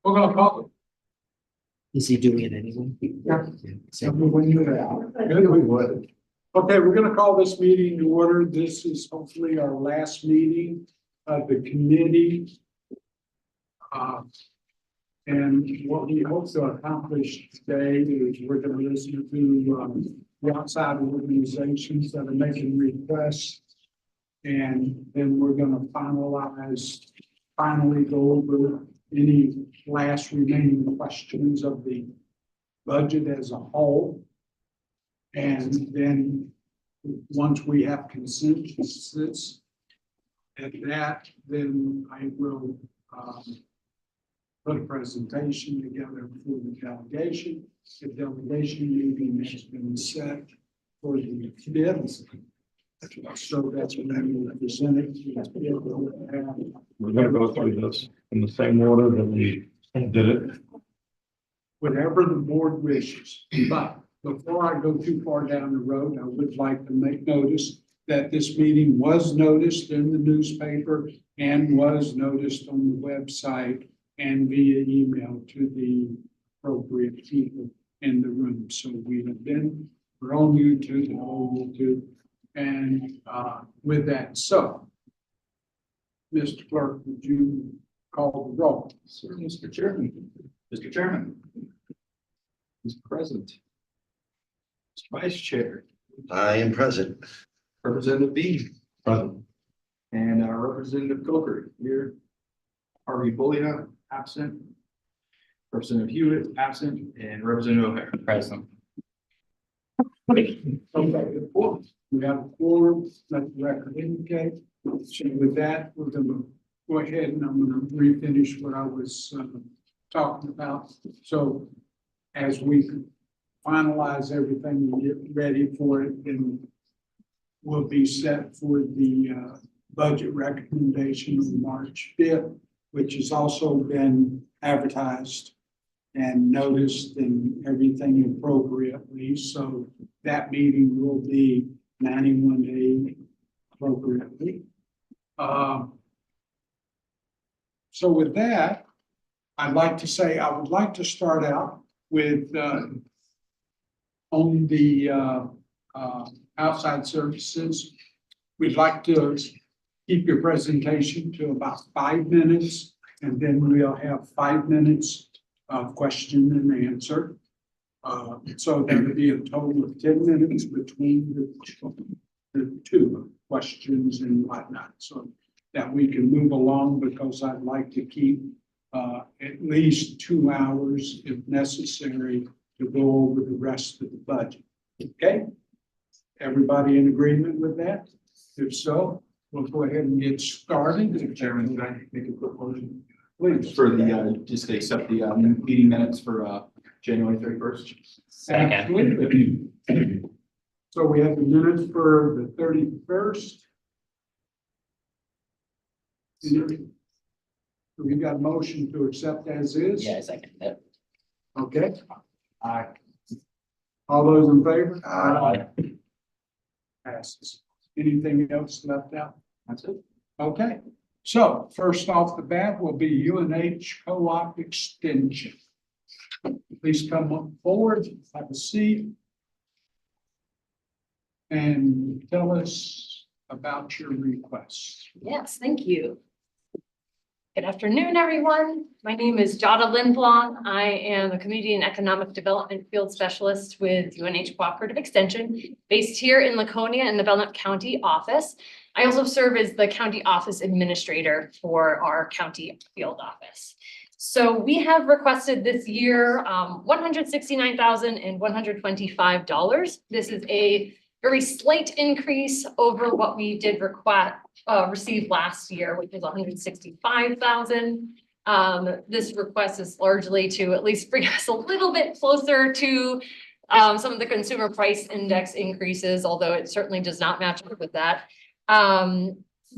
We're gonna call it. Is he doing it anyway? Yeah. When you're out. Good, we would. Okay, we're gonna call this meeting to order. This is hopefully our last meeting of the committee. And what we hope to accomplish today is we're gonna listen to the outside organizations that are making requests. And then we're gonna finally go over any last remaining questions of the budget as a whole. And then once we have consensus at that, then I will put a presentation together for the delegation. The delegation meeting has been set for the fifth. So that's when we will present it. We're gonna go through this in the same order that we did it. Whatever the board wishes. But before I go too far down the road, I would like to make notice that this meeting was noticed in the newspaper and was noticed on the website and via email to the appropriate people in the room. So we're on YouTube and all YouTube. And with that, so Mr. Clerk, would you call the roll? Sir, Mr. Chairman. Mr. Chairman. Mr. President. Mr. Vice Chair. I am present. Representative Bean. Present. And Representative Coker here. Harvey Bullion absent. Representative Hewitt absent and Representative O'Hare. Present. We have a quorum, let the record indicate. So with that, we're gonna go ahead and I'm gonna refinish what I was talking about. So as we finalize everything and get ready for it, then we'll be set for the budget recommendation on March 5th, which has also been advertised and noticed and everything appropriately. So that meeting will be 91A appropriately. So with that, I'd like to say, I would like to start out with on the outside services. We'd like to keep your presentation to about 5 minutes, and then we'll have 5 minutes of question and answer. So there would be a total of 10 minutes between the two questions and whatnot, so that we can move along, because I'd like to keep at least 2 hours if necessary to go over the rest of the budget. Okay? Everybody in agreement with that? If so, we'll go ahead and get started. Mr. Chairman, can I make a quick motion? Please. For the, just to accept the meeting minutes for January 31st. Absolutely. So we have the minutes for the 31st. We got a motion to accept as is. Yeah, second that. Okay. Aye. All those in favor? Aye. Passes. Anything else left out? That's it. Okay. So first off the bat will be UNH Co-op Extension. Please come up forward, have a seat. And tell us about your request. Yes, thank you. Good afternoon, everyone. My name is Jada Lindblom. I am a Community and Economic Development Field Specialist with UNH Cooperative Extension, based here in Laconia in the Belknap County office. I also serve as the County Office Administrator for our County Field Office. So we have requested this year $169,125. This is a very slight increase over what we did receive last year, which was $165,000. This request is largely to at least bring us a little bit closer to some of the consumer price index increases, although it certainly does not match up with that.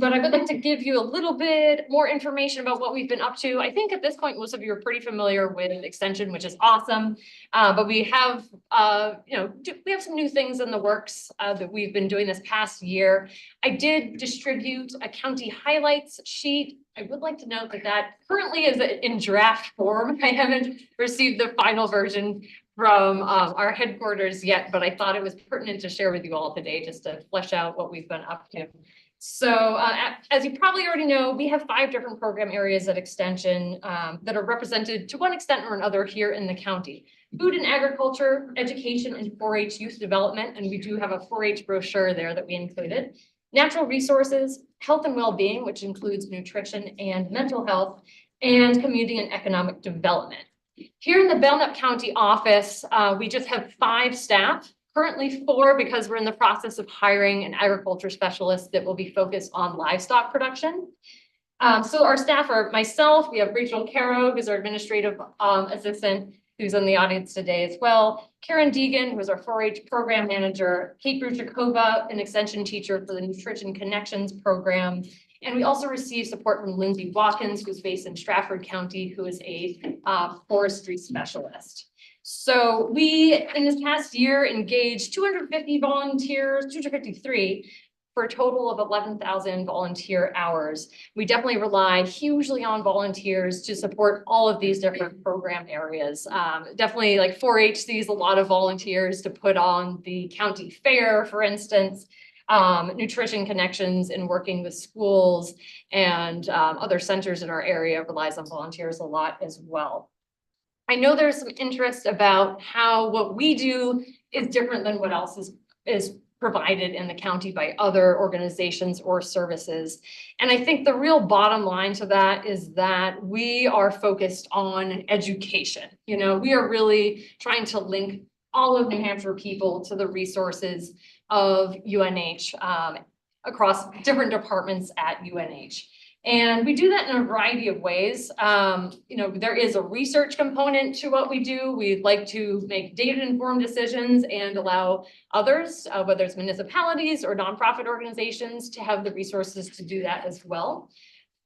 But I would like to give you a little bit more information about what we've been up to. I think at this point, most of you are pretty familiar with Extension, which is awesome. But we have, we have some new things in the works that we've been doing this past year. I did distribute a county highlights sheet I would like to note that that currently is in draft form. I haven't received the final version from our headquarters yet, but I thought it was pertinent to share with you all today, just to flesh out what we've been up to. So as you probably already know, we have 5 different program areas at Extension that are represented to one extent or another here in the county. Food and agriculture, education, and 4-H youth development, and we do have a 4-H brochure there that we included. Natural resources, health and well-being, which includes nutrition and mental health, and community and economic development. Here in the Belknap County office, we just have 5 staff, currently 4 because we're in the process of hiring an agriculture specialist that will be focused on livestock production. So our staff are myself, we have Rachel Caro, who's our administrative assistant, who's in the audience today as well. Karen Deegan, who is our 4-H program manager, Kate Bruchakova, an extension teacher for the Nutrition Connections program. And we also receive support from Lindsay Watkins, who's based in Stratford County, who is a forestry specialist. So we, in this past year, engaged 250 volunteers, 253, for a total of 11,000 volunteer hours. We definitely rely hugely on volunteers to support all of these different program areas. Definitely like 4-H sees a lot of volunteers to put on the county fair, for instance. Nutrition Connections and working with schools and other centers in our area relies on volunteers a lot as well. I know there's some interest about how what we do is different than what else is provided in the county by other organizations or services. And I think the real bottom line to that is that we are focused on education. You know, we are really trying to link all of New Hampshire people to the resources of UNH across different departments at UNH. And we do that in a variety of ways. You know, there is a research component to what we do. We'd like to make data-informed decisions and allow others, whether it's municipalities or nonprofit organizations, to have the resources to do that as well.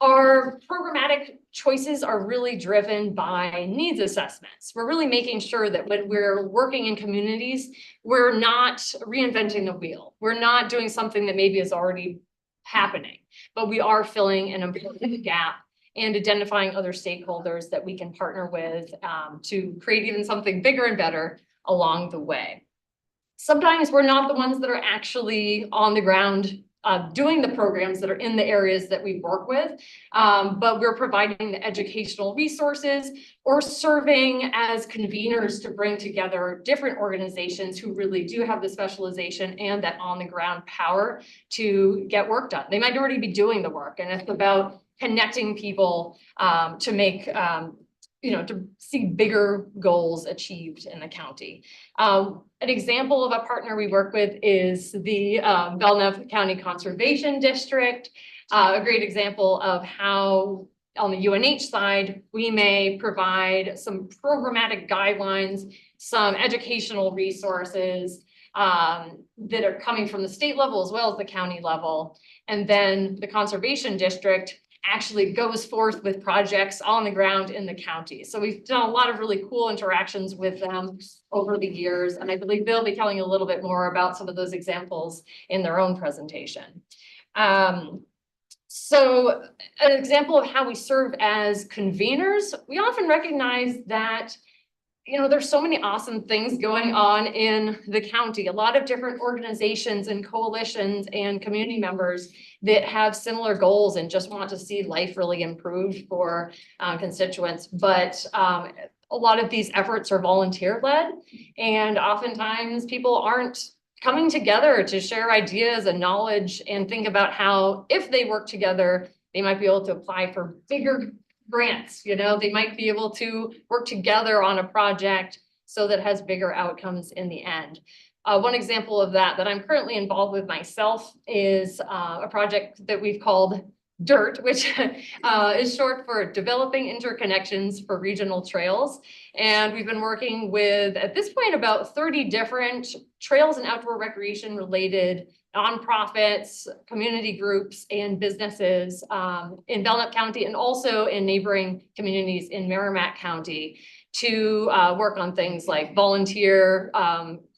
Our programmatic choices are really driven by needs assessments. We're really making sure that when we're working in communities, we're not reinventing the wheel. We're not doing something that maybe is already happening, but we are filling an important gap and identifying other stakeholders that we can partner with to create even something bigger and better along the way. Sometimes we're not the ones that are actually on the ground doing the programs that are in the areas that we work with, but we're providing the educational resources or serving as conveners to bring together different organizations who really do have the specialization and that on the ground power to get work done. They might already be doing the work, and it's about connecting people to make you know, to see bigger goals achieved in the county. An example of a partner we work with is the Belknap County Conservation District. A great example of how on the UNH side, we may provide some programmatic guidelines, some educational resources that are coming from the state level as well as the county level. And then the Conservation District actually goes forth with projects on the ground in the county. So we've done a lot of really cool interactions with them over the years. And I believe they'll be telling you a little bit more about some of those examples in their own presentation. So an example of how we serve as conveners, we often recognize that you know, there's so many awesome things going on in the county, a lot of different organizations and coalitions and community members that have similar goals and just want to see life really improved for constituents. But a lot of these efforts are volunteer led, and oftentimes people aren't coming together to share ideas and knowledge and think about how, if they work together, they might be able to apply for bigger grants. You know, they might be able to work together on a project so that it has bigger outcomes in the end. One example of that I'm currently involved with myself is a project that we've called DIRT, which is short for Developing Interconnections for Regional Trails. And we've been working with, at this point, about 30 different trails and outdoor recreation related nonprofits, community groups, and businesses in Belknap County and also in neighboring communities in Merrimack County to work on things like volunteer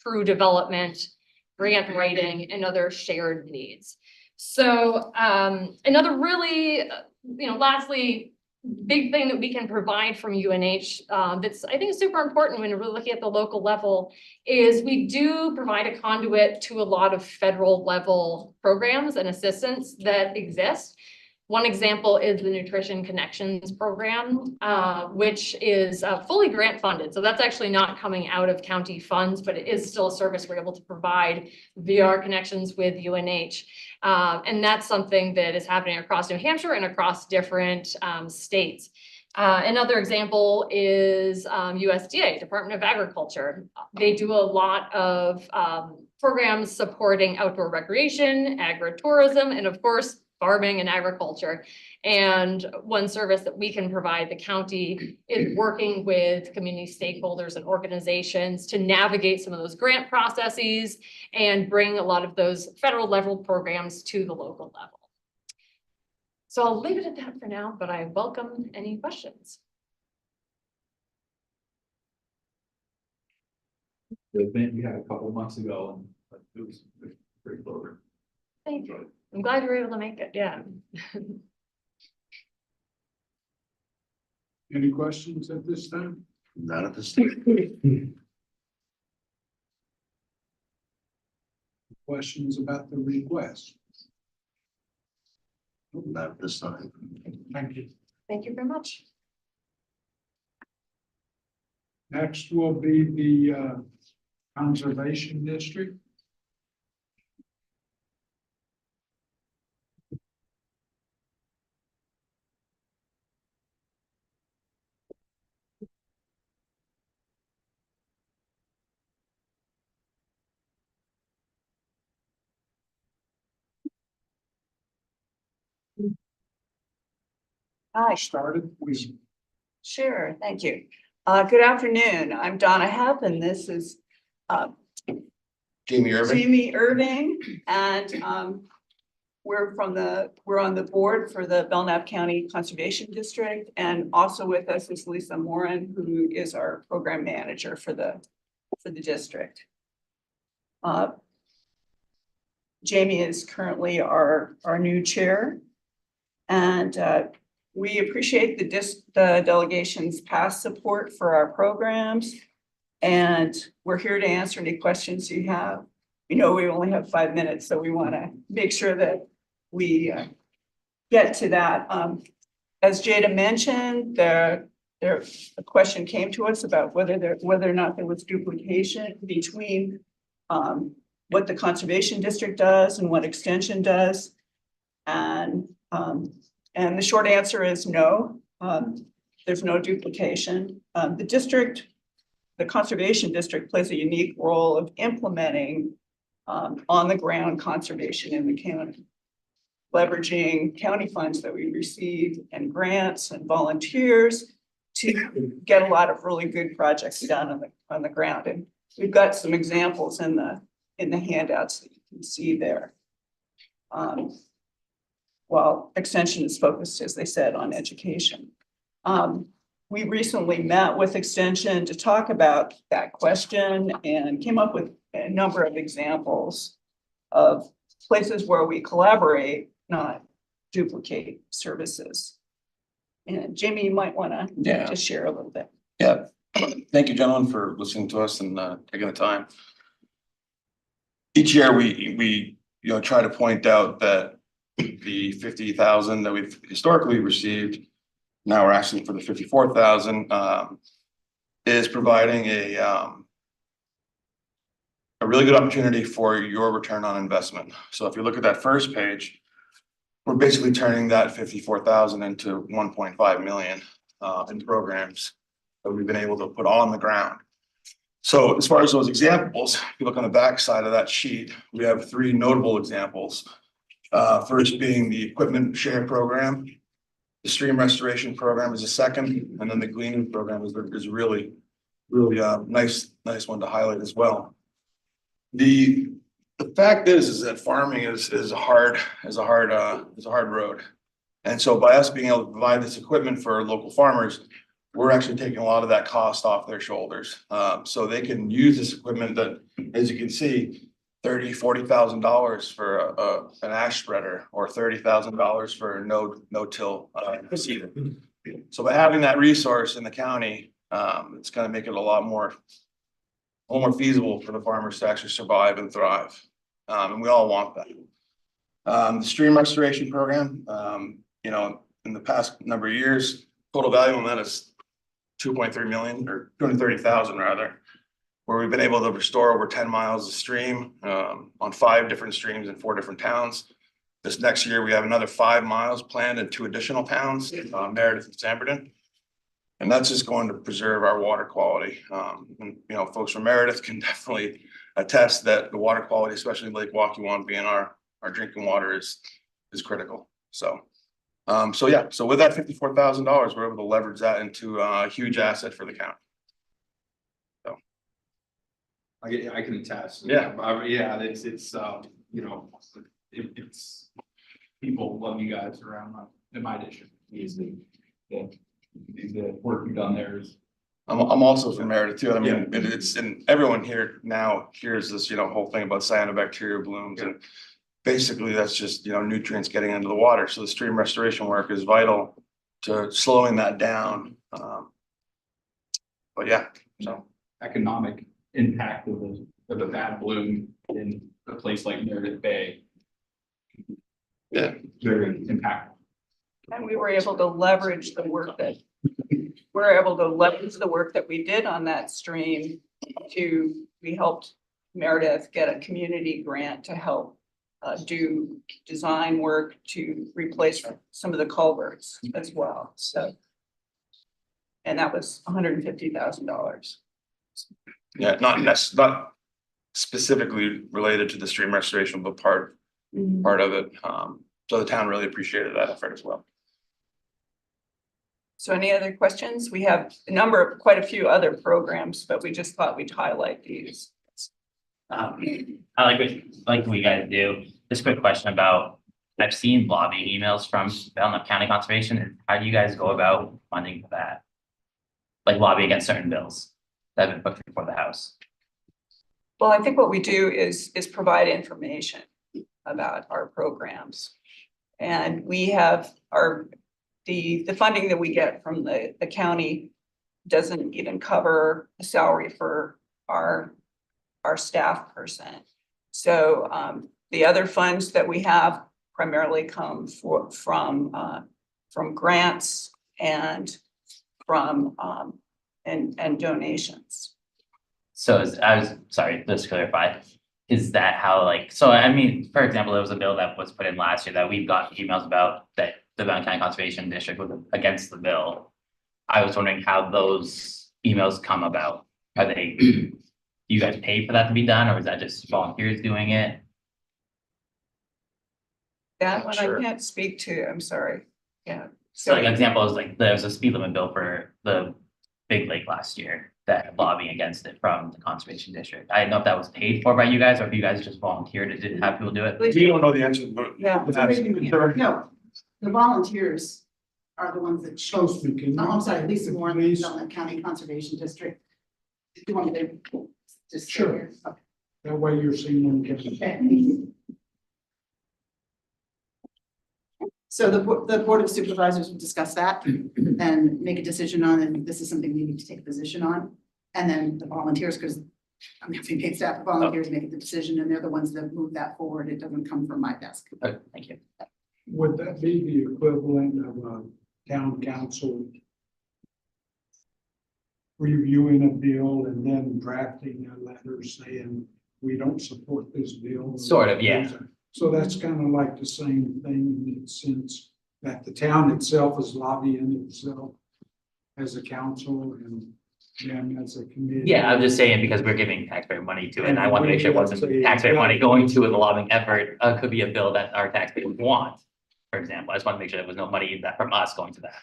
crew development, grant writing, and other shared needs. So another really lastly, big thing that we can provide from UNH, that's, I think, super important when we're looking at the local level, is we do provide a conduit to a lot of federal level programs and assistance that exist. One example is the Nutrition Connections program, which is fully grant funded. So that's actually not coming out of county funds, but it is still a service we're able to provide via our connections with UNH. And that's something that is happening across New Hampshire and across different states. Another example is USDA, Department of Agriculture. They do a lot of programs supporting outdoor recreation, agritourism, and of course, farming and agriculture. And one service that we can provide the county is working with community stakeholders and organizations to navigate some of those grant processes and bring a lot of those federal level programs to the local level. So I'll leave it at that for now, but I welcome any questions. The event we had a couple of months ago, and it was a great program. Thank you. I'm glad you were able to make it. Yeah. Any questions at this time? Not at this time. Questions about the request? Not at this time. Thank you. Thank you very much. Next will be the Conservation District. Hi, Started, we sure, thank you. Good afternoon, I'm Donna Hepp, and this is Jamie Irving. Jamie Irving, and we're on the board for the Belknap County Conservation District, and also with us is Lisa Moran, who is our program manager for the district. Jamie is currently our new chair, and we appreciate the delegation's past support for our programs, and we're here to answer any questions you have. We know we only have 5 minutes, so we want to make sure that we get to that. As Jada mentioned, a question came to us about whether or not there was duplication between what the Conservation District does and what Extension does. And the short answer is no, there's no duplication. The Conservation District plays a unique role of implementing on the ground conservation in the county, leveraging county funds that we receive and grants and volunteers to get a lot of really good projects done on the ground. And we've got some examples in the handouts that you can see there. While Extension is focused, as they said, on education. We recently met with Extension to talk about that question and came up with a number of examples of places where we collaborate, not duplicate services. And Jamie, you might want to Yeah. just share a little bit. Yeah. Thank you, gentlemen, for listening to us and taking the time. Each year, we try to point out that the 50,000 that we've historically received, now we're asking for the 54,000, is providing a really good opportunity for your return on investment. So if you look at that first page, we're basically turning that 54,000 into 1.5 million in programs that we've been able to put on the ground. So as far as those examples, if you look on the back side of that sheet, we have 3 notable examples. First being the equipment share program, the stream restoration program is a second, and then the gleaning program is really nice one to highlight as well. The fact is that farming is a hard road, and so by us being able to provide this equipment for local farmers, we're actually taking a lot of that cost off their shoulders, so they can use this equipment that, as you can see, $40,000 for an ash spreader or $30,000 for no-till seeding. So by having that resource in the county, it's gonna make it a lot more feasible for the farmers to actually survive and thrive. And we all want that. The stream restoration program, you know, in the past number of years, total value on that is 2.3 million or 230,000 rather, where we've been able to restore over 10 miles of stream on 5 different streams in 4 different towns. This next year, we have another 5 miles planned in 2 additional towns, Meredith and Sanborn. And that's just going to preserve our water quality. And, you know, folks from Meredith can definitely attest that the water quality, especially Lake Waukee being our drinking water is critical. So, yeah, so with that $54,000, we're able to leverage that into a huge asset for the county. I can attest. Yeah. Yeah, it's, you know, it's, people love you guys around in my district. The work you've done there is. I'm also from Meredith too. I mean, it's, and everyone here now hears this, you know, whole thing about cyanobacteria blooms and basically that's just, you know, nutrients getting into the water. So the stream restoration work is vital to slowing that down. But yeah, so. Economic impact of a bad bloom in a place like Meredith Bay. Yeah. Very impactful. And we were able to leverage the work that, we did on that stream we helped Meredith get a community grant to help do design work to replace some of the culverts as well, so. And that was $150,000. Yeah, not specifically related to the stream restoration, but part of it. So the town really appreciated that effort as well. So any other questions? We have quite a few other programs, but we just thought we'd highlight these. I like what you guys do. Just a quick question about, I've seen lobbying emails from Belknap County Conservation. How do you guys go about funding for that? Like lobby against certain bills that have been put before the House? Well, I think what we do is provide information about our programs. And we have the funding that we get from the county doesn't even cover the salary for our staff person. So the other funds that we have primarily come from grants and from and donations. So I was sorry, just to clarify, is that how so I mean, for example, there was a bill that was put in last year that we've got emails about that the Belknap County Conservation District was against the bill. I was wondering how those emails come about. Are they, do you guys pay for that to be done, or is that just volunteers doing it? That one Sure. I can't speak to, I'm sorry. Yeah. So like an example is there was a speed limit bill for the Big Lake last year that had lobbying against it from the Conservation District. I didn't know if that was paid for by you guys or if you guys just volunteered to have people do it. We don't know the answer, but Yeah. No, the volunteers are the ones that So chose. speaking. I'm sorry, Lisa Warren, Please. Belknap County Conservation District. Do you want me to just? say Sure. here? Okay. That way you're seeing them. Okay, thank you. So the Board of Supervisors will discuss that and make a decision on, and this is something we need to take a position on. And then the volunteers, because I'm having paid staff, the volunteers make the decision and they're the ones that move that forward. It doesn't come from my desk. Okay, thank you. Would that be the equivalent of a town council reviewing a bill and then drafting a letter saying, we don't support this bill? Sort of, yeah. So that's kind of like the same thing in the sense that the town itself is lobbying itself as a council and them as a committee. Yeah, I'm just saying because we're giving taxpayer money to it, and I want to make sure it wasn't taxpayer money going to a lobbying effort. Could be a bill that our taxpayers want, for example. I just want to make sure there was no money that from us going to that.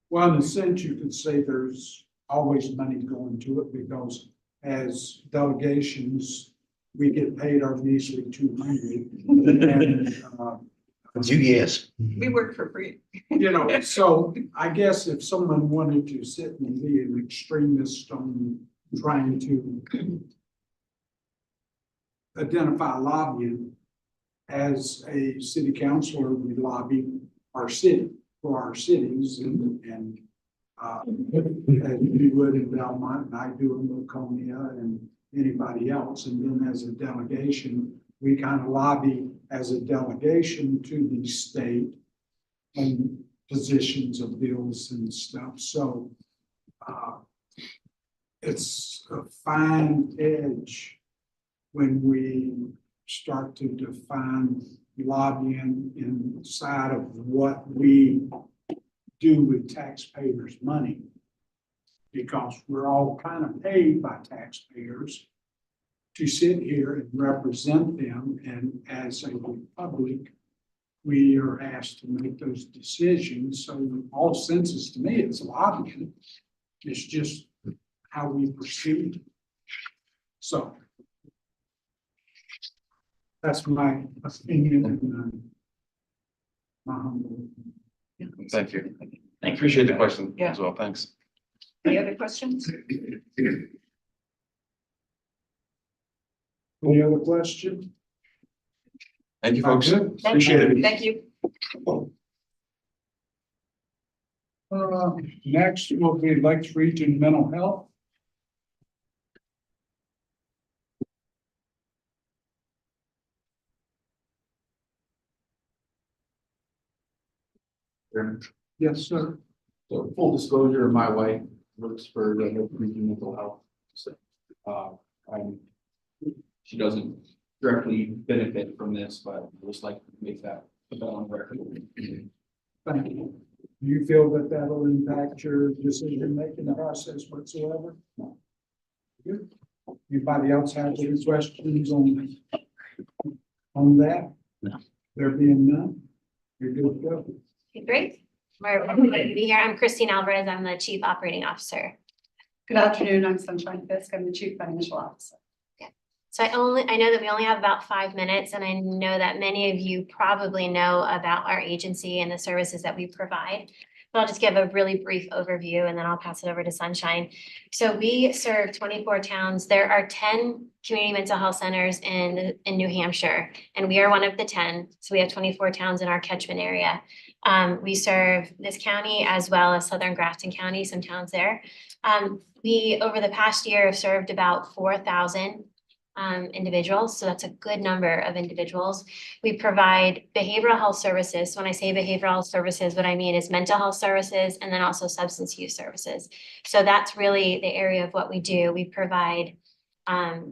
Well, in a sense, you could say there's always money going to it because as delegations, we get paid our measly 200. And, You guess. We work for free. you know, so I guess if someone wanted to sit and be an extremist on trying to identify lobbying. As a city councilor, we lobby our city for our cities and as we would in Belmont, and I do in Laconia and anybody else. And then as a delegation, we kind of lobby as a delegation to the state on positions of bills and stuff. So it's a fine edge when we start to define lobbying inside of what we do with taxpayers' money. Because we're all kind of paid by taxpayers to sit here and represent them, and as a republic, we are asked to make those decisions. So in all senses, to me, it's lobbying. It's just how we proceed. So that's my opinion and my humble. Thank you. I you. appreciate the question as well. Thanks. Any other questions? Any other question? Thank you, folks. Good. Appreciate it. Thank you. Next will be Lakes Region Mental Health. Yes, sir. So full disclosure, my wife works for the North Region Mental Health. So, she doesn't directly benefit from this, but I just like to make that put that on record. Thank you. Do you feel that that'll impact your decision-making process whatsoever? No. Good. Anybody else have any questions on that? No. There being none, you're good to go. Okay, great. We're happy to be here. I'm Christine Alvarez. I'm the Chief Operating Officer. Good afternoon. I'm Sunshine Fisk. I'm the Chief Financial Officer. So I know that we only have about 5 minutes, and I know that many of you probably know about our agency and the services that we provide. But I'll just give a really brief overview and then I'll pass it over to Sunshine. So we serve 24 towns. There are 10 community mental health centers in New Hampshire, and we are one of the 10. So we have 24 towns in our catchment area. We serve this county as well as Southern Grafton County, some towns there. We, over the past year, have served about 4,000 individuals. So that's a good number of individuals. We provide behavioral health services. So when I say behavioral health services, what I mean is mental health services and then also substance use services. So that's really the area of what we do. We provide,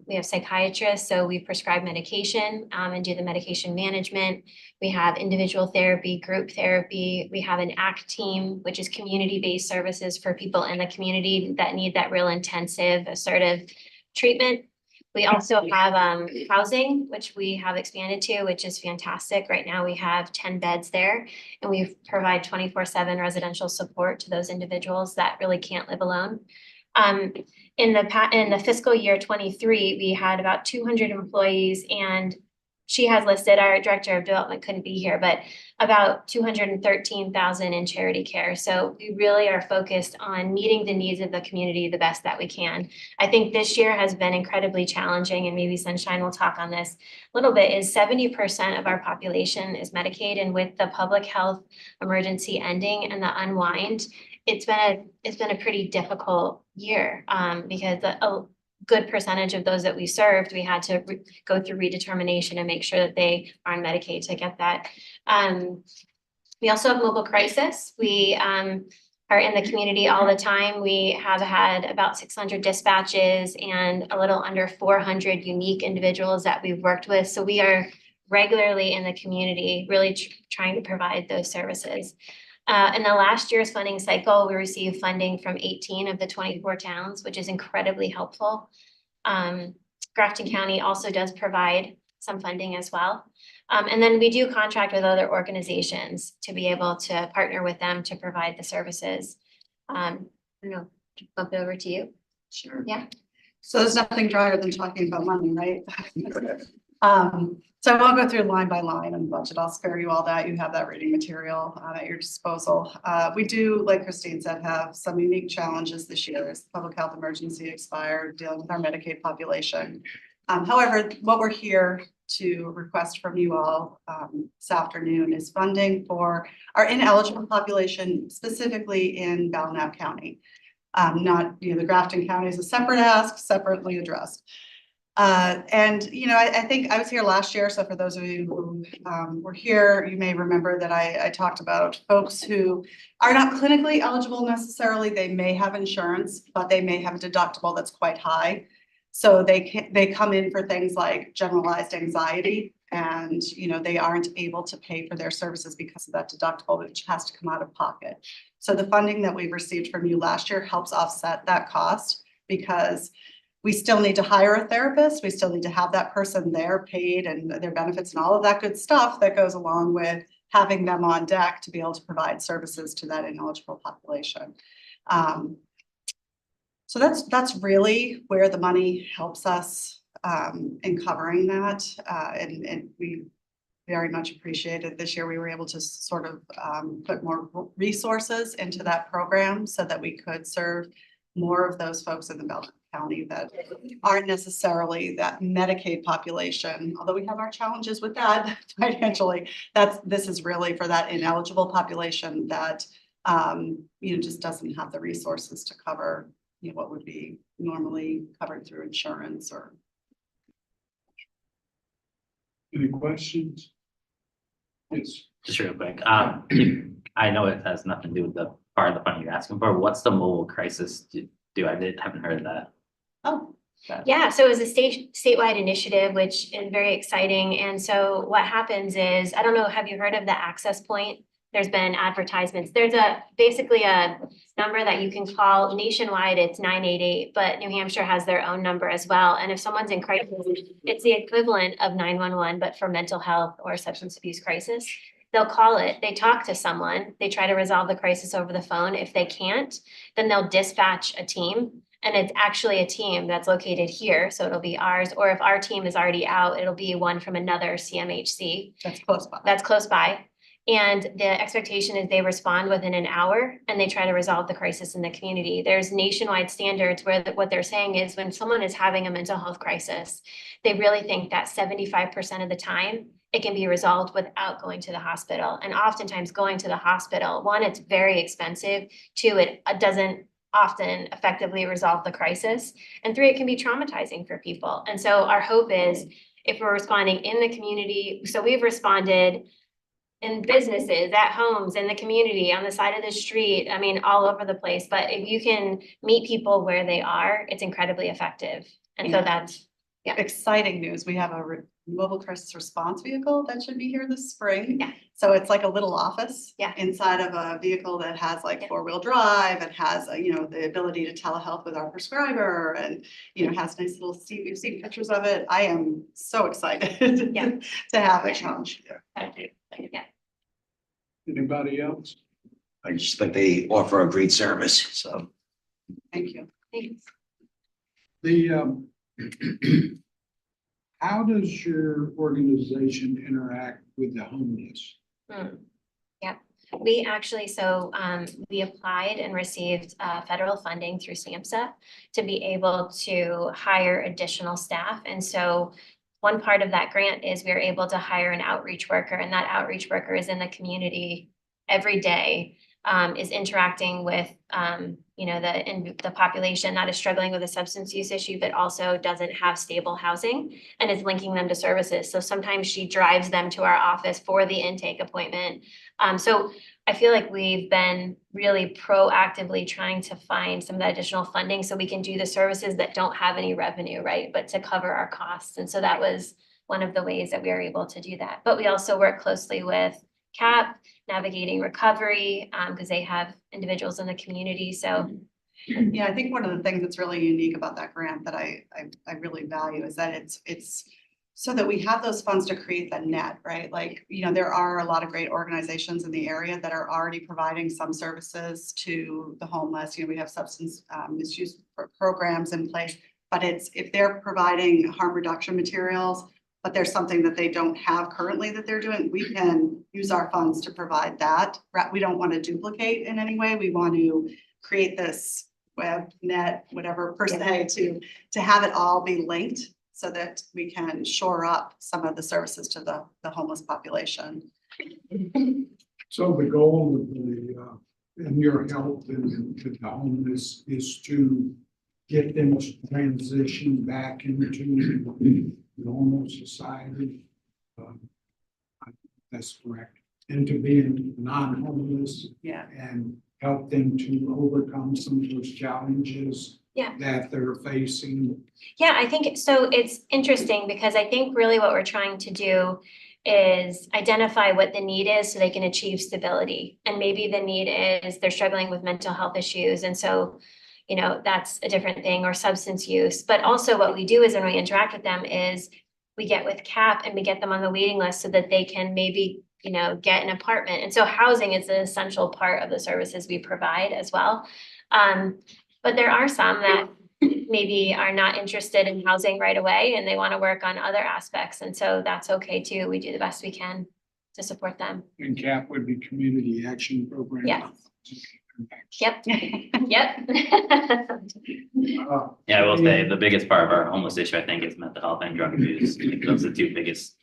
we have psychiatrists, so we prescribe medication and do the medication management. We have individual therapy, group therapy. We have an ACT team, which is community-based services for people in the community that need that real intensive, assertive treatment. We also have housing, which we have expanded to, which is fantastic. Right now we have 10 beds there, and we provide 24/7 residential support to those individuals that really can't live alone. In the fiscal year 23, we had about 200 employees, and she has listed, our director of development couldn't be here, but about 213,000 in charity care. So we really are focused on meeting the needs of the community the best that we can. I think this year has been incredibly challenging, and maybe Sunshine will talk on this a little bit, is 70% of our population is Medicaid, and with the public health emergency ending and the unwind, it's been a pretty difficult year because a good percentage of those that we served, we had to go through redetermination and make sure that they are on Medicaid to get that. We also have mobile crisis. We are in the community all the time. We have had about 600 dispatches and a little under 400 unique individuals that we've worked with. So we are regularly in the community, really trying to provide those services. In the last year's funding cycle, we received funding from 18 of the 24 towns, which is incredibly helpful. Grafton County also does provide some funding as well. And then we do contract with other organizations to be able to partner with them to provide the services. I don't know, bump it over to you. Sure. Yeah. So there's nothing drier than talking about money, right? So I won't go through line by line on the budget. I'll spare you all that. You have that reading material at your disposal. We do, like Christine said, have some unique challenges this year as the public health emergency expired, dealing with our Medicaid population. However, what we're here to request from you all this afternoon is funding for our ineligible population, specifically in Belknap County. Not, the Grafton County is a separate ask, separately addressed. And, I think I was here last year, so for those of you who were here, you may remember that I talked about folks who are not clinically eligible necessarily. They may have insurance, but they may have a deductible that's quite high. So they come in for things like generalized anxiety and, they aren't able to pay for their services because of that deductible, which has to come out of pocket. So the funding that we received from you last year helps offset that cost because we still need to hire a therapist. We still need to have that person there paid and their benefits and all of that good stuff that goes along with having them on deck to be able to provide services to that ineligible population. So that's really where the money helps us in covering that. And we very much appreciated this year. We were able to sort of put more resources into that program so that we could serve more of those folks in the Belknap County that aren't necessarily that Medicaid population, although we have our challenges with that financially. This is really for that ineligible population that just doesn't have the resources to cover what would be normally covered through insurance or. Any questions? Yes. Just real quick, I know it has nothing to do with the part of the funding you're asking for. What's the mobile crisis do? Haven't heard of that. Oh, Yeah, so it was a statewide initiative, which is very exciting. And so what happens is, I don't know, have you heard of the access point? There's been advertisements. There's basically a number that you can call nationwide. It's 988, but New Hampshire has their own number as well. And if someone's in crisis, it's the equivalent of 911, but for mental health or substance abuse crisis. They'll call it, they talk to someone, they try to resolve the crisis over the phone. If they can't, then they'll dispatch a team. And it's actually a team that's located here, so it'll be ours. Or if our team is already out, it'll be one from another CMHC. that's close by. That's close by. And the expectation is they respond within an hour and they try to resolve the crisis in the community. There's nationwide standards where what they're saying is when someone is having a mental health crisis, they really think that 75% of the time it can be resolved without going to the hospital. And oftentimes going to the hospital, one, it's very expensive. Two, it doesn't often effectively resolve the crisis. And three, it can be traumatizing for people. And so our hope is if we're responding in the community, so we've responded in businesses, at homes, in the community, on the side of the street, I mean, all over the place. But if you can meet people where they are, it's incredibly effective. And so that's exciting news. We have a mobile crisis response vehicle that should be here this spring. Yeah. So it's like a little office. Yeah. Inside of a vehicle that has like four-wheel drive and has, the ability to telehealth with our prescriber and, has nice little seat. We've seen pictures of it. I am so excited Yeah. to have it come. Yeah. Anybody else? I just think they offer a great service, so. Thank you. Thanks. How does your organization interact with the homeless? Yeah, we actually, we applied and received federal funding through SAMHSA to be able to hire additional staff. And so one part of that grant is we were able to hire an outreach worker, and that outreach worker is in the community every day, is interacting with, the population that is struggling with a substance use issue, but also doesn't have stable housing and is linking them to services. So sometimes she drives them to our office for the intake appointment. So I feel like we've been really proactively trying to find some of that additional funding so we can do the services that don't have any revenue, right? But to cover our costs. And so that was one of the ways that we were able to do that. But we also work closely with CAP, navigating recovery, because they have individuals in the community. So Yeah, I think one of the things that's really unique about that grant that I really value is that it's so that we have those funds to create the net, right? Like, there are a lot of great organizations in the area that are already providing some services to the homeless. We have substance misuse programs in place, but if they're providing harm reduction materials, but there's something that they don't have currently that they're doing, we can use our funds to provide that. We don't want to duplicate in any way. We want to create this web, net, whatever per se, to have it all be linked so that we can shore up some of the services to the homeless population. So the goal of the, in your help in the homeless is to get them to transition back into normal society. That's correct. And to being non-homeless Yeah. and help them to overcome some of those challenges Yeah. that they're facing. Yeah, I think, so it's interesting because I think really what we're trying to do is identify what the need is so they can achieve stability. And maybe the need is they're struggling with mental health issues. And so, you know, that's a different thing, or substance use. But also what we do is when we interact with them is we get with CAP and we get them on the waiting list so that they can maybe, you know, get an apartment. And so housing is an essential part of the services we provide as well. But there are some that maybe are not interested in housing right away and they want to work on other aspects. And so that's okay too. We do the best we can to support them. And CAP would be Community Action Program. Yeah. Yep, yep. Yeah, I will say the biggest part of our homeless issue, I think, is mental health and drug abuse. I think those are the two biggest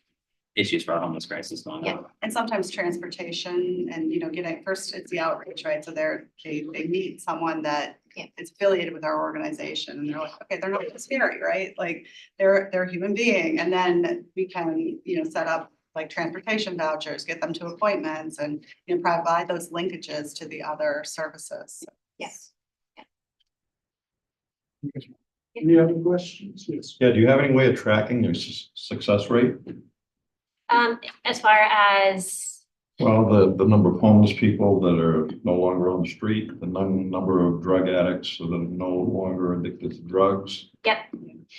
issues for our homeless crisis going on. And sometimes transportation and, you know, first it's the outreach, right? So they meet someone that is affiliated with our organization and they're like, okay, they're not scary, right? Like they're a human being. And then we can, you know, set up like transportation vouchers, get them to appointments and, you know, provide those linkages to the other services. Yes. Any other questions? Yes. Yeah, do you have any way of tracking your success rate? As far as, Well, the number of homeless people that are no longer on the street, the number of drug addicts that are no longer addicted to drugs. yep.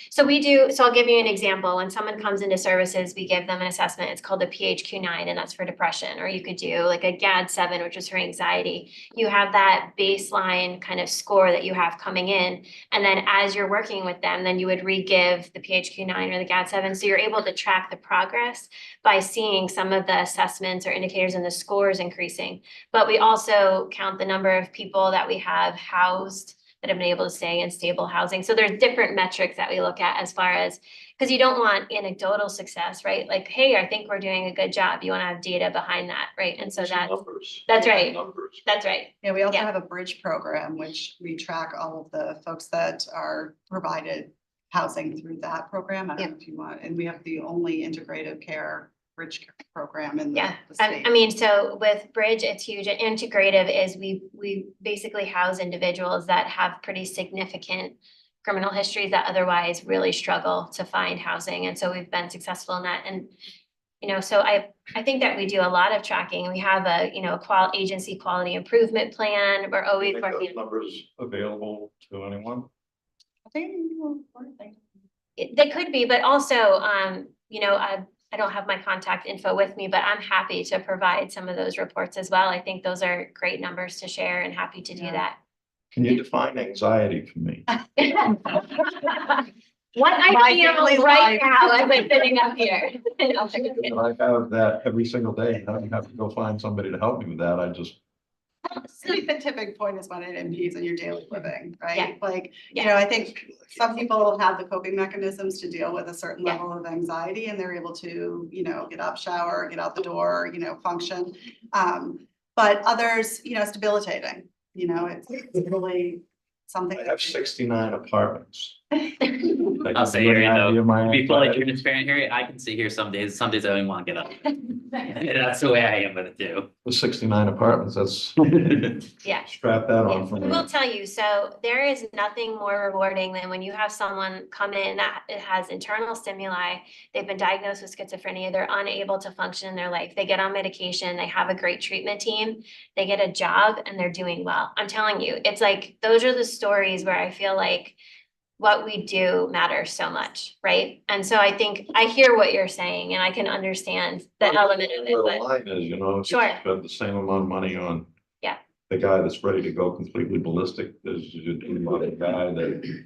So we do, so I'll give you an example. When someone comes into services, we give them an assessment. It's called a PHQ-9 and that's for depression. Or you could do like a GAD-7, which is for anxiety. You have that baseline kind of score that you have coming in. And then as you're working with them, then you would re-give the PHQ-9 or the GAD-7. So you're able to track the progress by seeing some of the assessments or indicators and the scores increasing. But we also count the number of people that we have housed that have been able to stay in stable housing. So there's different metrics that we look at as far as, because you don't want anecdotal success, right? Like, hey, I think we're doing a good job. You want to have data behind that, right? And so that's right. Numbers. That's right. Yeah, we also Yeah. have a bridge program, which we track all of the folks that are provided housing through that program. I don't know if you want, and we have the only integrative care bridge program in the Yeah, state. I mean, so with Bridge, it's huge. Integrative is we basically house individuals that have pretty significant criminal histories that otherwise really struggle to find housing. And so we've been successful in that. And, you know, so I think that we do a lot of tracking. We have a, you know, agency quality improvement plan. We're always Make working. those numbers available to anyone? They could be, but also, you know, I don't have my contact info with me, but I'm happy to provide some of those reports as well. I think those are great numbers to share and happy to do that. Can you define anxiety for me? What I My feel daily right life. now as I'm sitting up here. I have that every single day. I don't have to go find somebody to help me with that. I just, I think the tipping point is when it impedes on your daily living, right? Yeah. Like, you Yeah. know, I think some people have the coping mechanisms to deal with a certain Yeah. level of anxiety and they're able to, you know, get up, shower, get out the door, you know, function. But others, you know, it's debilitating, you know, it's really something. I have 69 apartments. I'll say here, though, to be fully transparent here, I can see here some days I don't even want to get up. And that's the way I am with it too. With 69 apartments, that's, Yeah. strap that Yeah, on for I me. will tell you, so there is nothing more rewarding than when you have someone come in that has internal stimuli, they've been diagnosed with schizophrenia, they're unable to function in their life, they get on medication, they have a great treatment team, they get a job and they're doing well. I'm telling you, it's like, those are the stories where I feel like what we do matters so much, right? And so I think I hear what you're saying and I can understand the element of it, Where the but line is, you know, if you Sure. spend the same amount of money on Yeah. the guy that's ready to go completely ballistic as you do on the guy that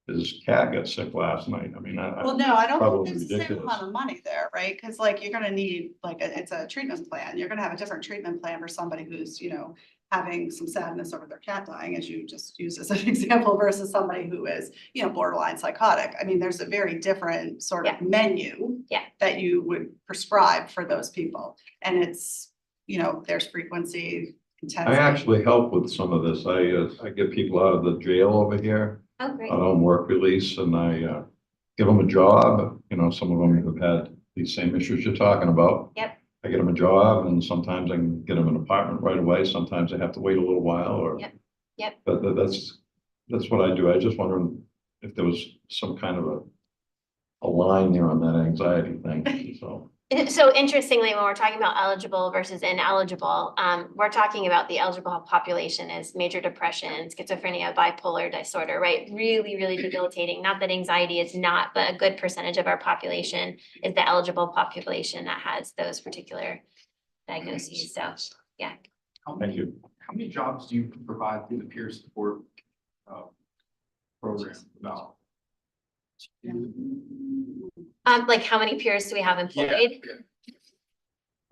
his cat got sick last night. I mean, Well, no, I don't Probably think there's the same ridiculous. amount of money there, right? Cause like you're gonna need, like, it's a treatment plan. You're gonna have a different treatment plan for somebody who's, having some sadness over their cat dying, as you just used as an example, versus somebody who is, borderline psychotic. I mean, there's a very different sort of menu. Yeah. That you would prescribe for those people. And it's, there's frequency, I intensity. actually help with some of this. I get people out of the jail over here. Oh, great. On work release, and I give them a job. Some of them have had these same issues you're talking about. Yep. I get them a job, and sometimes I can get them an apartment right away. Sometimes they have to wait a little while, or. Yep. But that's what I do. I just wondering if there was some kind of a line there on that anxiety thing, so. So interestingly, when we're talking about eligible versus ineligible, we're talking about the eligible population as major depression, schizophrenia, bipolar disorder, right? Really, really debilitating. Not that anxiety is not, but a good percentage of our population is the eligible population that has those particular diagnoses. So, yeah. Thank you. How many jobs do you provide through the peer support program about? Like how many peers do we have employed?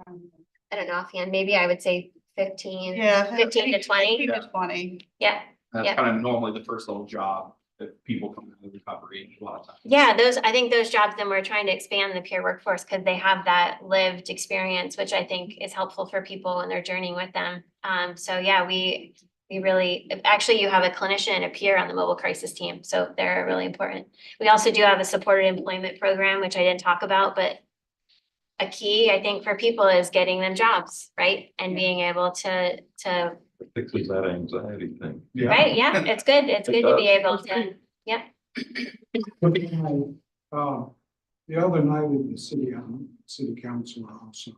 I don't know offhand, maybe I would say 15. Yeah. 15 to 20. 15 to 20. Yeah, That's Yeah. kind of normally the first little job that people come out of recovery a lot of times. yeah, I think those jobs, then we're trying to expand the peer workforce because they have that lived experience, which I think is helpful for people when they're journeying with them. So yeah, we really, actually you have a clinician and a peer on the mobile crisis team, so they're really important. We also do have a supported employment program, which I didn't talk about, but a key, I think, for people is getting them jobs, right? And being able to, It fixes that anxiety thing. right, yeah, it's good to be able to, The other night at the city council also,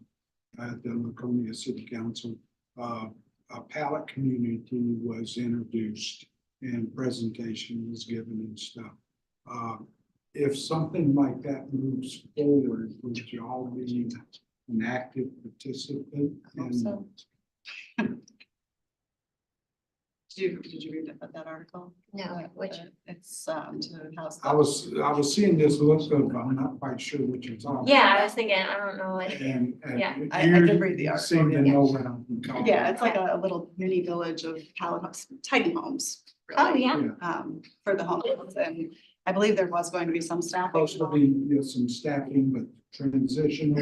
at the Laconia City Council, a pallet community was introduced and presentation was given and stuff. If something like that moves forward, would you all be an active participant? So. Did you read that article? no, which, It's to house. I was seeing this look of, I'm not quite sure what you're talking. yeah, I was thinking, I don't know what. And. Yeah. I did read the you article, Seem to yeah. know what I'm talking. Yeah, it's like a little mini village of pallet homes, tiny homes. Oh, really, yeah, For the homeless, and I believe there was going to be some staff. Supposed to be, some staffing, but transitional,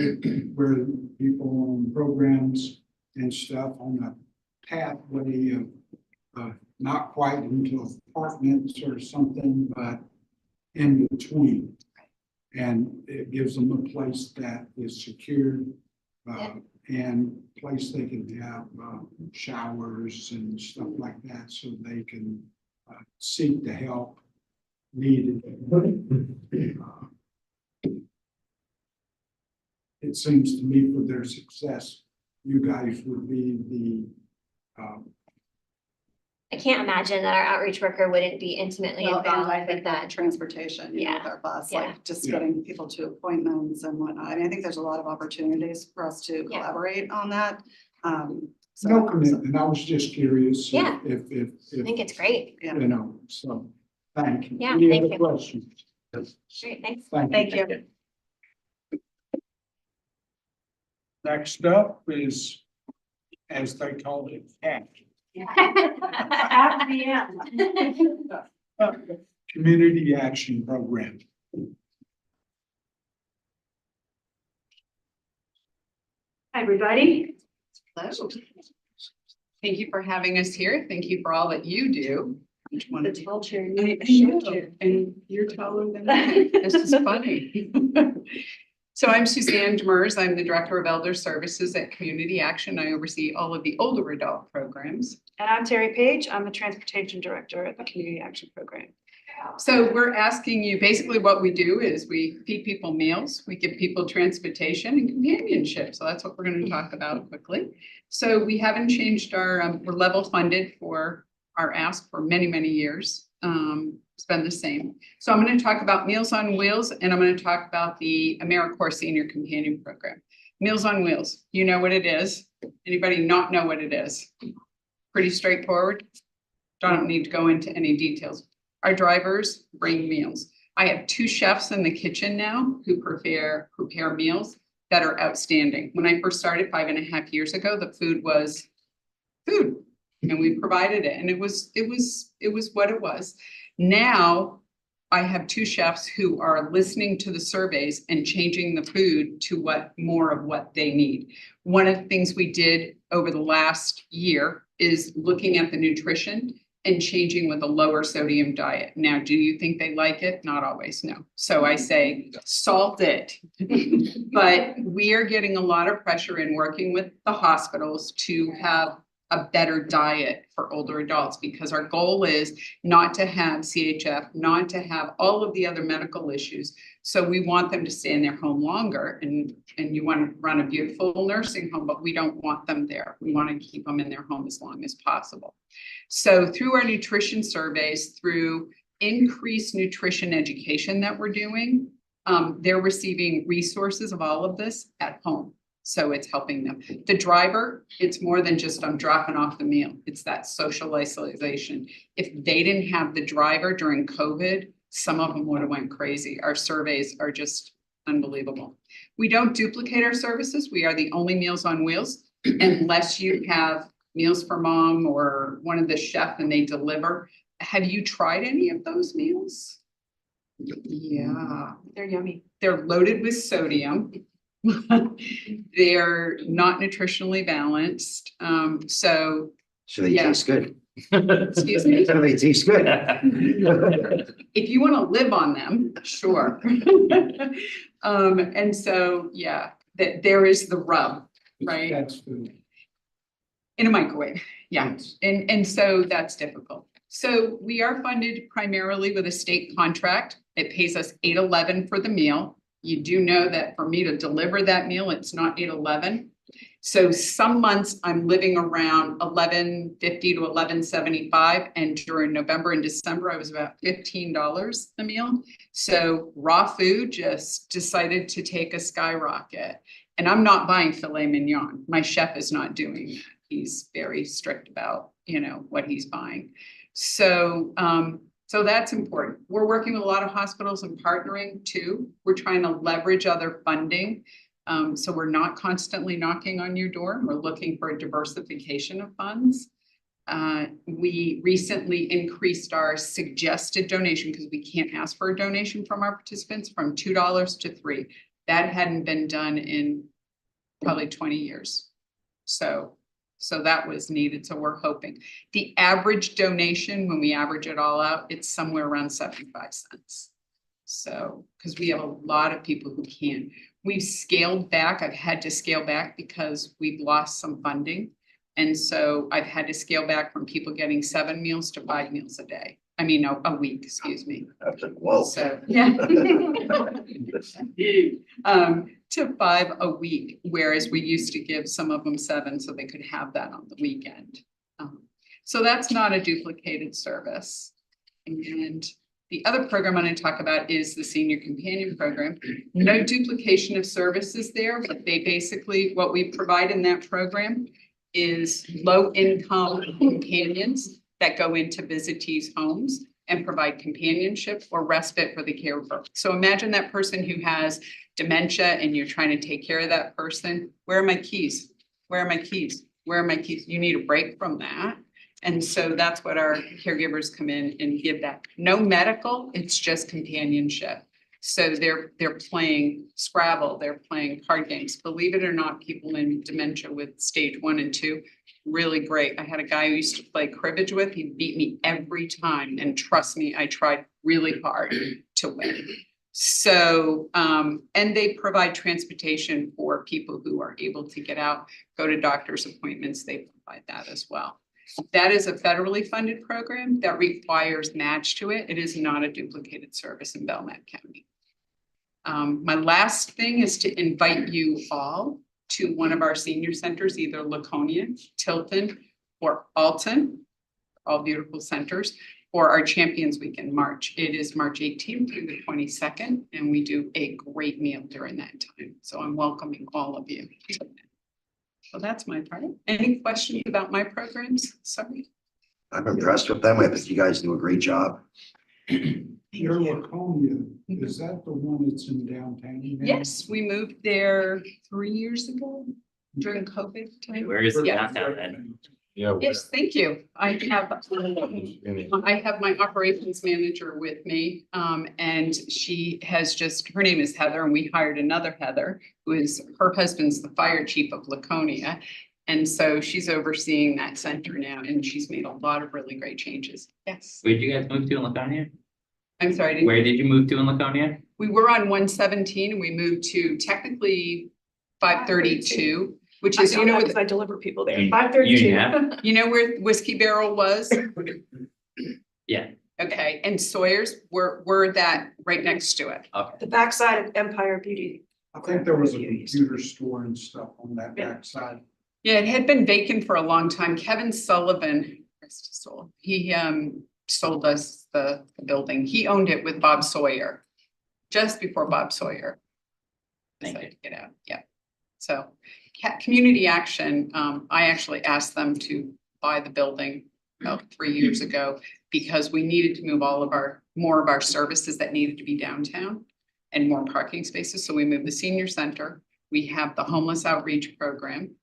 where people on programs and stuff on a pathway of, not quite into apartments or something, but in between. And it gives them a place that is secured, and place they can have, showers and stuff like that, so they can, seek the help needed. It seems to me for their success, you guys would be the, I can't imagine that our outreach worker wouldn't be intimately Well, and I involved think with that that. transportation, with Yeah. our bus, Yeah. like just Yeah. getting people to appointments and whatnot. I mean, I think there's a lot of opportunities for us to Yeah. collaborate on that. So- no commitment. I was just curious. Yeah. If, I think it's great. Yeah. so, thank you. Yeah, Any thank other you. questions? Great, thanks. Thank you. Next up is, as they call it, ACT. Community Action Program. Hi, everybody. Hello. Thank you for having us here. Thank you for all that you do. Each one of you. tall chair. I know, and you're taller than I. This is funny. So I'm Suzanne Demers. I'm the Director of Elder Services at Community Action. I oversee all of the older adult programs. And I'm Terry Page. I'm the Transportation Director at the Community Action Program. So we're asking you, basically what we do is we feed people meals, we give people transportation and companionship. So that's what we're going to talk about quickly. So we haven't changed our, we're level funded for our ask for many, many years. It's been the same. So I'm going to talk about Meals on Wheels, and I'm going to talk about the AmeriCorps Senior Companion Program. Meals on Wheels, you know what it is. Anybody not know what it is? Pretty straightforward. Don't need to go into any details. Our drivers bring meals. I have 2 chefs in the kitchen now who prepare meals that are outstanding. When I first started 5.5 years ago, the food was food and we provided it, and it was what it was. Now I have 2 chefs who are listening to the surveys and changing the food to more of what they need. One of the things we did over the last year is looking at the nutrition and changing with a lower sodium diet. Now, do you think they like it? Not always, no. So I say salt it. But we are getting a lot of pressure in working with the hospitals to have a better diet for older adults, because our goal is not to have CHF, not to have all of the other medical issues. So we want them to stay in their home longer, and you want to run a beautiful nursing home, but we don't want them there. We want to keep them in their home as long as possible. So through our nutrition surveys, through increased nutrition education that we're doing, they're receiving resources of all of this at home. So it's helping them. The driver, it's more than just I'm dropping off the meal. It's that social isolation. If they didn't have the driver during COVID, some of them would have went crazy. Our surveys are just unbelievable. We don't duplicate our services. We are the only Meals on Wheels, unless you have Meals for Mom or one of the chef and they deliver. Have you tried any of those meals? Yeah, They're yummy. they're loaded with sodium. They're not nutritionally balanced. So they Yeah. taste good. excuse me, So they taste good. if you want to live on them, sure. And so, yeah, that there is the rub, right? That's food. In a microwave, yeah. And so that's difficult. So we are funded primarily with a state contract. It pays us $8.11 for the meal. You do know that for me to deliver that meal, it's not $8.11. So some months I'm living around $11.50 to $11.75. And during November and December, I was about $15 a meal. So raw food just decided to take a skyrocket. And I'm not buying filet mignon. My chef is not doing that. He's very strict about, what he's buying. So, so that's important. We're working with a lot of hospitals and partnering too. We're trying to leverage other funding. So we're not constantly knocking on your door. We're looking for a diversification of funds. We recently increased our suggested donation, because we can't ask for a donation from our participants, from $2 to $3. That hadn't been done in probably 20 years. So that was needed. So we're hoping. The average donation, when we average it all out, it's somewhere around 75 cents. So, because we have a lot of people who can't. We've scaled back. I've had to scale back because we've lost some funding. And so I've had to scale back from people getting 7 meals to 5 meals a day. I mean, a week, excuse me. Whoa. So, yeah. To 5 a week, whereas we used to give some of them 7 so they could have that on the weekend. So that's not a duplicated service. And the other program I'm going to talk about is the Senior Companion Program. No duplication of services there, but they basically, what we provide in that program is low-income companions that go into visitees' homes and provide companionship or respite for the caregiver. So imagine that person who has dementia and you're trying to take care of that person. Where are my keys? Where are my keys? Where are my keys? You need a break from that. And so that's what our caregivers come in and give that. No medical, it's just companionship. So they're playing Scrabble, they're playing card games. Believe it or not, people in dementia with stage 1 and 2, really great. I had a guy who used to play cribbage with, he beat me every time. And trust me, I tried really hard to win. So, and they provide transportation for people who are able to get out, go to doctor's appointments, they provide that as well. That is a federally funded program that requires match to it. It is not a duplicated service in Belknap County. My last thing is to invite you all to one of our senior centers, either Laconia, Tilton, or Alton, all beautiful centers, for our Champions Week in March. It is March 18th through the 22nd, and we do a great meal during that time. So I'm welcoming all of you. So that's my part. Any questions about my programs? Sorry. I'm impressed with them. I think you guys do a great job. Your Laconia, is that the one that's in downtown? now? Yes, we moved there 3 years ago during COVID time. Where is the Yeah. downtown then? Yeah. Yes, thank you. I have my operations manager with me, and she has just, her name is Heather, and we hired another Heather, who is, her husband's the fire chief of Laconia. And so she's overseeing that center now, and she's made a lot of really great changes. Yes, Where did you guys move to in Laconia? I'm sorry. I didn't- Where did you move to in Laconia? We were on 117 and we moved to technically 532, which is, you know, Because I deliver people there. Union- 5:32. Union Ave? you know where Whiskey Barrel was? Yeah, Okay, and Sawyer's, we're that right next to it. okay. The backside of Empire Beauty. I think there was a computer store and stuff on that backside. Yeah, it had been vacant for a long time. Kevin Sullivan, rest his soul, he sold us the building. He owned it with Bob Sawyer, just before Bob Sawyer Thank decided to get out. Yeah. So Community Action, I actually asked them to buy the building about 3 years ago because we needed to move more of our services that needed to be downtown and more parking spaces. So we moved the senior center. We have the homeless outreach program.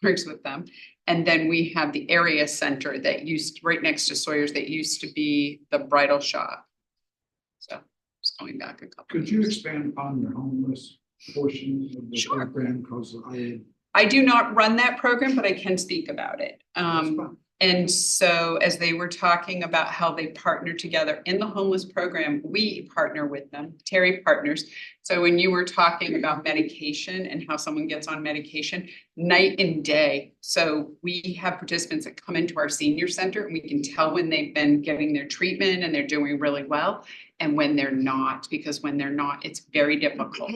Works with them. And then we have the area center that right next to Sawyer's, that used to be the bridal shop. So it's going back a couple. Could you expand upon your homeless portion of the Sure. program? Because I do not run that program, but I can speak about it. that's fine. And so as they were talking about how they partner together in the homeless program, we partner with them, Terry partners. So when you were talking about medication and how someone gets on medication, night and day. So we have participants that come into our senior center and we can tell when they've been getting their treatment and they're doing really well and when they're not, because when they're not, it's very difficult.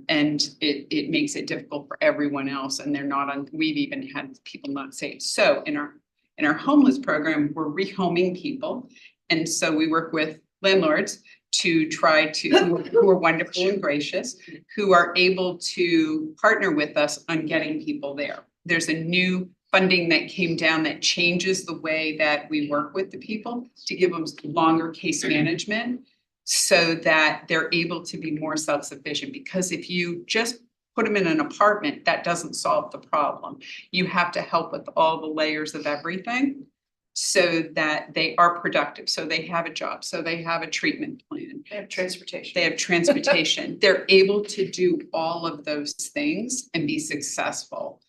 And it makes it difficult for everyone else and they're not on, we've even had people not safe. So in our homeless program, we're rehoming people. And so we work with landlords to try to, who are wonderful and gracious, who are able to partner with us on getting people there. There's a new funding that came down that changes the way that we work with the people to give them longer case management, so that they're able to be more self-sufficient. Because if you just put them in an apartment, that doesn't solve the problem. You have to help with all the layers of everything so that they are productive. So they have a job, so they have a treatment plan. They have transportation. They have transportation. They're able to do all of those things and be successful.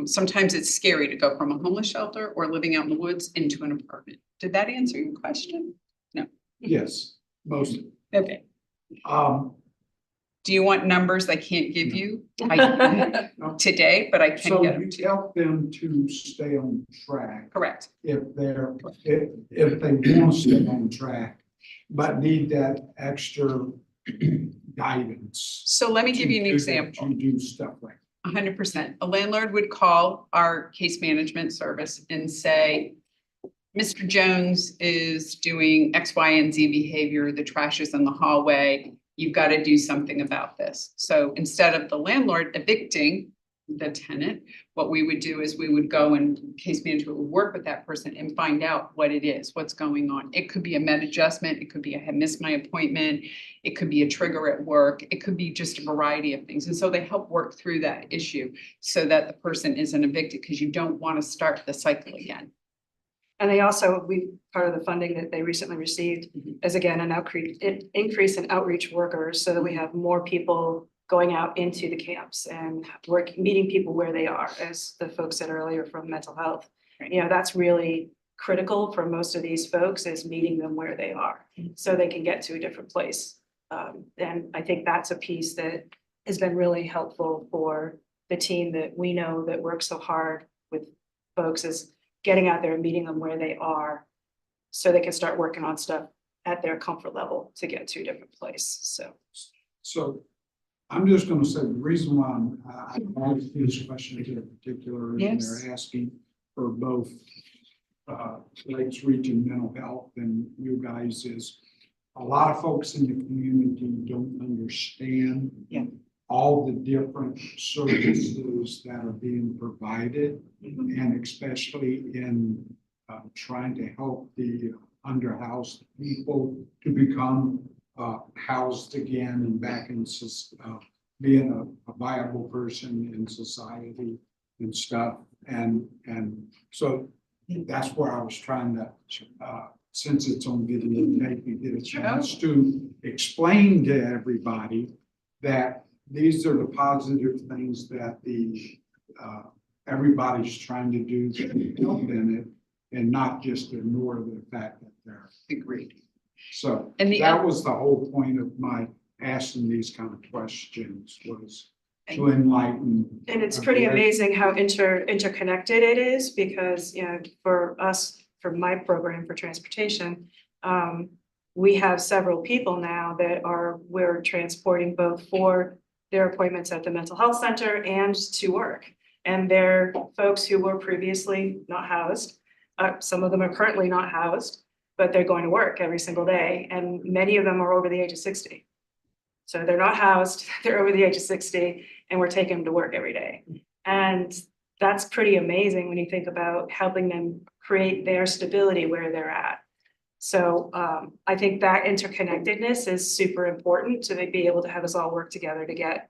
Sometimes it's scary to go from a homeless shelter or living out in the woods into an apartment. Did that answer your question? Yes, most. Okay. Do you want numbers I can't give you today, but I can So get them to you you? help them to stay on track Correct. if they want to stay on track, but need that extra guidance. So let me give you an to example. To do stuff like. 100%. A landlord would call our case management service and say, Mr. Jones is doing X, Y, and Z behavior. The trash is in the hallway. You've got to do something about this. So instead of the landlord evicting the tenant, what we would do is we would go and case management would work with that person and find out what it is, what's going on. It could be a med adjustment. It could be I had missed my appointment. It could be a trigger at work. It could be just a variety of things. And so they help work through that issue so that the person isn't evicted, because you don't want to start the cycle again. And they also, part of the funding that they recently received is again, an increase in outreach workers so that we have more people going out into the camps and meeting people where they are, as the folks said earlier from mental health. You know, that's really critical for most of these folks, is meeting them where they are so they can get to a different place. And I think that's a piece that has been really helpful for the team that we know that works so hard with folks, is getting out there and meeting them where they are so they can start working on stuff at their comfort level to get to a different place. So I'm just gonna say the reason why I asked these questions in particular, and Yes. they're asking for both Lakes Region Mental Health and you guys, is a lot of folks in the community don't understand all the different services that are being provided, and especially in trying to help the underhoused people to become housed again and back in being a viable person in society and stuff. And so that's where I was trying to, since it's on video, maybe get a chance to explain to everybody that these are the positive things that everybody's trying to do to help in it and not just ignore the fact that they're. Agreed. So And that was the whole point of my asking these kind of questions, was to enlighten. And it's pretty amazing how interconnected it is, because, you know, for us, for my program for transportation, we have several people now that we're transporting both for their appointments at the mental health center and to work. And they're folks who were previously not housed. Some of them are currently not housed, but they're going to work every single day. And many of them are over the age of 60. So they're not housed, they're over the age of 60, and we're taking them to work every day. And that's pretty amazing when you think about helping them create their stability where they're at. So I think that interconnectedness is super important to be able to have us all work together to get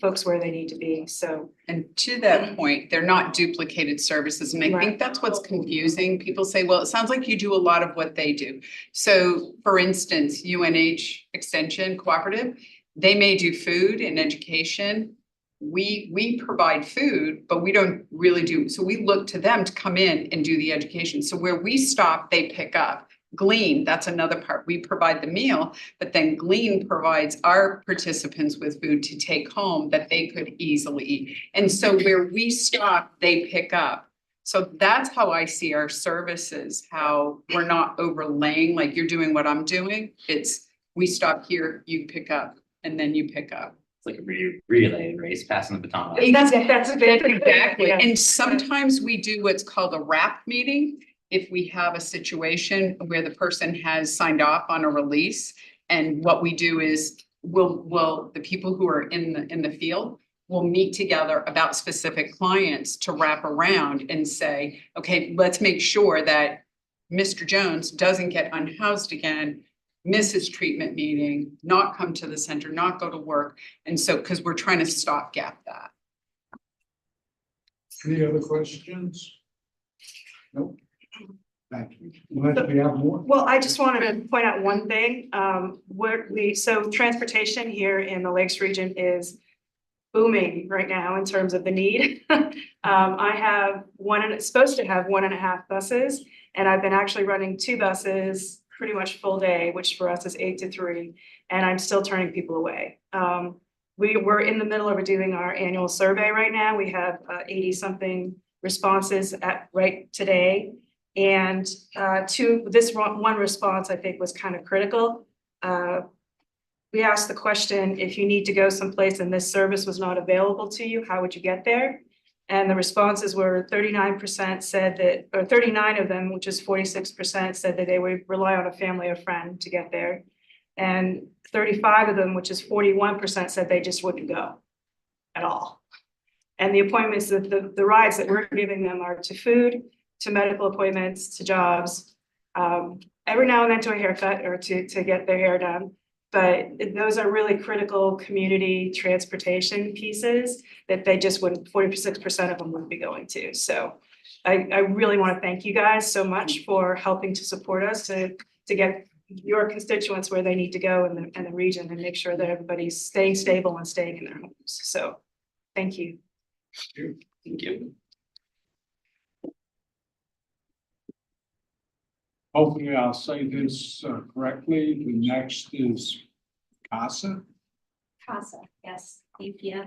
folks where they need to be. So. And to that point, they're not duplicated services. And I think that's what's confusing. People say, well, it sounds like you do a lot of what they do. So for instance, UNH Extension Cooperative, they may do food and education. We provide food, but we don't really do. So we look to them to come in and do the education. So where we stop, they pick up. Glean, that's another part. We provide the meal, but then Glean provides our participants with food to take home that they could easily eat. And so where we stop, they pick up. So that's how I see our services, how we're not overlaying, like you're doing what I'm doing. It's we stop here, you pick up, and then you pick up. It's like a relay race, passing the baton. That's Exactly. Yeah. And sometimes we do what's called a wrap meeting. If we have a situation where the person has signed off on a release, and what we do is we'll the people who are in the field will meet together about specific clients to wrap around and say, okay, let's make sure that Mr. Jones doesn't get unhoused again, miss his treatment meeting, not come to the center, not go to work. And so, because we're trying to stopgap that. Any other questions? Nope. Thank you. Unless we have more. Well, I just wanted to point out one thing. So transportation here in the Lakes region is booming right now in terms of the need. I have supposed to have 1.5 buses, and I've been actually running 2 buses pretty much full day, which for us is 8 to 3, and I'm still turning people away. We're in the middle of doing our annual survey right now. We have 80 something responses right today. And to this one response, I think was kind of critical. We asked the question, if you need to go someplace and this service was not available to you, how would you get there? And the responses were 39% said that, or 39 of them, which is 46%, said that they would rely on a family or friend to get there. And 35 of them, which is 41%, said they just wouldn't go at all. And the appointments, the rides that we're giving them are to food, to medical appointments, to jobs, every now and then to a haircut or to get their hair done. But those are really critical community transportation pieces that they just wouldn't, 46% of them wouldn't be going to. So I really want to thank you guys so much for helping to support us to get your constituents where they need to go in the region and make sure that everybody's staying stable and staying in their homes. So thank you. Thank you. Hopefully I'll say this correctly. The next is CASA. CASA, yes, thank you.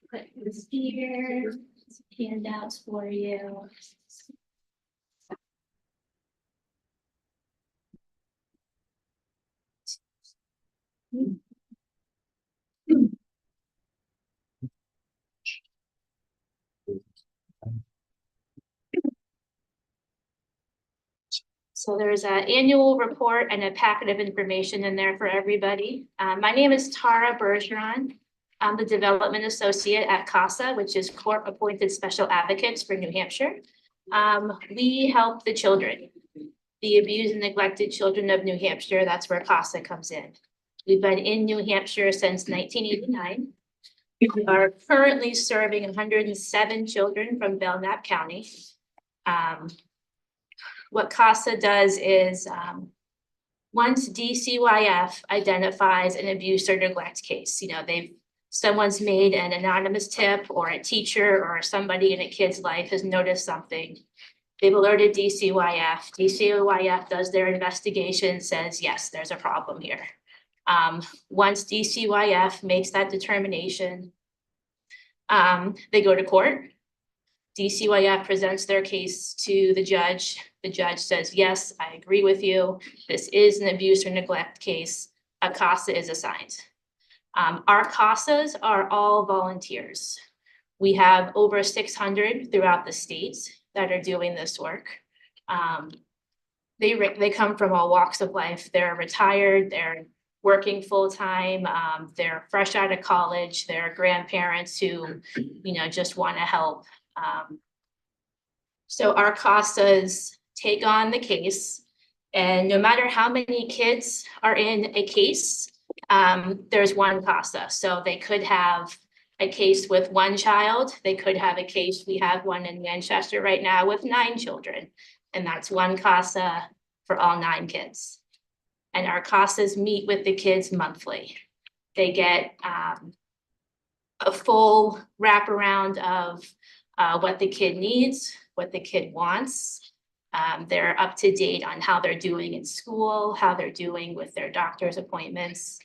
Put this here, some handouts for you. So there's an annual report and a packet of information in there for everybody. My name is Tara Bergeron. I'm the Development Associate at CASA, which is Court Appointed Special Advocates for New Hampshire. We help the children. the abused and neglected children of New Hampshire. That's where CASA comes in. We've been in New Hampshire since 1989. We are currently serving 107 children from Belknap County. What CASA does is, once DCYF identifies an abuse or neglect case, someone's made an anonymous tip, or a teacher or somebody in a kid's life has noticed something. They've alerted DCYF. DCYF does their investigation, says, yes, there's a problem here. Once DCYF makes that determination, they go to court. DCYF presents their case to the judge. The judge says, yes, I agree with you. This is an abuse or neglect case. A CASA is assigned. Our CASAs are all volunteers. We have over 600 throughout the state that are doing this work. They come from all walks of life. They're retired, they're working full-time, they're fresh out of college, they're grandparents who, just want to help. So our CASAs take on the case, and no matter how many kids are in a case, there's one CASA. So they could have a case with one child, they could have a case, we have one in Manchester right now with 9 children, and that's one CASA for all 9 kids. And our CASAs meet with the kids monthly. They get a full wraparound of what the kid needs, what the kid wants. They're up to date on how they're doing in school, how they're doing with their doctor's appointments.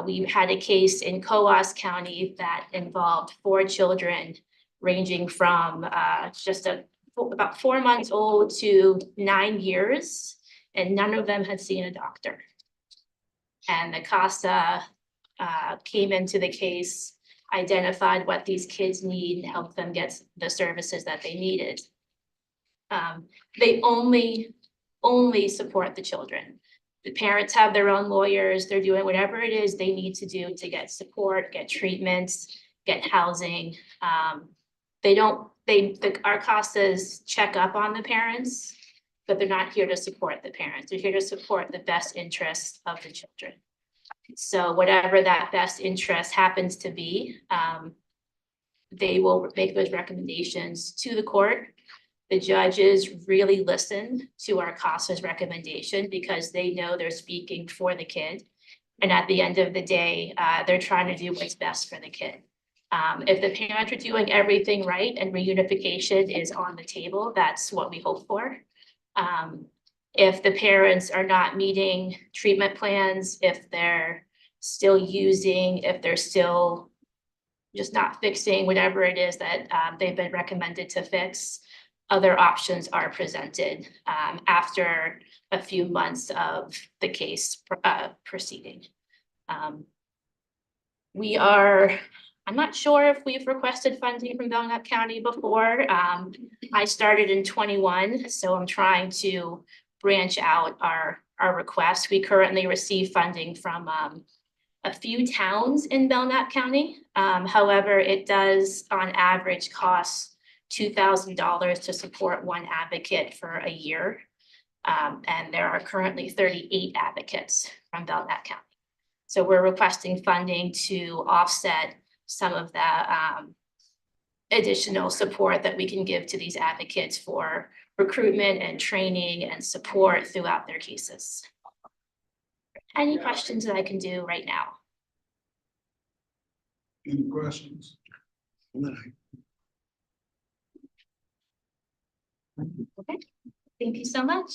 We had a case in Coos County that involved 4 children ranging from about 4 months old to 9 years, and none of them had seen a doctor. And the CASA came into the case, identified what these kids need, and helped them get the services that they needed. They only support the children. The parents have their own lawyers. They're doing whatever it is they need to do to get support, get treatments, get housing. Our CASAs check up on the parents, but they're not here to support the parents. They're here to support the best interests of the children. So whatever that best interest happens to be, they will make those recommendations to the court. The judges really listen to our CASA's recommendation because they know they're speaking for the kid. And at the end of the day, they're trying to do what's best for the kid. If the parents are doing everything right and reunification is on the table, that's what we hope for. If the parents are not meeting treatment plans, if they're still using, if they're still just not fixing whatever it is that they've been recommended to fix, other options are presented after a few months of the case proceeding. I'm not sure if we've requested funding from Belknap County before. I started in 21, so I'm trying to branch out our requests. We currently receive funding from a few towns in Belknap County. However, it does on average cost $2,000 to support one advocate for a year. And there are currently 38 advocates from Belknap County. So we're requesting funding to offset some of the additional support that we can give to these advocates for recruitment and training and support throughout their cases. Any questions that I can do right now? Any questions? Okay, thank you so much.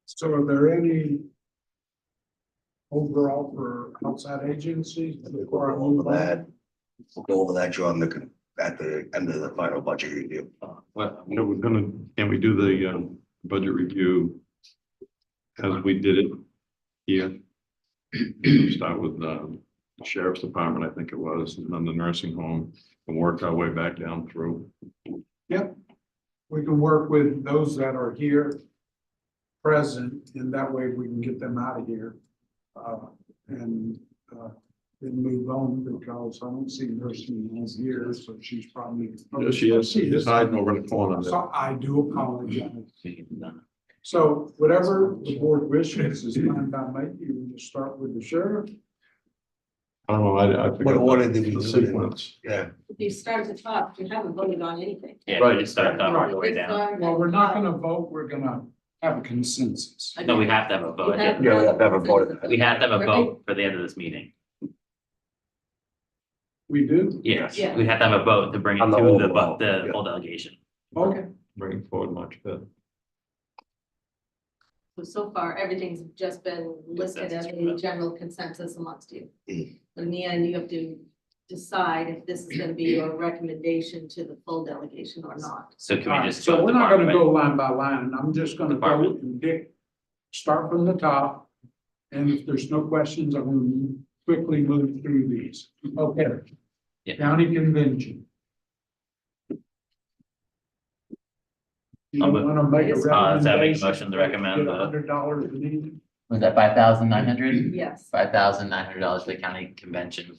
So are there any overall for outside agencies? Before I move on? We'll go over that, John, at the end of the final budget review. Well, can we do the budget review as we did it here? Start with the sheriff's department, I think it was, and then the nursing home, and work our way back down through. Yep. We can work with those that are here present, and that way we can get them out of here. And then move on because I don't see nursing in here, so she's probably. Yeah, she is, she's hiding over in the corner there. So I do apologize. So whatever the board wishes is fine by me. You want to start with the sheriff? I don't know, I forgot order did we the do it in? sequence. Yeah, If you start at the top, you haven't voted on anything. Yeah, Right. we just start all the way down. Well, we're not gonna vote, we're gonna have a consensus. No, we have to have a vote. yeah, we have to have a vote. We have to have a vote for the end of this meeting. We do? Yes, Yeah. we have to have a vote to bring it On the to overall, the yeah. full delegation. Okay. Bring it forward much better. So far, everything's just been listed as a general consensus amongst you. In the end, you have to decide if this is gonna be your recommendation to the full delegation or not. So can All we right, just so go we're not gonna department? go line by line. I'm just gonna go Department. and start from the top. And if there's no questions, I'm gonna quickly move through these. Okay. Yeah. County convention. You I'll move- wanna make a so I make a recommendation? motion to recommend the- $100 a meeting? Was that $5,900? Yes. $5,900 for the county convention.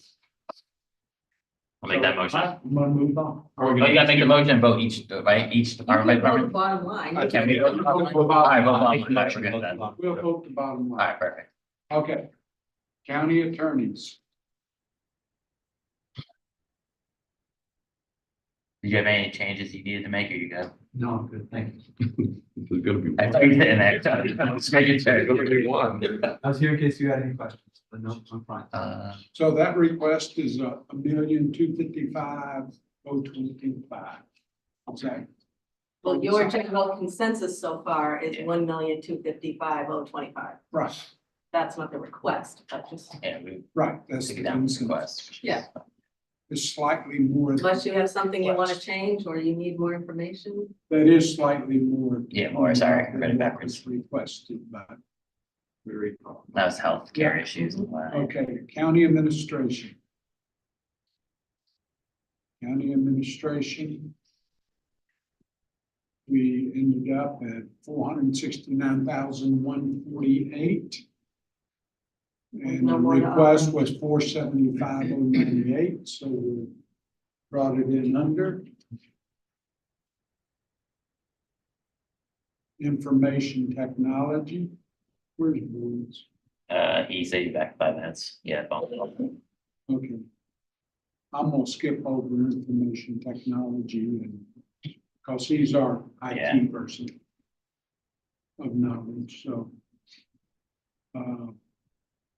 I'll make that motion. I'm gonna move on. Oh, you gotta make the motion and vote each, right, each department by You can vote the department? bottom line. Okay, we vote. All right, vote on, all right, we're good then. All We'll vote the bottom line. right, perfect. Okay. County attorneys. Did you have any changes you needed to make, or you good? No, good, thank you. There's gonna be. I thought you did in there. Just making sure. There's gonna be one. I was here in case you had any questions, but no, I'm fine. So that request is $1,255,025. Okay, Well, your general consensus so far is 1,255,025. right, That's not the request, but just, Yeah, we right, that's took the it down to consensus. request. yeah, It's slightly more. unless you have something you want to change or you need more information. That is slightly more. Yeah, more, sorry, I read it than what backwards. was Requested by. Very. That was healthcare issues. and what. Okay, county administration. County administration. We ended up at 469,148. And No the more to request offer. was 475,098, so we brought it in under. Information technology, where's Bruce? He said you back 5 minutes. Yeah. phone. Okay. I'm gonna skip over information technology and, because he's our Yeah. IT person of knowledge, so.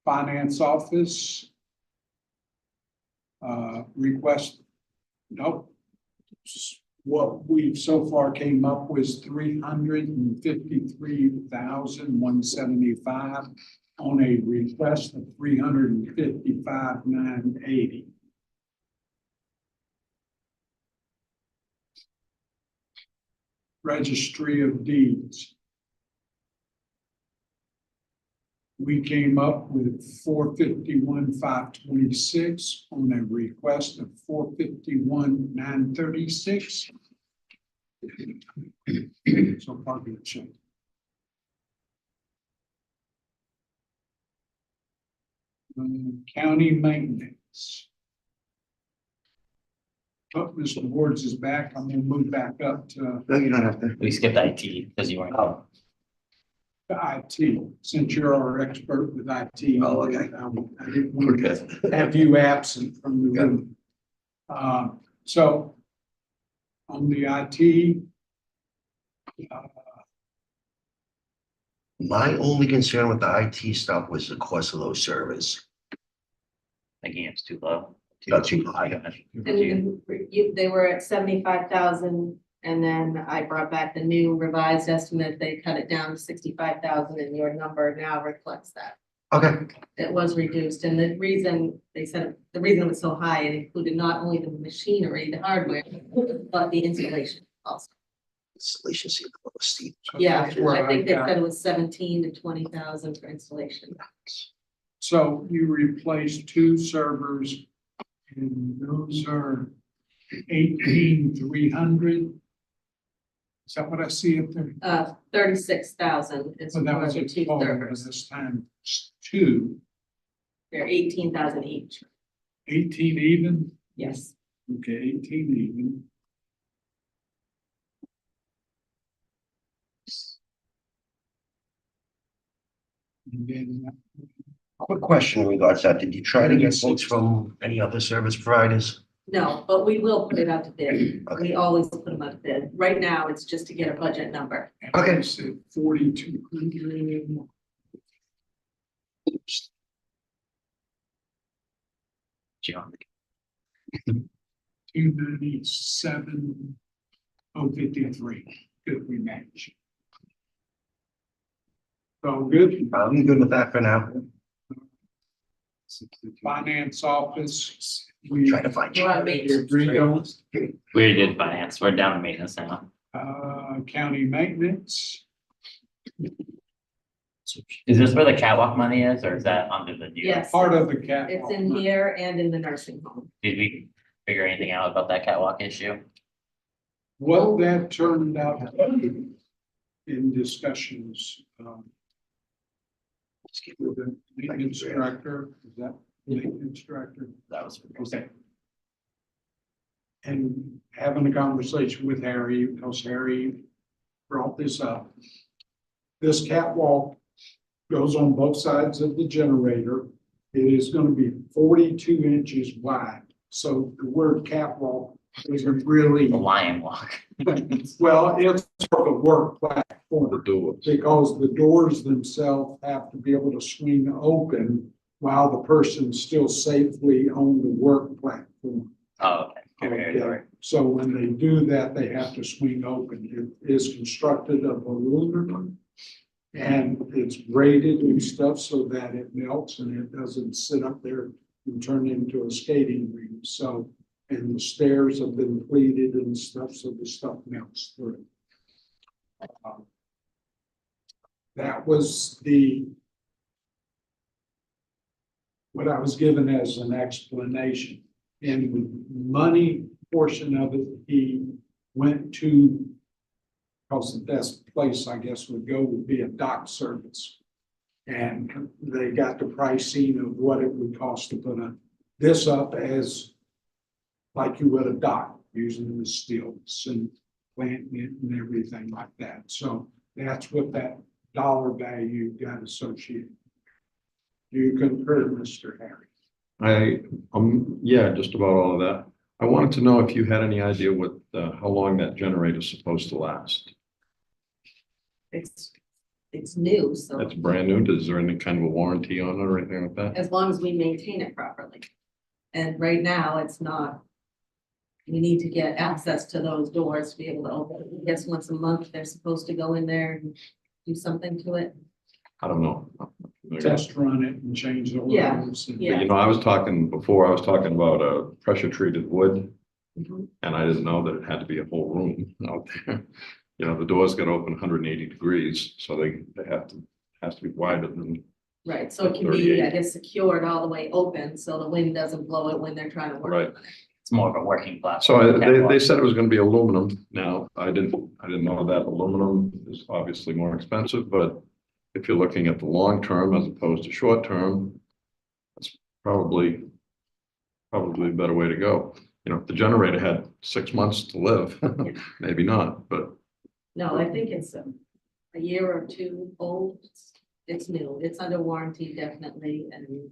Finance office. Request, nope. What we've so far came up was 353,175 on a request of 355,980. Registry of Deeds. We came up with 451,526 on a request of 451,936. So far, good shape. County maintenance. Oh, Mr. Ward's is back. I'm gonna move back up to No, you don't have to. We skipped IT because you weren't. Oh. the IT, since you're our expert with IT. Oh, okay. I didn't want We're to good. have you absent from the room. So on the IT, My only concern with the IT stuff was the cost of those servers. Thinking it's too low. Not too high. And they were at 75,000, and then I brought back the new revised estimate. They cut it down to 65,000, and your number now reflects that. Okay. It was reduced, and the reason they said, the reason it was so high, it included not only the machinery, the hardware, but the installation also. Installation seemed a little steep. Yeah, that's where I think they got- said it was 17 to 20,000 for installation. So you replaced two servers and those are 18,300. Is that what I see up there? 36,000 is So that for was the a two total servers. this time, two. They're 18,000 each. 18 even? Yes. Okay, 18 even. And then Quick question in regards to that. Did you try to get quotes from any other service providers? No, but we will put it out to bid. We always put them out to bid. Right now, it's just to get a budget number. Okay. 4,200. John. 297, 053. Good, we match. So good. I'm good with that for now. Finance office, we Try to find you. You want me to- agreed on. We already did finance, we're down to maintenance now. County maintenance, Is this where the catwalk money is, or is that under the new? Yes. part of the cap. It's in here and in the nursing home. Did we figure anything out about that catwalk issue? What that turned out to be in discussions, with the maintenance director, is that maintenance director? That was. Okay. And having a conversation with Harry, because Harry brought this up. This catwalk goes on both sides of the generator. It is gonna be 42 inches wide. So the word catwalk isn't really, The lion walk. well, it's sort of a work The platform. doors. Because the doors themselves have to be able to swing open while the person's still safely on the work platform. Oh, okay. Okay, so when they do that, they have to swing open. It is constructed of aluminum. And it's braided and stuff so that it melts and it doesn't sit up there and turn into a skating rink. So, and the stairs have been pleated and stuff, so the stuff melts through. That was what I was given as an explanation. In the money portion of it, he went to, because the best place, I guess, would be a dock service. And they got the pricing of what it would cost to put this up as like you would a dock, using the stilts and planting it and everything like that. So that's what that dollar value got associated. Do you concur, Mr. Harry? Yeah, just about all of that. I wanted to know if you had any idea what, how long that generator is supposed to last. It's new, so That's brand new. Is there any kind of a warranty on it or anything like that? as long as we maintain it properly. And right now, it's not. We need to get access to those doors to be able to open. I guess once a month, they're supposed to go in there and do something to it. I don't know. Test run it and change the Yeah, oils. and- yeah. You know, I was talking about a pressure treated wood. Mhm. And I didn't know that it had to be a whole room out there. You know, the doors get open 180 degrees, so they has to be wider than, Right, so it can be, I guess, secured all the way open, so the wind doesn't blow it when they're trying to work. right. on it. It's more of a working So platform. they said it was gonna be aluminum. Now, I didn't know that aluminum is obviously more expensive, but if you're looking at the long term as opposed to short term, that's probably a better way to go. You know, if the generator had 6 months to live, maybe not, but No, I think it's a year or two old. It's new. It's under warranty definitely, and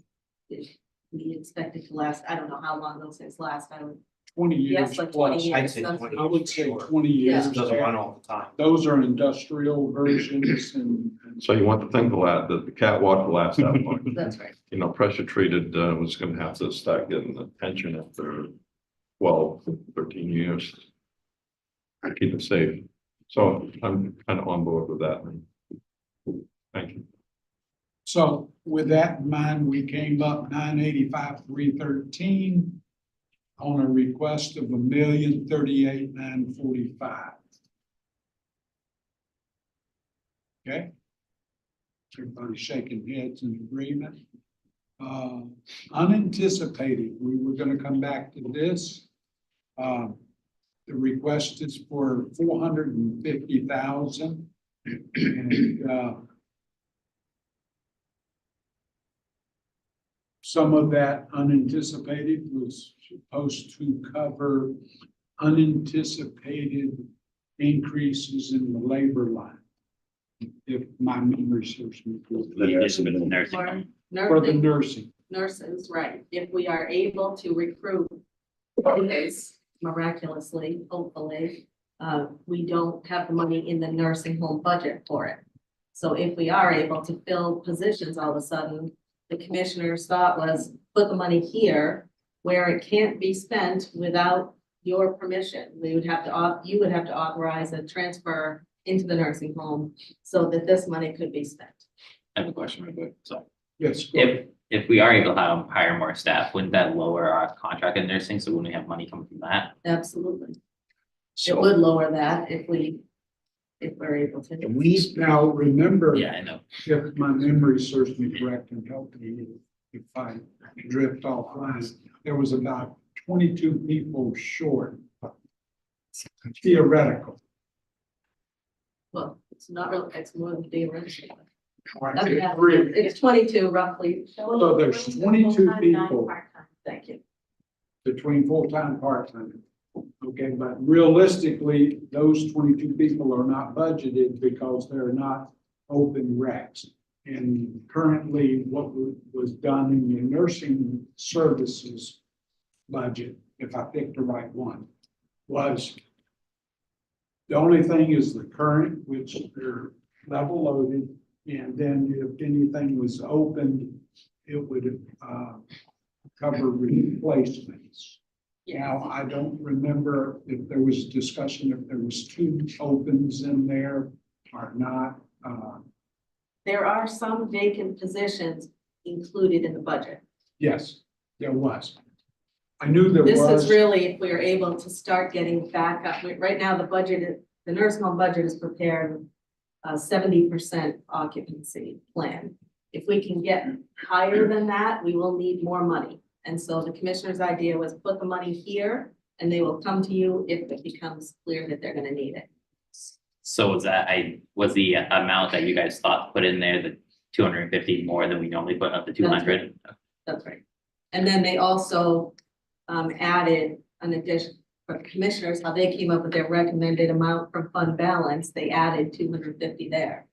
we expect it to last. I don't know how long those things last. I would 20 years guess like 20 plus. years. I'd say something. 20. I would say 20 years. Yeah. Doesn't run all the time. Those are industrial versions and so you want the thing to last, the catwalk to last that long. That's right. You know, pressure treated was gonna have to start getting attention after 12, 13 years. To keep it safe. So I'm kind of on board with that. Thank you. so with that in mind, we came up 985,313 on a request of 1,038,945. Okay. Everybody shaking heads in agreement. Unanticipated, we were gonna come back to this. The request is for 450,000. And Some of that unanticipated was supposed to cover unanticipated increases in the labor line. If my memory serves me The nursing and the nursing For home. for the nursing, nursing. nurses, right, if we are able to recruit nurses miraculously, hopefully, we don't have the money in the nursing home budget for it. So if we are able to fill positions all of a sudden, the commissioner's thought was put the money here where it can't be spent without your permission. We would have to, you would have to authorize a transfer into the nursing home so that this money could be spent. I have a question real quick, so. Yes. go ahead. If we are able to hire more staff, wouldn't that lower our contract in nursing? So wouldn't we have money coming from that? Absolutely. It So would lower that if we're able to. can we, Now, remember, Yeah, I know. if my memory serves me correct and help me if I drift offline, there was about 22 people short. Theoretical. Well, it's not really, it's more than theoretical. Right, Okay, really. it's 22 roughly. So there's 22 people Thank you. between full-time and part-time. Okay, but realistically, those 22 people are not budgeted because they're not open recs. And currently, what was done in the nursing services budget, if I picked the right one, was the only thing is the current, which they're level loaded, and then if anything was opened, it would cover replacements. Now, I don't remember if there was discussion if there was two opens in there or not. There are some vacant positions included in the budget. Yes, there was. I knew there This was. is really if we are able to start getting back up. Right now, the budget, the nursing home budget is prepared 70% occupancy plan. If we can get higher than that, we will need more money. And so the commissioner's idea was put the money here and they will come to you if it becomes clear that they're gonna need it. So was the amount that you guys thought put in there, the 250 more than we normally put up the 200? That's right. And then they also added an addition for commissioners, how they came up with their recommended amount from fund balance, they added 250 there.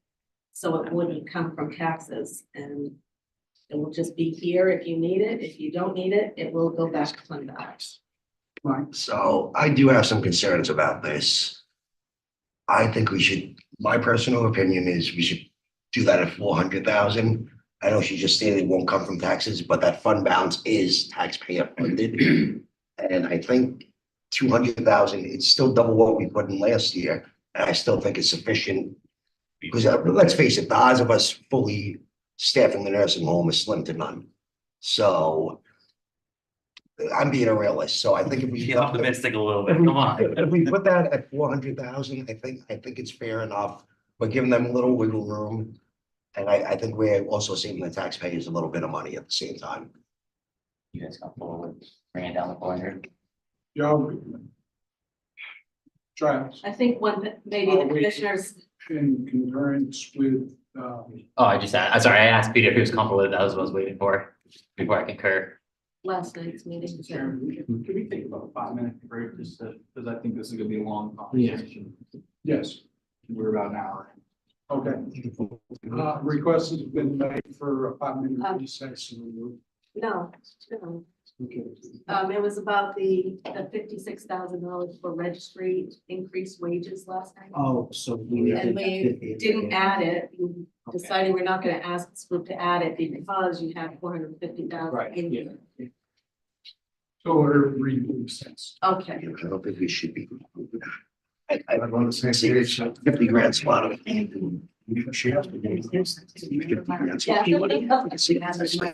So it wouldn't come from taxes and it will just be here if you need it. If you don't need it, it will go back to fund balance. Right. so I do have some concerns about this. I think we should, my personal opinion is we should do that at 400,000. I know she just stated it won't come from taxes, but that fund balance is taxpayer funded. And I think 200,000, it's still double what we put in last year. And I still think it's sufficient. Because let's face it, the odds of us fully staffing the nursing home is slim to none. So I'm being a realist. So I think if we Be optimistic a little bit, come on. if we put that at 400,000, I think it's fair enough. We're giving them a little wiggle room. And I think we're also saving the taxpayers a little bit of money at the same time. You guys comfortable with bringing it down to 400? Y'all. Travis, I think maybe the commissioners, in concurrence with, Oh, I'm sorry, I asked Peter if he was comfortable with it. That was what I was waiting for before I concur. last night's meeting. Can we take about a 5-minute break just to, because I think this is gonna be a long conversation. yes, We're about an hour. okay. Request has been made for a 5-minute Um, recess. No, it was about the $56,000 for registry increased wages last night. Oh, so. And we didn't add it, we decided we're not gonna ask this group to add it because you have 450,000 Right, in yeah. here. So order recess. Okay, I don't think we should be. I want to say it's 50 grand spot. She has to do 50 grand spot. yeah.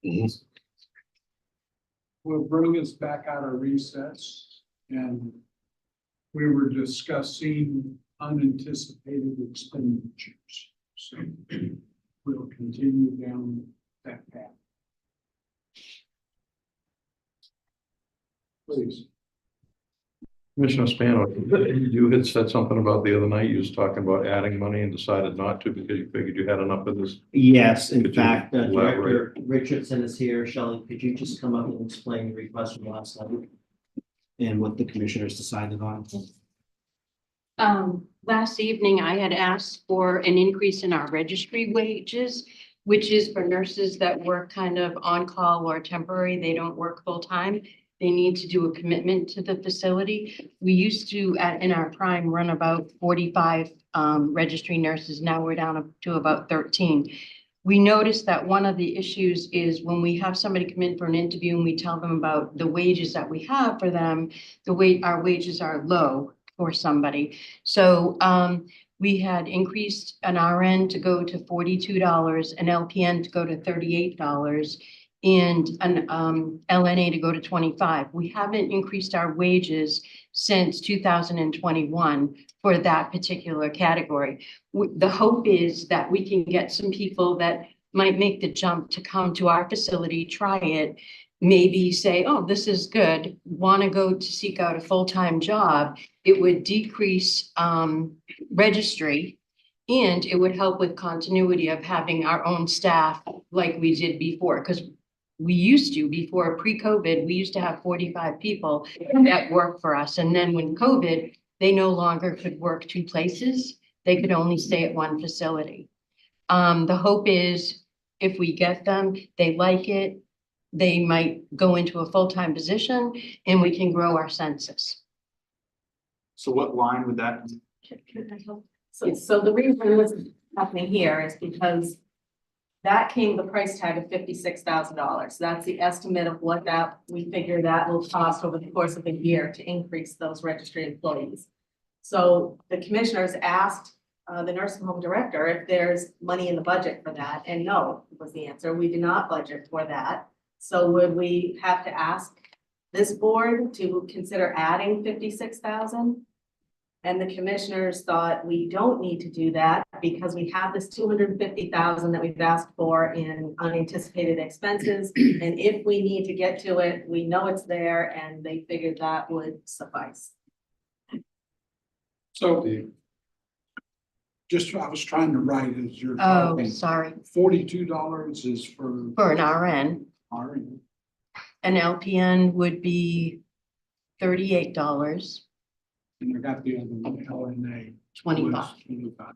Mhm. Will bring us back out of recess, and we were discussing unanticipated expenditures. So we'll continue down that path. Please. Commissioner Spano, you had said something about the other night, you was talking about adding money and decided not to because you figured you had enough of this. Yes, in Could you fact, elaborate? Director Richardson is here. Shelley, could you just come up and explain the request from last night? And what the commissioners decided on? Last evening, I had asked for an increase in our registry wages, which is for nurses that work kind of on call or temporary. They don't work full time. They need to do a commitment to the facility. We used to, in our prime, run about 45 registry nurses. Now we're down to about 13. We noticed that one of the issues is when we have somebody come in for an interview and we tell them about the wages that we have for them, our wages are low for somebody. So we had increased an RN to go to $42, an LPN to go to $38, and an LNA to go to 25. We haven't increased our wages since 2021 for that particular category. The hope is that we can get some people that might make the jump to come to our facility, try it, maybe say, oh, this is good, want to go to seek out a full-time job. It would decrease registry, and it would help with continuity of having our own staff like we did before, because we used to, before pre-COVID, we used to have 45 people that work for us. And then when COVID, they no longer could work two places. They could only stay at one facility. The hope is if we get them, they like it, they might go into a full-time position and we can grow our census. So what line would that? Can I help? So the reason this is happening here is because that came the price tag of $56,000. That's the estimate of what that we figure that will cost over the course of a year to increase those registry employees. So the commissioners asked the nursing home director if there's money in the budget for that, and no was the answer. We do not budget for that. So would we have to ask this board to consider adding 56,000? And the commissioners thought we don't need to do that because we have this 250,000 that we've asked for in unanticipated expenses. And if we need to get to it, we know it's there, and they figured that would suffice. So just, I was trying to write as you're Oh, talking. sorry. $42 is for For an RN, RN. an LPN would be $38, And I got the other one, LNA. 25. was 25.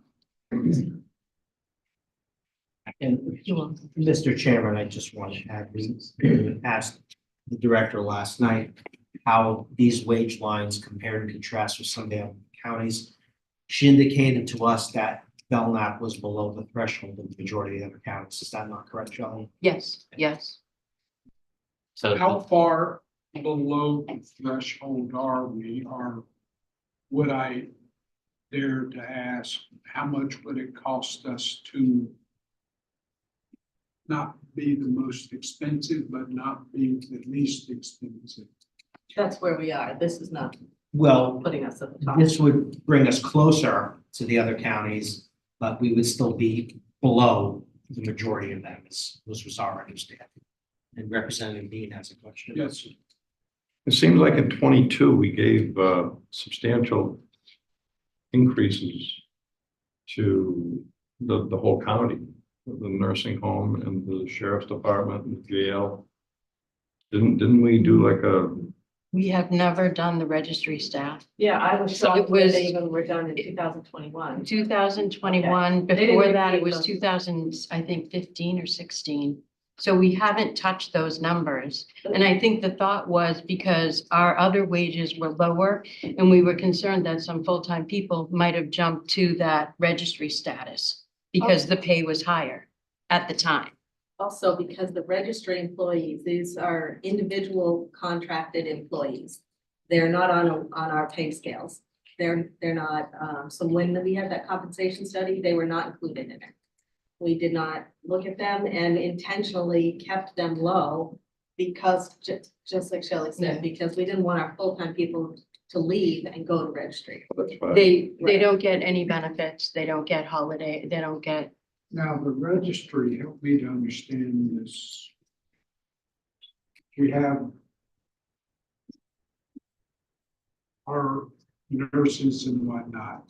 And You're welcome. Mr. Chairman, I just want to add, we asked the director last night how these wage lines compare and contrast with some of the other counties. She indicated to us that Belknap was below the threshold of the majority of the other counties. Is that not correct, Shelley? Yes, yes. So How far below the threshold are we, or would I dare to ask, how much would it cost us to not be the most expensive, but not be the least expensive? That's where we are. This is not Well, putting us at the top. this would bring us closer to the other counties, but we would still be below the majority of them. This was our understanding. And Representative Dean has a question. Yes, It seems like in 22, we gave substantial increases to the whole county, the nursing home and the sheriff's department and the jail. Didn't we do like We have never done the registry staff. Yeah, I was So it shocked when was- they even were done in 2021. 2021, They didn't before that, it repeat was those. 2000, I think 15 or 16. So we haven't touched those numbers. And I think the thought was because our other wages were lower and we were concerned that some full-time people might have jumped to that registry status because the pay was higher at the time. Also, because the registry employees, these are individual contracted employees. They're not on our pay scales. They're not, so when we had that compensation study, they were not included in it. We did not look at them and intentionally kept them low because just like Shelley Yeah. said, because we didn't want our full-time people to leave and go to registry. That's fine. They Right. don't get any benefits, they don't get holiday, they don't get, Now, the registry, help me to understand this. We have our nurses and whatnot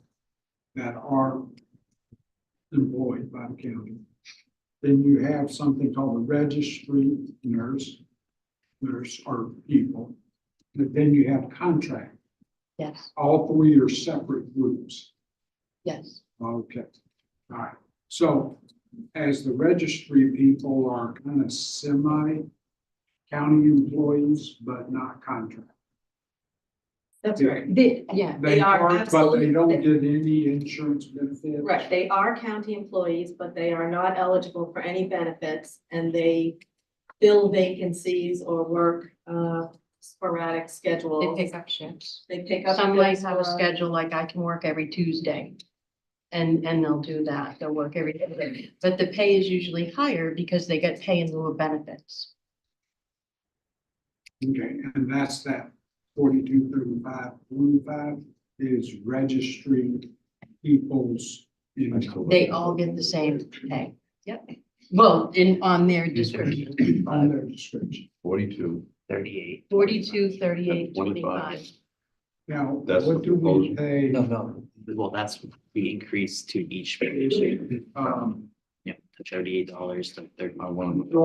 that are employed by the county. Then you have something called a registry nurse or people. But then you have contract. yes, All three are separate groups. yes. Okay, all right. So as the registry people are kind of semi-county employees, but not contract. That's Yeah. right. Yeah, They They are are, but they absolutely- don't get any insurance benefits. Right, they are county employees, but they are not eligible for any benefits and they fill vacancies or work sporadic they schedules. pick up shifts. They pick up. Some might shifts, have a schedule like I can work every Tuesday. And they'll do that, they'll work every day, but the pay is usually higher because they get pay in lieu of benefits. Okay, and that's that 42, 35, 45 is registry people's income. They all get the same pay, yep. Well, on their description, On their description. 42. 38. 42, 38, 25. 25. Now, That's what the do we proposal. pay? No, well, that's, we increased to each page, yeah, to $38 to 30. I want to.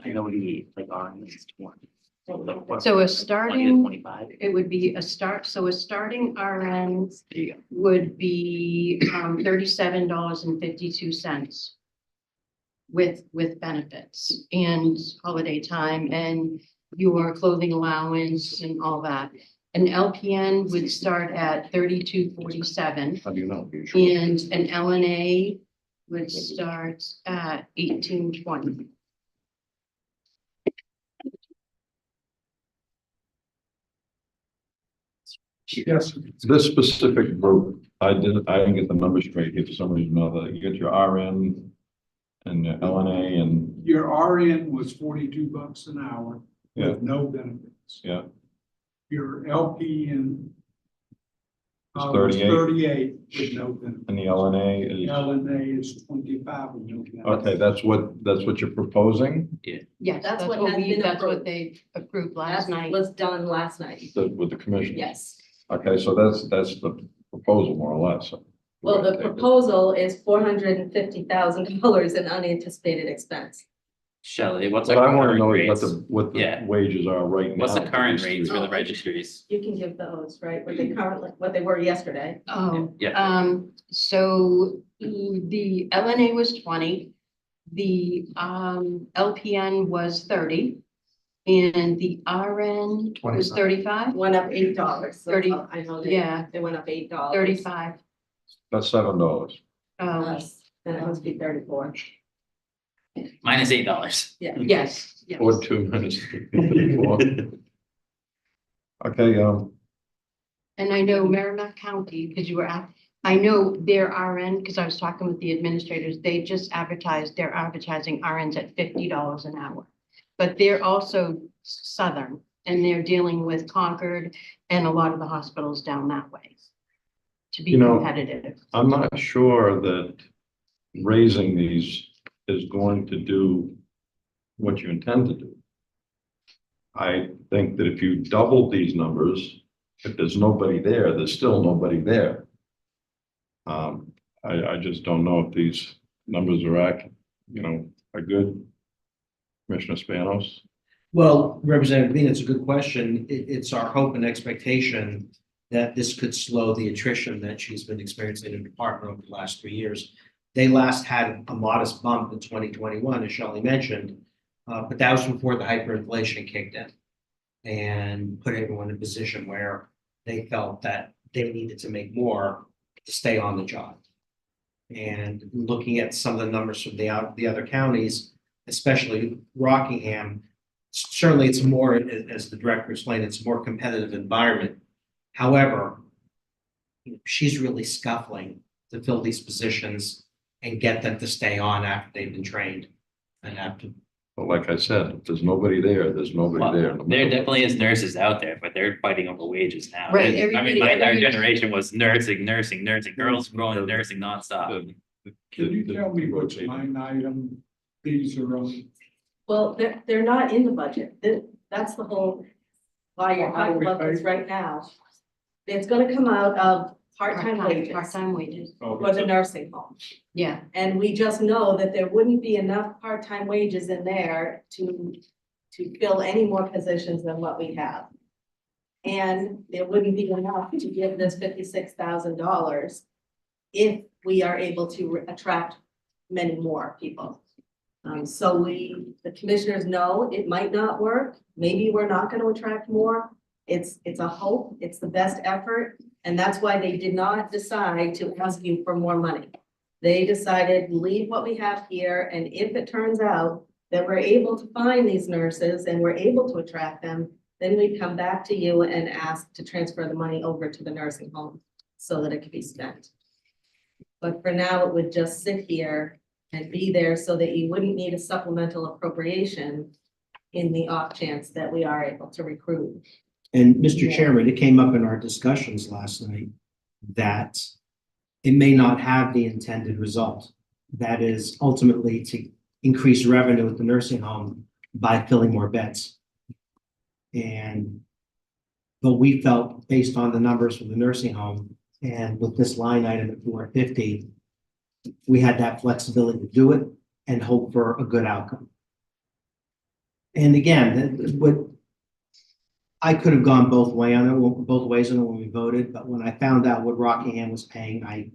I know we, like, on this one. So a 20 to starting, 25. it would be a starting RN There you go. would be $37.52. With benefits and holiday time and your clothing allowance and all that. An LPN would start at $32.47 How do you know? and an LNA would start at $18.20. Yes, This specific group, I didn't get the numbers straight here for some reason or other. You get your RN and your LNA and, your RN was $42 an hour yeah, with no benefits. yeah, Your LPN it's was 38 38 with no benefits. and the LNA is, LNA is 25 with no benefits. okay, that's what you're proposing Yes, That's what has been that's what approved. they approved That last night. was done last night. with the commission? Yes. Okay, so that's the proposal more or less. Well, the proposal is $450,000 in unanticipated expense. Shelley, what's What our I want to current know is rates? what the Yeah. wages are right now. What's the for current these rates three. for the registries? You can give those, right, what they currently, what they were yesterday. Oh, Yeah. So the LNA was 20, the LPN was 30, and the RN was 35, Went up $8. So 30, I know yeah. they went up $8. 35. That's $7. Then it must be 34. Minus $8. Yeah. Yes, yes. 42 minus 54. Okay, And I know Merrimack County, because you were at, I know their RN, because I was talking with the administrators, they just advertised, they're advertising RNs at $50 an hour. But they're also Southern, and they're dealing with Concord and a lot of the hospitals down that way to be You know, competitive. I'm not sure that raising these is going to do what you intend to do. I think that if you double these numbers, if there's nobody there, there's still nobody there. I just don't know if these numbers are are good. Commissioner Spanos? Well, Representative Bean, it's a good question. It's our hope and expectation that this could slow the attrition that she's been experiencing in the department over the last 3 years. They last had a modest bump in 2021, as Shelley mentioned, but that was before the hyperinflation kicked in and put everyone in a position where they felt that they needed to make more to stay on the job. And looking at some of the numbers from the other counties, especially Rockingham, certainly it's more, as the director explained, it's a more competitive environment. However, she's really scuffling to fill these positions and get them to stay on after they've been trained and have to. But like I said, if there's nobody there, there's nobody Well, there. no there matter definitely what. is nurses out there, but they're fighting over wages now. Right, I mean, everybody- our everybody- generation was nursing, girls growing and nursing nonstop. Can you tell me which line item these are on? Well, they're not in the budget. That's the whole, why you're talking about this right now. It's gonna come out of part-time wages Part-time wages, for the nursing home. yeah. And we just know that there wouldn't be enough part-time wages in there to fill any more positions than what we have. And there wouldn't be enough to give this $56,000 if we are able to attract many more people. So the commissioners know it might not work. Maybe we're not gonna attract more. It's a hope, it's the best effort, and that's why they did not decide to ask you for more money. They decided, leave what we have here, and if it turns out that we're able to find these nurses and we're able to attract them, then we come back to you and ask to transfer the money over to the nursing home so that it can be spent. But for now, it would just sit here and be there so that you wouldn't need a supplemental appropriation in the off chance that we are able to recruit. And Mr. Chairman, it came up in our discussions last night that it may not have the intended result. That is ultimately to increase revenue at the nursing home by filling more beds. But we felt based on the numbers from the nursing home and with this line item at 450, we had that flexibility to do it and hope for a good outcome. And again, what I could have gone both ways on it when we voted, but when I found out what Rockingham was paying, I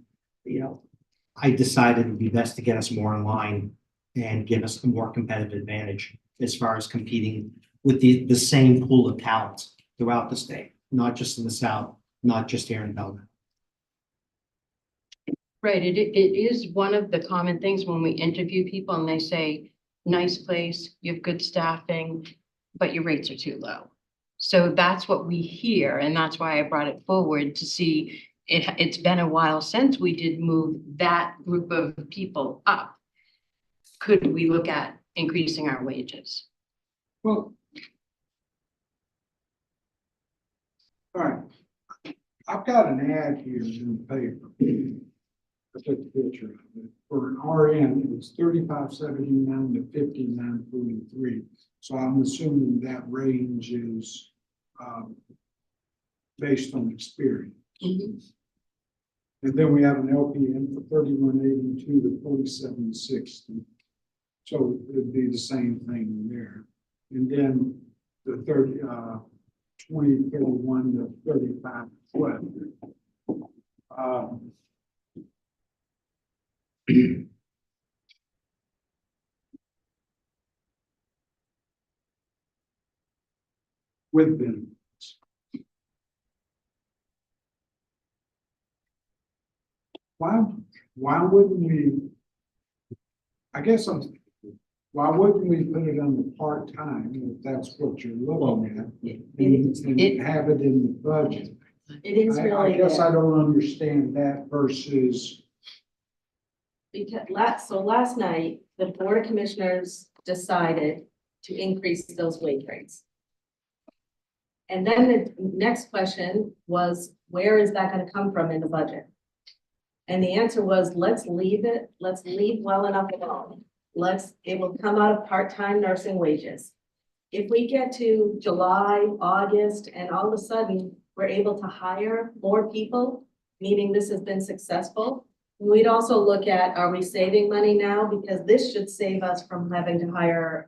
decided it would be best to get us more in line and give us a more competitive advantage as far as competing with the same pool of talent throughout the state, not just in the South, not just here in Belknap. Right, it is one of the common things when we interview people and they say, nice place, you have good staffing, but your rates are too low. So that's what we hear, and that's why I brought it forward to see, it's been a while since we did move that group of people up. Could we look at increasing our wages? Well, all right. I've got an ad here in the paper. I took a picture of it. For an RN, it's 35.79 to 59.43. So I'm assuming that range is based on experience. Mhm. And then we have an LPN for 31.82 to 47.60. So it'd be the same thing there. And then the 20.31 to 35.12. With benefits. Why wouldn't we? I guess why wouldn't we put it on the part-time if that's what you're looking at? And have it in the budget? It is I really guess I there. don't understand that versus, Because last night, the Board of Commissioners decided to increase those wage rates. And then the next question was, where is that gonna come from in the budget? And the answer was, let's leave well enough alone. It will come out of part-time nursing wages. If we get to July, August, and all of a sudden, we're able to hire more people, meaning this has been successful, we'd also look at, are we saving money now? Because this should save us from having to hire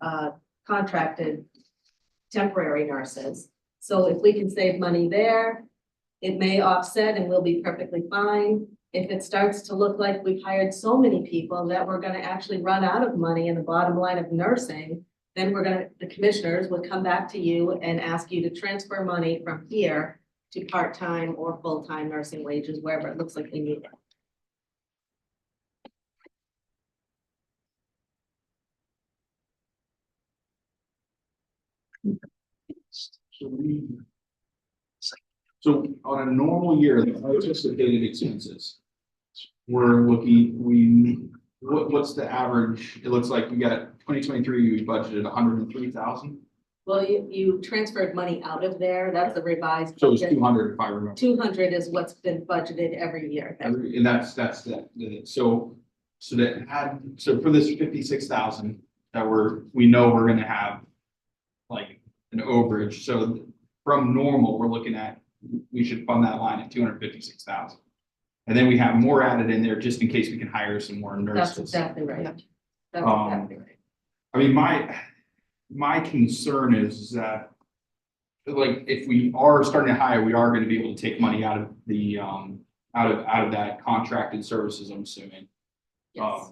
contracted temporary nurses. So if we can save money there, it may offset and we'll be perfectly fine. If it starts to look like we've hired so many people that we're gonna actually run out of money in the bottom line of nursing, then the commissioners would come back to you and ask you to transfer money from here to part-time or full-time nursing wages, wherever it looks like they need it. So on a normal year, the anticipated expenses. We're looking, what's the average? It looks like we got 2023. We budgeted 103,000. Well, you transferred money out of there, that's a revised. So it's 200 if I remember. 200 is what's been budgeted every year. And that's that, so that had, so for this 56,000 that we know we're gonna have. Like an overage, so from normal, we're looking at, we should fund that line at 256,000. And then we have more added in there just in case we can hire some more nurses. That's exactly right. That's exactly right. I mean, my concern is that. Like, if we are starting to hire, we are gonna be able to take money out of the, out of that contracted services, I'm assuming. Yes.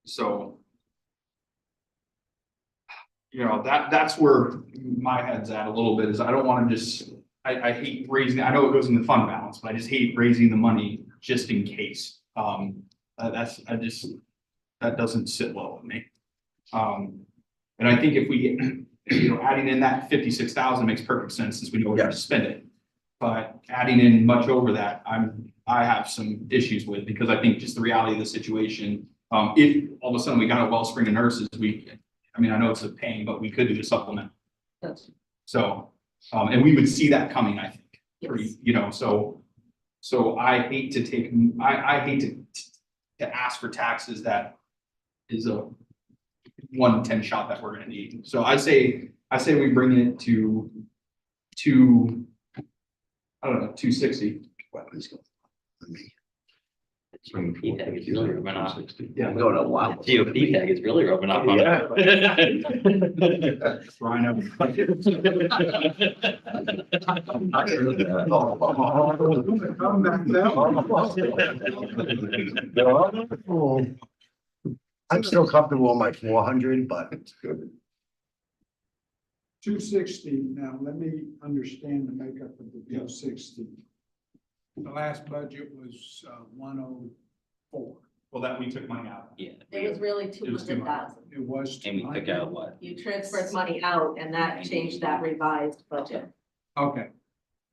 So. You know, that's where my head's at a little bit, is I don't wanna just, I hate raising, I know it goes in the fund balance, but I just hate raising the money just in case. That doesn't sit well with me. And I think if we, adding in that 56,000 makes perfect sense since we know we're gonna spend it. But adding in much over that, I have some issues with, because I think just the reality of the situation, if all of a sudden we got a wellspring of nurses, I mean, I know it's a pain, but we could do the supplement. That's- So, and we would see that coming, I think, Yes. so I hate to take, I hate to ask for taxes that is a 1 in 10 shot that we're gonna need. So I say we bring it to, I don't know, 260. P-tag is really rubbing off. Yeah. I'm going a while. GOP tag is really rubbing off on Yeah. Rhino. I'm still comfortable with my 400, but. 260, now let me understand the makeup of the 260. The last budget was 104. Well, that we took money out. Yeah. It was really It was 200,000. It was. And we took 200. out what? You transferred money out and that changed that revised budget. Okay.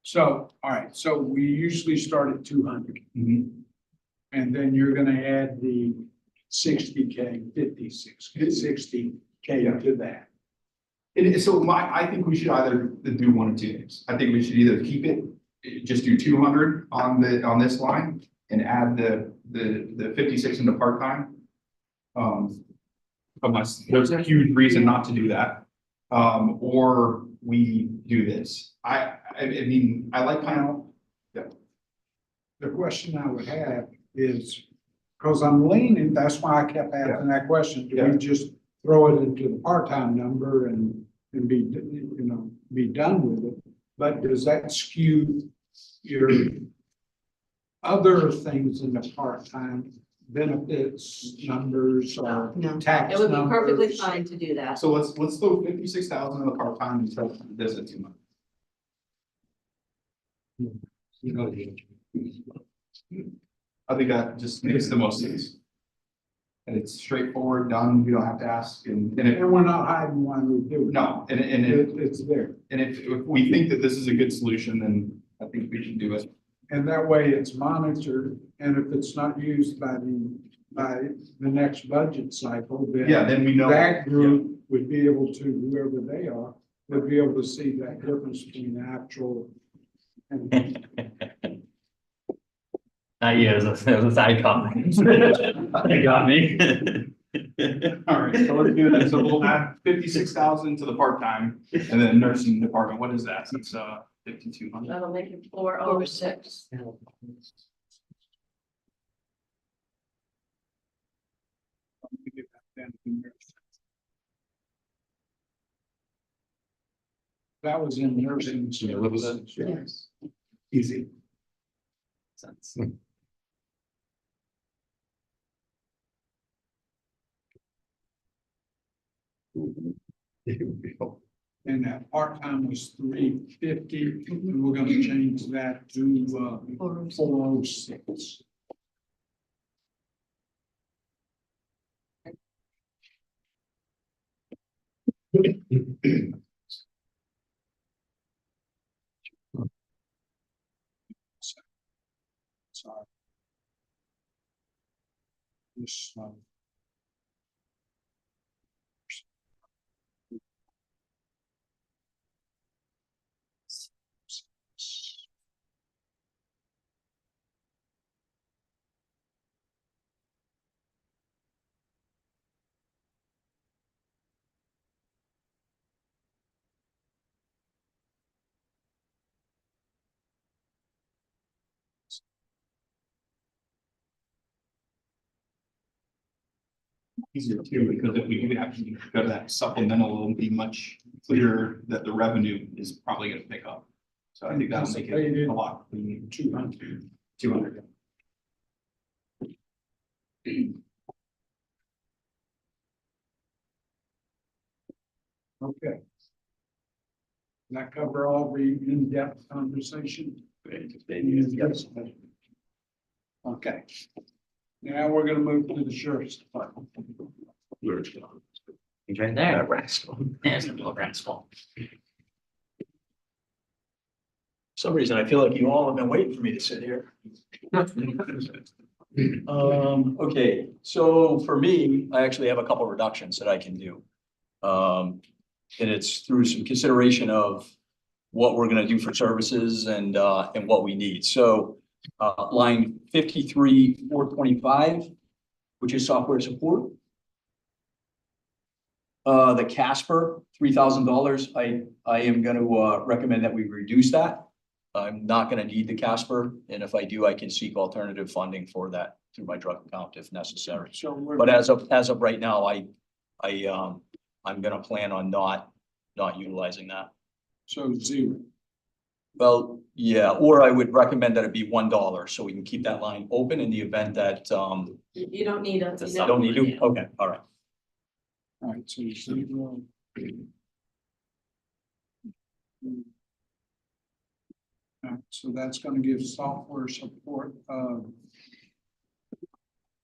So, all right, so we usually start at 200. And then you're gonna add the 60K, 60K to that. So I think we should either do one of two things. I think we should either keep it, just do 200 on this line and add the 56 into part-time. Unless there's a huge reason not to do that. Or we do this. I mean, I like kind of. The question I would have is, because I'm leaning, that's why I kept asking that question. Do we just throw it into the part-time number and be, be done with it? But does that skew your other things in the part-time benefits numbers or tax It would be perfectly numbers? fine to do that. So let's throw 56,000 in the part-time and try this at 2 months. I think that just makes the most sense. And it's straightforward, done, you don't have to ask, and if, And we're not hiding why we do it. no, and if, It's there. and if we think that this is a good solution, then I think we should do it. And that way it's monitored, and if it's not used by the next budget cycle, Yeah, then we know. that group would be able to, whoever they are, would be able to see that difference between the actual and Not you, it was a side comment. You got me. All right, so let's do that. So we'll add 56,000 to the part-time and then nursing department. What is that? It's 5,200. That'll make it 406. that was in nursing. Yeah, what was that? services. Yes. Easy. Sense. And that part-time was 350, and we're gonna change that to 406. this, Easier too, because if we do have to go to that supplemental, it'll be much clearer that the revenue is probably gonna pick up. So I think that'll make it a lot. 200. 200. Okay. Does that cover all the in-depth conversation? Yes. Okay. Now we're gonna move to the sheriff's department. He's right there. Rascal. There's a little rascal. Some reason I feel like you all have been waiting for me to sit here. Okay, so for me, I actually have a couple reductions that I can do. And it's through some consideration of what we're gonna do for services and what we need. So line 53, 425, which is software support. The Casper, $3,000, I am gonna recommend that we reduce that. I'm not gonna need the Casper, and if I do, I can seek alternative funding for that through my drug account if necessary. So we're. But as of right now, I'm gonna plan on not utilizing that. So zero. Well, yeah, or I would recommend that it be $1, so we can keep that line open in the event that, You don't need a. I don't need to, okay, all right. All right, so zero. All right, so that's gonna give software support of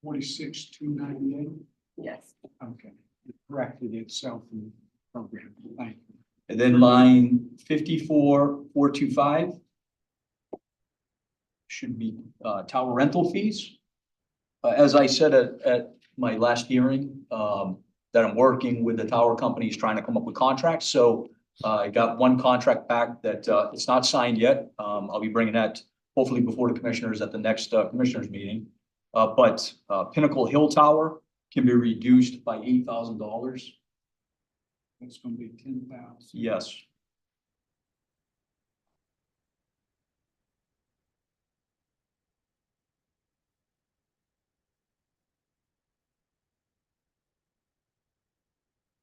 46,298. Yes. Okay, it corrected itself in the program. Thank you. And then line 54, 425. Should be tower rental fees. As I said at my last hearing, that I'm working with the tower companies trying to come up with contracts. So I got one contract back that it's not signed yet. I'll be bringing that hopefully before the commissioners at the next commissioners meeting. But Pinnacle Hill Tower can be reduced by $8,000. That's gonna be 10,000. Yes.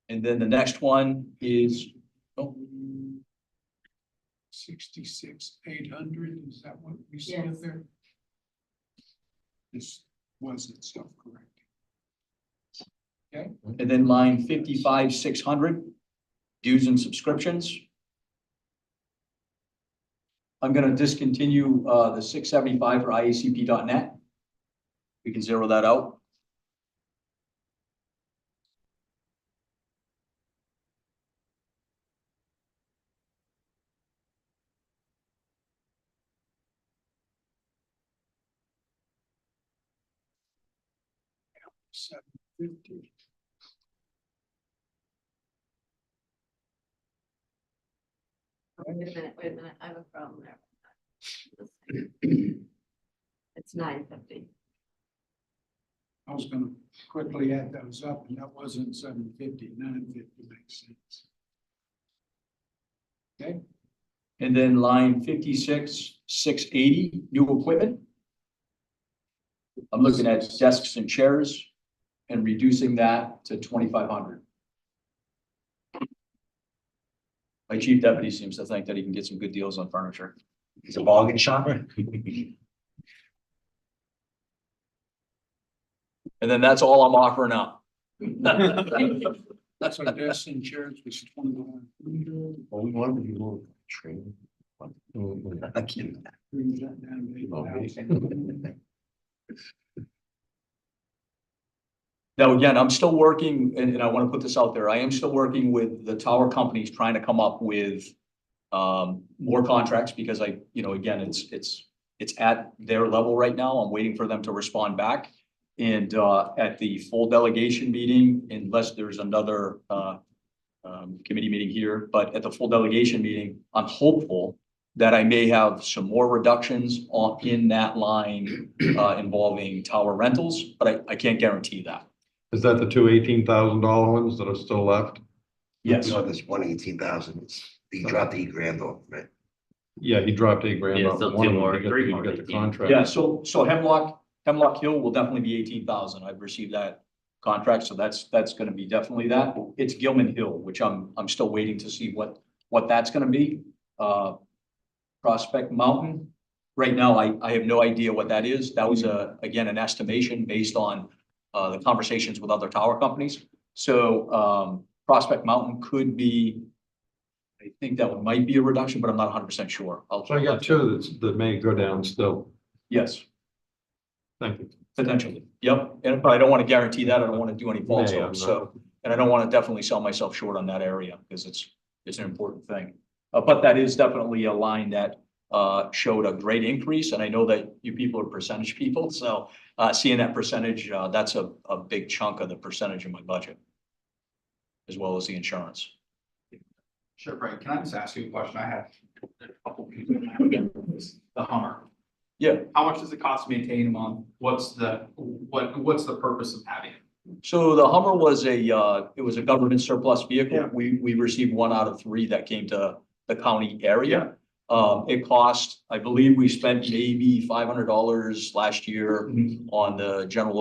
And then the next one is, oh, 66,800, is that what we see up Yes. there? This was itself correct. Okay, and then line 55, 600, dues and subscriptions. I'm gonna discontinue the 675 for IACP.net. We can zero that out. $750. Wait a minute, I have a problem there. It's 950. I was gonna quickly add those up, and that wasn't 750, 950 makes sense. Okay, And then line 56, 680, new equipment. I'm looking at desks and chairs and reducing that to 2,500. My chief deputy seems to think that he can get some good deals on furniture. He's a bargain shopper. And then that's all I'm offering up. so desks and chairs was 21. Well, we wanted to do more training. I can't. Brings that down to 8,000. Now, again, I'm still working, and I want to put this out there. I am still working with the tower companies trying to come up with more contracts because again, it's at their level right now. I'm waiting for them to respond back. And at the full delegation meeting, unless there's another committee meeting here, but at the full delegation meeting, I'm hopeful that I may have some more reductions in that line involving tower rentals, but I can't guarantee that. Is that the two $18,000 ones that are still left? Yes. No, there's 118,000. He dropped $8,000 off, right? Yeah, he dropped $8,000 Yeah, off. still one two of them more, to get three the- more, get the 18. contract. Yeah, so Hemlock Hill will definitely be 18,000. I've received that contract, so that's gonna be definitely that. It's Gilman Hill, which I'm still waiting to see what that's gonna be. Prospect Mountain, right now, I have no idea what that is. That was again, an estimation based on the conversations with other tower companies. So Prospect Mountain could be, I think that one might be a reduction, but I'm not 100% sure. So I got two that may go down still. Yes. Thank you. Potentially, yep, but I don't want to guarantee that, I don't want to do any false Yeah, hopes, no. so, and I don't want to definitely sell myself short on that area, because it's an important thing. But that is definitely a line that showed a great increase, and I know that you people are percentage people, so seeing that percentage, that's a big chunk of the percentage of my budget. As well as the insurance. Sure, Frank, can I just ask you a question? I have a couple people. The Hummer. Yeah, How much does it cost to maintain a month? What's the purpose of having it? so the Hummer was it was a government surplus vehicle. Yeah. We received 1 out of 3 that came to the county area. It cost, I believe we spent maybe $500 last year on the general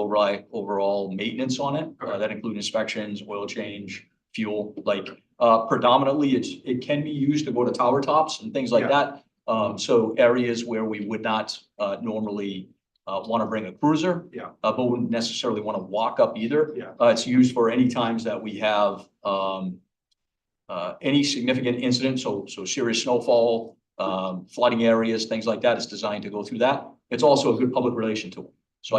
overall maintenance on it. That include inspections, oil change, fuel, like predominantly it can be used to go to tower tops and things like that. So areas where we would not normally want to bring a cruiser. But wouldn't necessarily want to walk up either. It's used for any times that we have any significant incident, so serious snowfall, flooding areas, things like that. It's designed to go through that. It's also a good public relation tool. So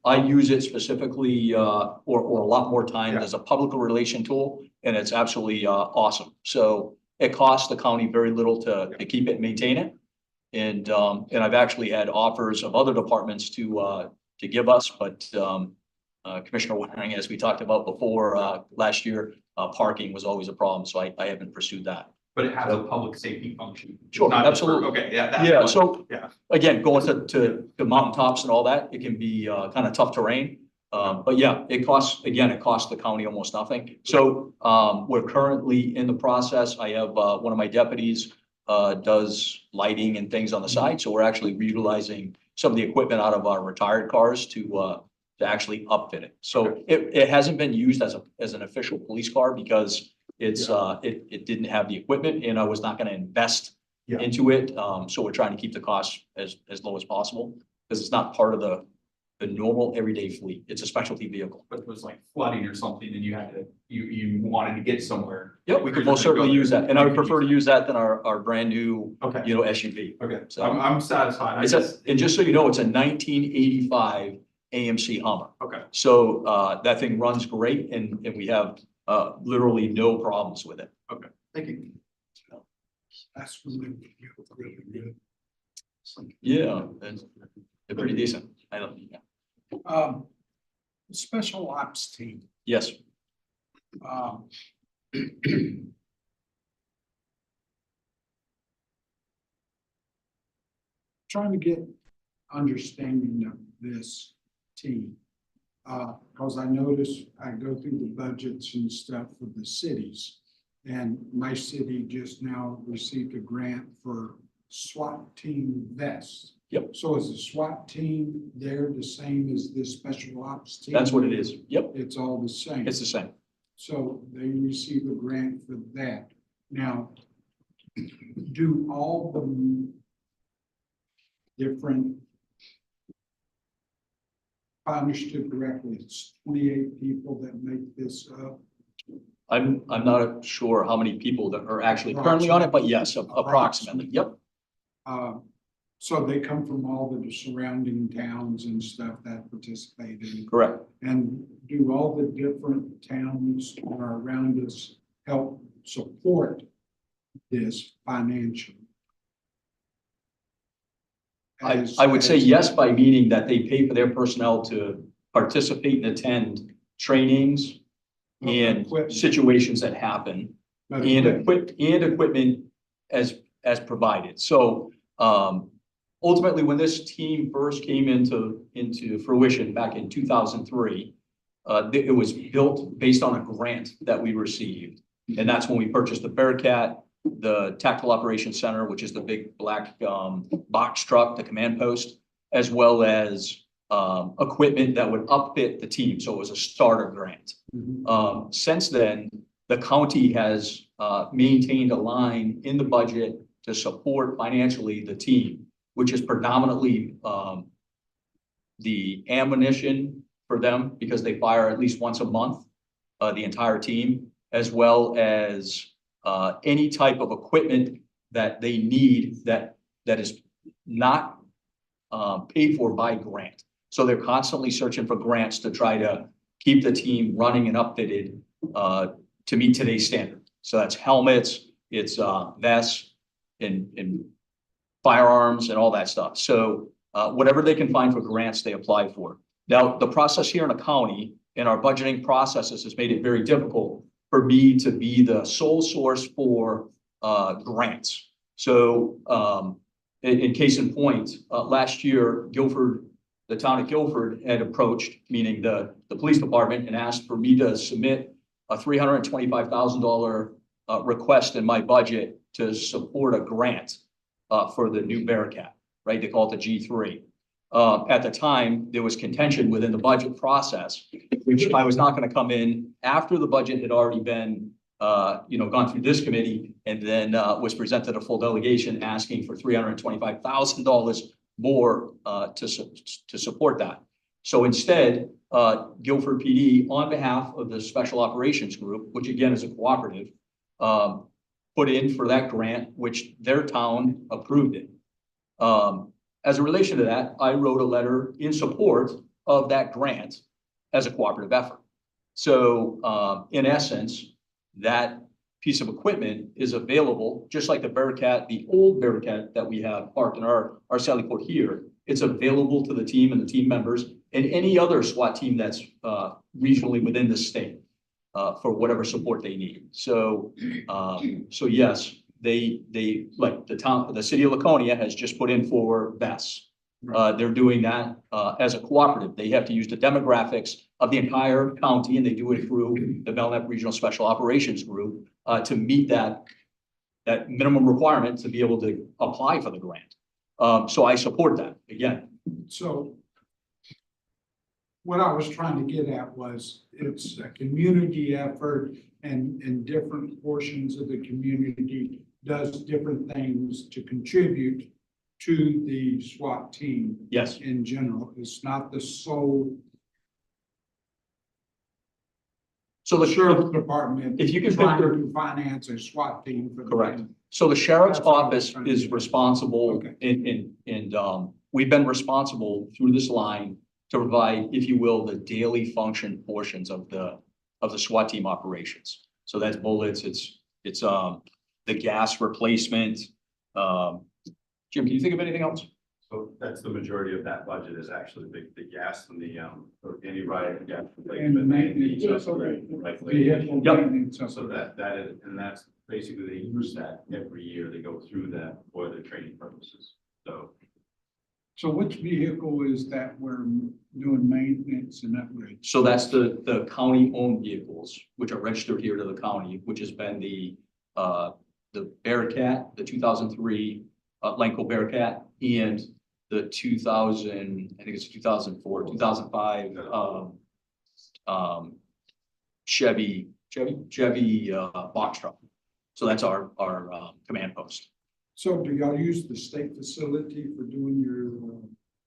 I use it specifically or a lot more times as a public relation tool, and it's absolutely awesome. So it costs the county very little to keep it and maintain it. And I've actually had offers of other departments to give us, but Commissioner Waring, as we talked about before, last year, parking was always a problem, so I haven't pursued that. But it has a public safety function. Sure, Not just for- absolutely. Okay, yeah. that's Yeah, what- so Yeah. again, going to mountaintops and all that, it can be kind of tough terrain. But yeah, it costs the county almost nothing. So we're currently in the process. I have one of my deputies does lighting and things on the side. So we're actually utilizing some of the equipment out of our retired cars to actually upfit it. So it hasn't been used as an official police car because it didn't have the equipment, and I was not going to invest into it. So we're trying to keep the cost as low as possible because it's not part of the normal everyday fleet. It's a specialty vehicle. But it was like flooding or something and you had to, you wanted to get somewhere. Yeah, we could most certainly use that. And I would prefer to use that than our brand new, Okay. SUV. Okay, So I'm satisfied. and just so you know, it's a 1985 AMC Hummer. Okay. So that thing runs great and we have literally no problems with it. Okay, thank you. That's really good. Yeah, they're pretty decent. I don't, Special ops team. yes. Trying to get understanding of this team. Because I notice I go through the budgets and stuff for the cities. And my city just now received a grant for SWAT team vests. Yep. So is the SWAT team there the same as this special ops team? That's what it is. Yep. It's all the same. It's the same. So they receive a grant for that. Now, do all the different, if I understood correctly, it's 28 people that make this up? I'm not sure how many people that are actually currently on it, but yes, approximately. Yep. So they come from all the surrounding towns and stuff that participate in. Correct. And do all the different towns that are around us help support this financially? I would say yes by meaning that they pay for their personnel to participate and attend trainings and Equipment. situations that happen But and equipment as provided. So, ultimately, when this team first came into fruition back in 2003, it was built based on a grant that we received. And that's when we purchased the Bearcat, the Tactical Operations Center, which is the big black box truck, the command post, as well as equipment that would upfit the team. So it was a starter grant. Since then, the county has maintained a line in the budget to support financially the team, which is predominantly the ammunition for them because they fire at least once a month, the entire team, as well as any type of equipment that they need that is not paid for by grant. So they're constantly searching for grants to try to keep the team running and upfitted to meet today's standard. So that's helmets, it's vests and firearms and all that stuff. So whatever they can find for grants, they apply for. Now, the process here in the county and our budgeting processes has made it very difficult for me to be the sole source for grants. So in case in point, last year, Guilford, the town of Guilford had approached, meaning the police department, and asked for me to submit a $325,000 request in my budget to support a grant for the new Bearcat, right? They call it the G3. At the time, there was contention within the budget process, which I was not going to come in after the budget had already been, gone through this committee, and then was presented a full delegation asking for $325,000 more to support that. So instead, Guilford PD, on behalf of the Special Operations Group, which again is a cooperative, put in for that grant, which their town approved it. As a relation to that, I wrote a letter in support of that grant as a cooperative effort. So in essence, that piece of equipment is available, just like the Bearcat, the old Bearcat that we have parked in our Sally Port here. It's available to the team and the team members and any other SWAT team that's regionally within the state for whatever support they need. So, so yes, they like the city of Laconia has just put in for vests. They're doing that as a cooperative. They have to use the demographics of the entire county, and they do it through the Belknap Regional Special Operations Group to meet that minimum requirement to be able to apply for the grant. So I support that again. So what I was trying to get at was it's a community effort and different portions of the community does different things to contribute to the SWAT team. Yes. In general, it's not the sole. So the sheriff's department, if you can trying picture, to finance a SWAT team for the correct. county. So the sheriff's That's what I was office trying to is get at. responsible Okay. and we've been responsible through this line to provide, if you will, the daily function portions of the SWAT team operations. So that's bullets, it's the gas replacement. Jim, can you think of anything else? So that's the majority of that budget is actually the gas and the anti-riot gas And replacement. maintenance. Vehicle Yep. maintenance. So that is, and that's basically they use that every year. They go through that for their training purposes. So which vehicle is that we're doing maintenance and upgrades? So that's the county-owned vehicles, which are registered here to the county, which has been the Bearcat, the 2003 Lenco Bearcat, and the 2000, I think it's 2004, 2005 Chevy box truck. So that's our command post. So do y'all use the state facility for doing your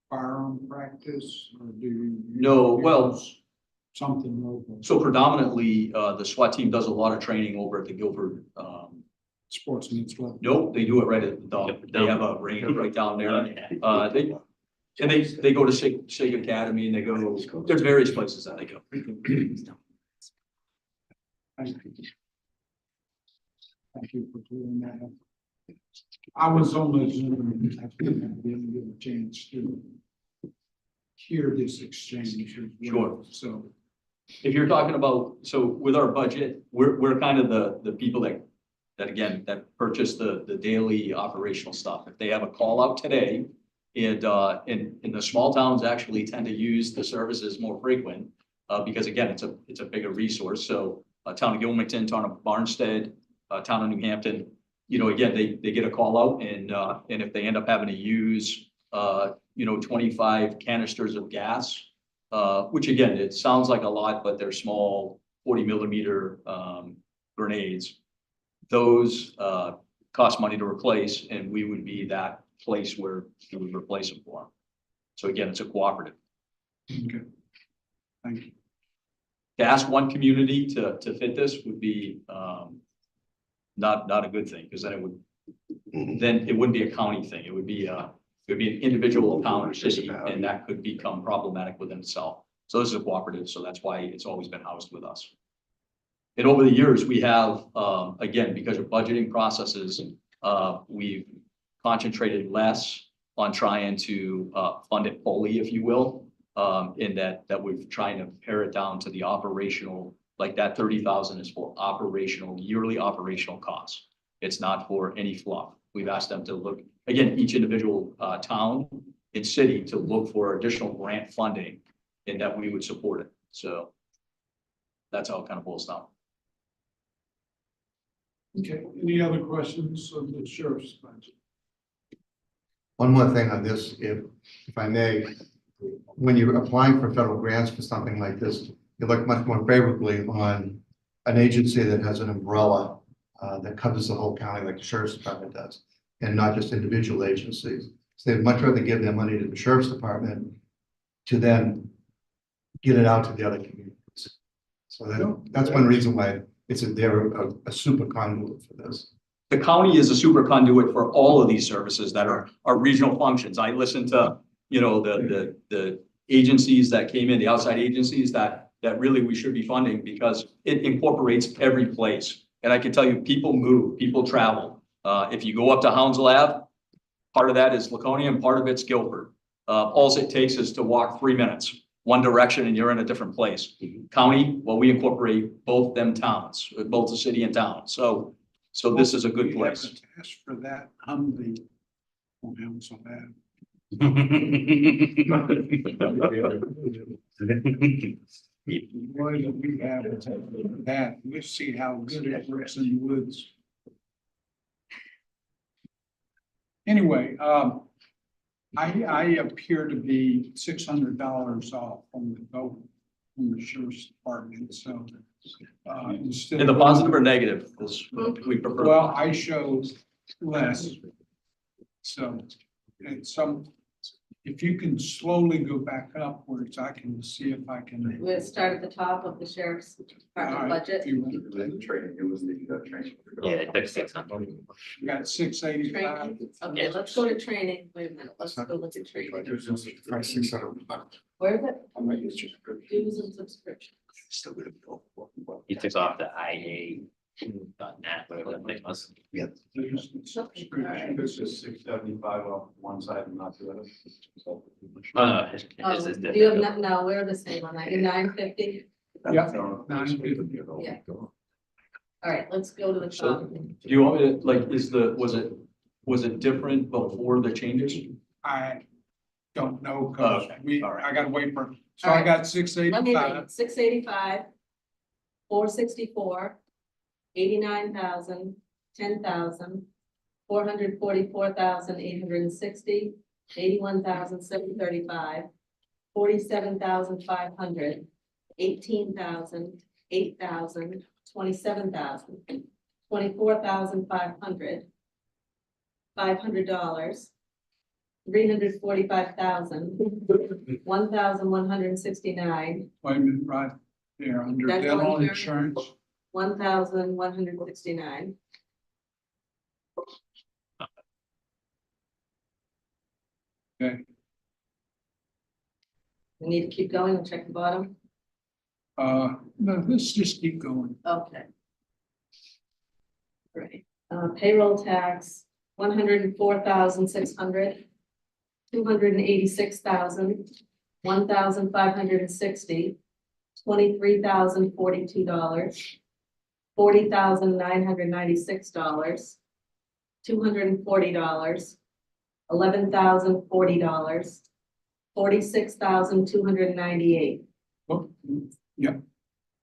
firearm practice or do you? No, well, use something local? so predominantly the SWAT team does a lot of training over at the Guilford. Sportsman's Club. Nope, they do it right at the dump. They have a range right down there. They go to SIG Academy and they go, there's various places that they go. Thank you for doing that. I was on the Zoom, I didn't get a chance to hear this exchange as well. Sure. So, If you're talking about, so with our budget, we're kind of the people that again, that purchase the daily operational stuff. If they have a call out today, and in the small towns actually tend to use the services more frequent, because again, it's a bigger resource. So town of Gilmington, town of Barnstead, town of New Hampton, you know, again, they get a call out, and if they end up having to use 25 canisters of gas, which again, it sounds like a lot, but they're small 40 millimeter grenades. Those cost money to replace, and we would be that place where we would replace them for them. So again, it's a cooperative. okay. Thank you. To ask one community to fit this would be not a good thing, because then it wouldn't be a county thing. It would be an individual town or city, and that could become problematic within itself. So this is a cooperative, so that's why it's always been housed with us. And over the years, we have, again, because of budgeting processes, we've concentrated less on trying to fund it fully, if you will, in that we're trying to pare it down to the operational, like that 30,000 is for operational, yearly operational costs. It's not for any fluff. We've asked them to look, again, each individual town and city to look for additional grant funding, and that we would support it. So that's how it kind of boils down. Okay, any other questions of the sheriff's budget? One more thing on this, if I may, when you're applying for federal grants for something like this, you look much more favorably on an agency that has an umbrella that covers the whole county, like the sheriff's department does, and not just individual agencies. So they'd much rather give their money to the sheriff's department to then get it out to the other communities. So that's one reason why they're a super conduit for this. The county is a super conduit for all of these services that are regional functions. I listened to, the agencies that came in, the outside agencies that really we should be funding, because it incorporates every place. And I can tell you, people move, people travel. If you go up to Hounslow Ave, part of that is Laconia and part of it's Guilford. All it takes is to walk 3 minutes, one direction, and you're in a different place. County, well, we incorporate both them towns, both the city and town. So this is a good place. Ask for that humbly on Hounslow Ave. Boy, that we have that. We see how good it works in the woods. Anyway, I appear to be $600 off from the vote from the sheriff's department, so. Instead In the of- positive or negative, because we prefer. Well, I show less. So, if you can slowly go back upwards, I can see if I can. We'll start at the top of the sheriff's department All right, budget. if you want. Yeah, it took 600. You got 685. Training, okay, let's go to training, wait a minute, let's go look at training. Where is it? Dues and subscriptions. He took off the IA.net, whatever that thing was. Yeah. This is 675 on one side and not the other. Oh, Oh, this is do you have, different. no, we're the same on that, you're 950, Yeah. yeah. All right, let's go to the So, top. do you want me to, like, was it different before the changes? I don't know, cause Okay, all right. I gotta wait for, so All I right. got Let me 685. read, 685, 464, 89,000, 10,000, 444,860, 81,735, 47,500, 18,000, 8,000, 27,000, 24,500, $500, 345,000, 1,169, Wait a minute, right there, under Dental dental insurance. insurance. 1,169. Okay, We need to keep going and check the bottom. no, let's just keep going. Okay. Great. Payroll tax, 104,600, 286,000, 1,560, $23,042, $40,996, $240, $11,040, $46,298, Oh, yep.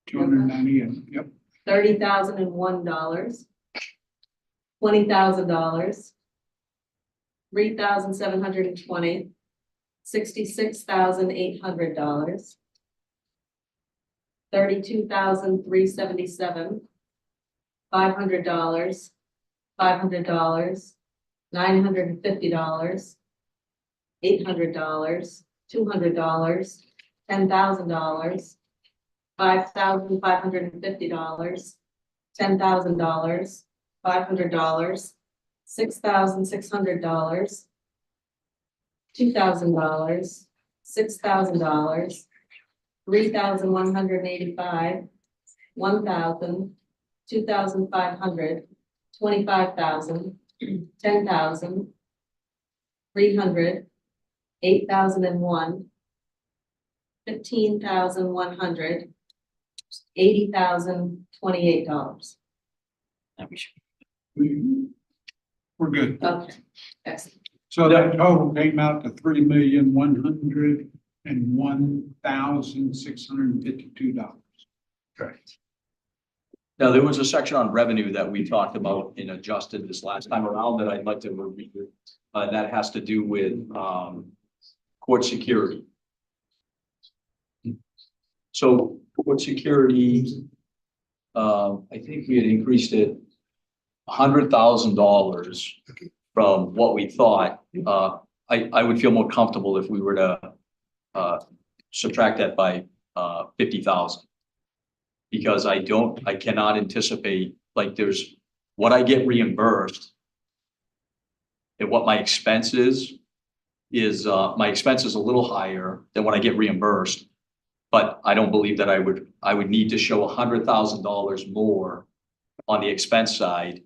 290, yep. $30,001, $20,000, 3,720, $66,800, 32,377, $500, $500, $950, $800, $200, $10,000, $5,550, $10,000, $500, $6,600, $2,000, $6,000, 3,185, 1,000, 2,500, 25,000, 10,000, 300, 8,001, 15,100, $80,028. We're good. Okay, excellent. So that total came out to $3,101,652. Correct. Now, there was a section on revenue that we talked about and adjusted this last time around that I'd like to review. That has to do with court security. So court security, I think we had increased it $100,000 from what we thought. I would feel more comfortable if we were to subtract that by 50,000. Because I cannot anticipate, like there's what I get reimbursed and what my expense is my expense is a little higher than what I get reimbursed. But I don't believe that I would need to show $100,000 more on the expense side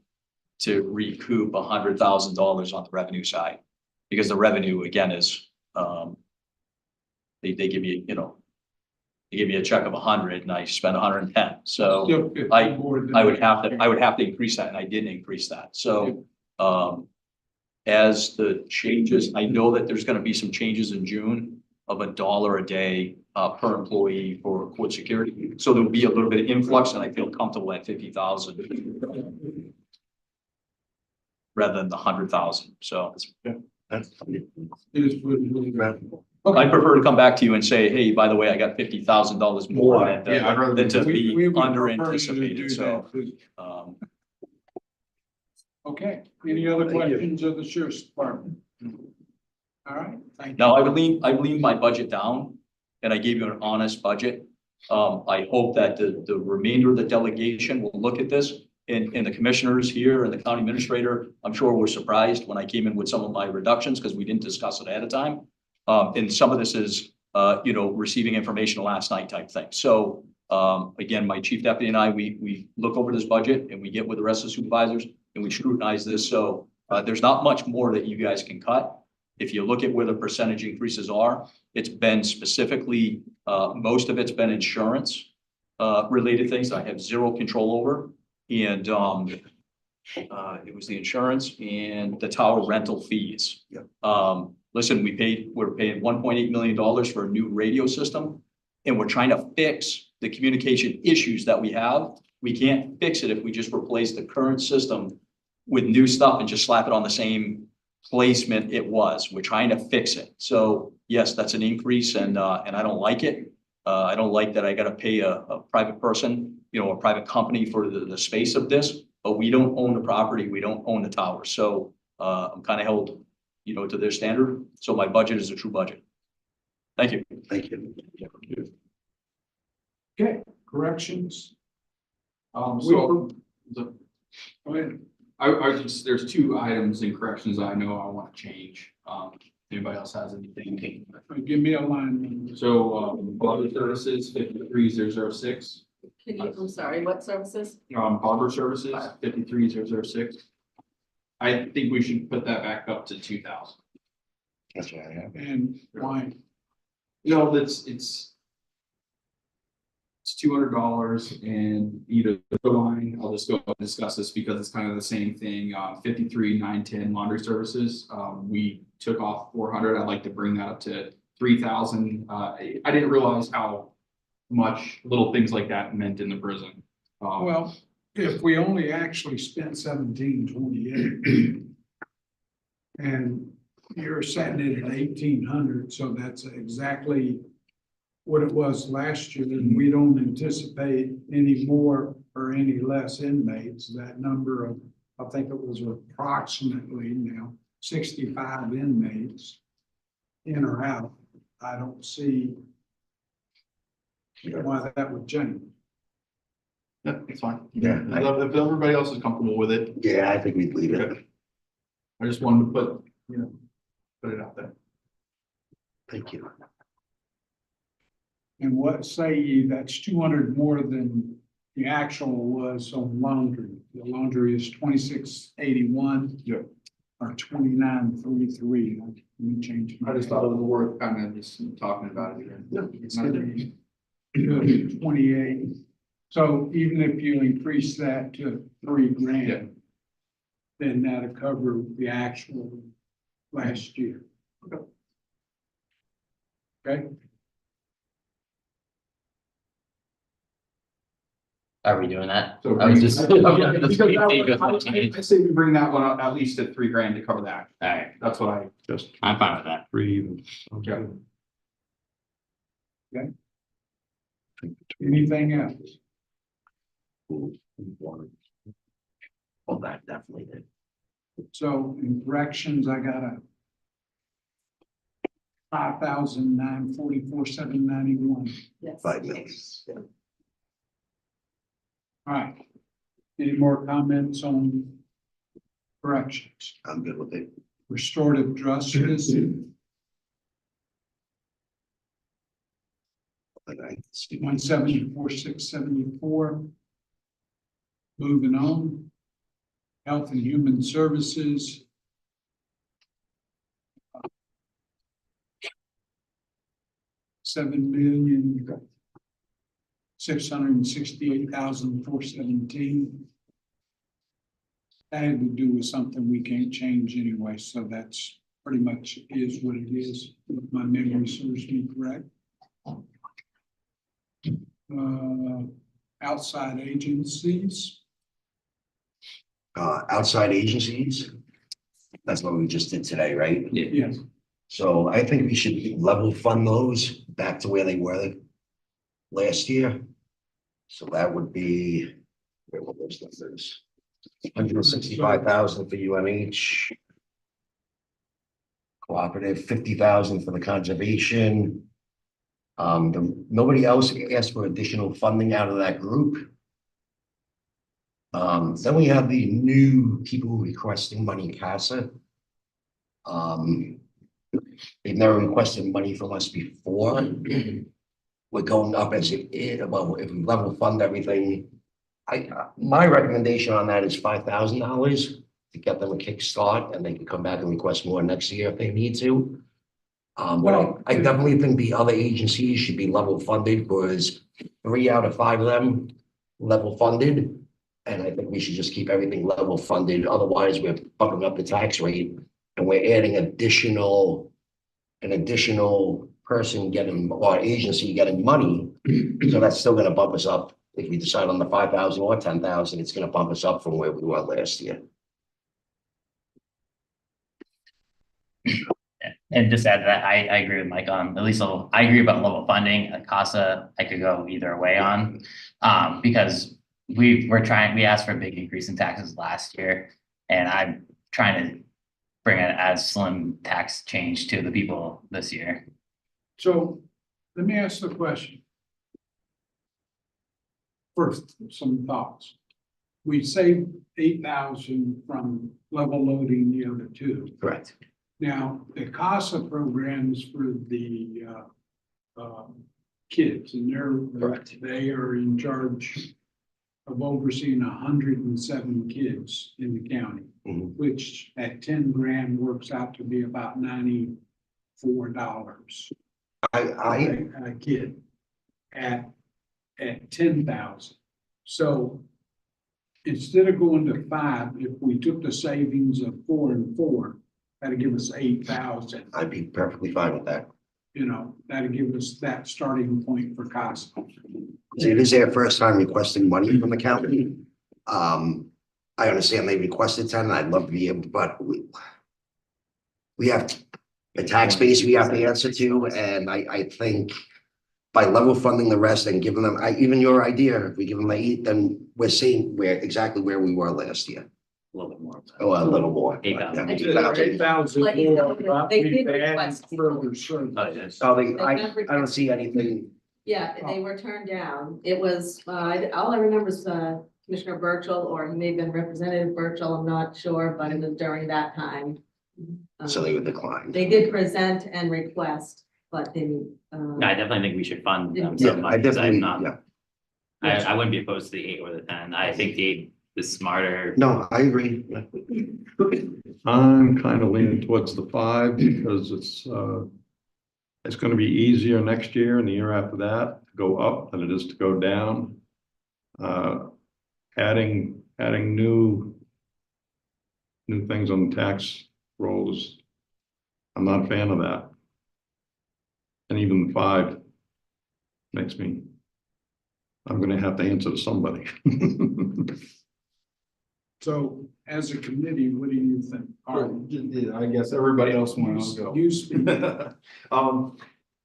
to recoup $100,000 on the revenue side. Because the revenue again is, they give me, they give me a check of 100 and I spend 110. So I would have to increase that, and I didn't increase that. So as the changes, I know that there's going to be some changes in June of $1 a day per employee for court security. So there'll be a little bit of influx, and I feel comfortable at 50,000 rather than the 100,000. So That's I prefer to come back to you and say, hey, by the way, I got $50,000 more than to be under anticipated. So, okay, any other questions of the sheriff's department? All right, thank you. now I leaned my budget down, and I gave you an honest budget. I hope that the remainder of the delegation will look at this, and the commissioners here and the county administrator, I'm sure were surprised when I came in with some of my reductions because we didn't discuss it ahead of time. And some of this is, receiving information last night type thing. So, again, my chief deputy and I, we look over this budget and we get with the rest of the supervisors and we scrutinize this. So, there's not much more that you guys can cut. If you look at where the percentage increases are, it's been specifically, most of it's been insurance, related things that I have zero control over. And, it was the insurance and the tower rental fees. Listen, we're paying $1.8 million for a new radio system, and we're trying to fix the communication issues that we have. We can't fix it if we just replace the current system with new stuff and just slap it on the same placement it was. We're trying to fix it. So yes, that's an increase, and I don't like it. I don't like that I got to pay a private person, a private company for the space of this, but we don't own the property. We don't own the tower. So I'm kind of held to their standard. So my budget is a true budget. Thank you. Thank you. Okay, corrections. So Go ahead. there's two items in corrections I know I want to change. Anybody else has anything? Give me a line. So, Barber Services 53006. I'm sorry, what services? Barber Services 53006. I think we should put that back up to 2,000. That's what I have. And why? No, it's $200 and either the line, I'll just go and discuss this because it's kind of the same thing, 53,910 laundry services. We took off 400. I'd like to bring that up to 3,000. I didn't realize how much little things like that meant in the prison. Well, if we only actually spent 1728 and you're setting it at 1,800, so that's exactly what it was last year, and we don't anticipate any more or any less inmates. That number of, I think it was approximately now 65 inmates in or out. I don't see why that would change. Yeah, it's fine. Yeah, If everybody else is comfortable with it, Yeah, I think we'd leave it. I just wanted to put it out there. Thank you. And what say you, that's 200 more than the actual was on laundry. The laundry is 2681. Yeah. Or 2933. Let me change. I just thought it was worth kind of just talking about it again. It's gonna be 28. So even if you increase that to $3,000, Yeah. then that'll cover the actual last year. Okay. Are we doing that? So I was just. I say we bring that one up at least at $3,000 to cover that. All right, That's what I. Just I'm fine with that. breathe. Yeah. Anything else? Well, that definitely did. So in corrections, I got a 5,944,791. Yes. 5 minutes. Yeah. All right. Any more comments on corrections? I'm good with it. Restorative justice, 174,674. Moving on. Health and Human Services. $7,668,417. That had to do with something we can't change anyway, so that's pretty much is what it is, if my memory serves me correct. Outside agencies. Outside agencies. That's what we just did today, right? Yes. So I think we should level fund those back to where they were last year. So that would be, where were those numbers? 165,000 for UMH. Cooperative, 50,000 for the conservation. Nobody else asked for additional funding out of that group. Then we have the new people requesting money in CASA. They've never requested money from us before. We're going up as it is, well, if we level fund everything. My recommendation on that is $5,000 to get them a kickstart, and they can come back and request more next year if they need to. But I definitely think the other agencies should be level funded, because 3 out of 5 of them level funded. And I think we should just keep everything level funded. Otherwise, we're bumping up the tax rate and we're adding an additional person getting, or agency getting money. So that's still gonna bump us up. If we decide on the 5,000 or 10,000, it's gonna bump us up from where we were last year. And just add to that, I agree with Mike on, at least I agree about level funding. CASA, I could go either way on. Because we asked for a big increase in taxes last year, and I'm trying to bring an as slim tax change to the people this year. So let me ask the question. First, some thoughts. We saved 8,000 from level loading the other 2. Correct. Now, the CASA programs for the kids, and they are in charge of overseeing 107 kids in the county, Mhm. which at 10 grand works out to be about $94 a kid at 10,000. So instead of going to 5, if we took the savings of 4 and 4, that'd give us 8,000. I'd be perfectly fine with that. You know, that'd give us that starting point for CASA. It is their first time requesting money from the county. I understand they requested 10, and I'd love to be able, but we have a tax base we have to answer to, and I think by level funding the rest and giving them, even your idea, if we give them 8, then we're seeing exactly where we were last year. A little bit more. Oh, a little more. 8,000. Yeah, 8,000 Let you know, more, they we've did added request further service. Oh, yes. So I don't see anything. Yeah, they were turned down. It was, all I remember is Commissioner Burchell, or he may have been Representative Burchell, I'm not sure, but it was during that time. So they would decline. They did present and request, but then. I definitely think we should fund them Yeah, some I money, 'cause definitely, I'm not, yeah. I wouldn't be opposed to the 8 or the 10. I think the 8 is smarter. No, I agree. I'm kind of leaning towards the 5 because it's gonna be easier next year and the year after that to go up than it is to go down. Adding new things on the tax rolls, I'm not a fan of that. And even the 5 makes me, I'm gonna have to answer to somebody. So as a committee, what do you think? I guess everybody else wants to go. You speak.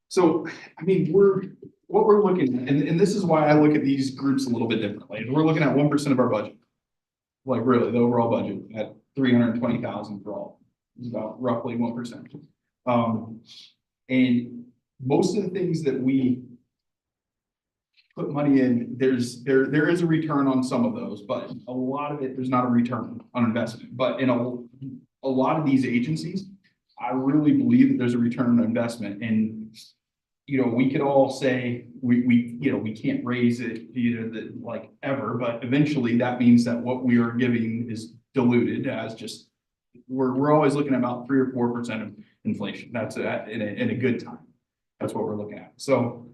So, I mean, what we're looking at, and this is why I look at these groups a little bit differently. We're looking at 1% of our budget. Like really, the overall budget at 320,000 for all, is about roughly 1%. And most of the things that we put money in, there is a return on some of those, but a lot of it, there's not a return on investment. But in a lot of these agencies, I really believe that there's a return on investment. And, you know, we could all say we can't raise it, like ever, but eventually that means that what we are giving is diluted as just, we're always looking at about 3 or 4% of inflation. That's in a good time. That's what we're looking at. So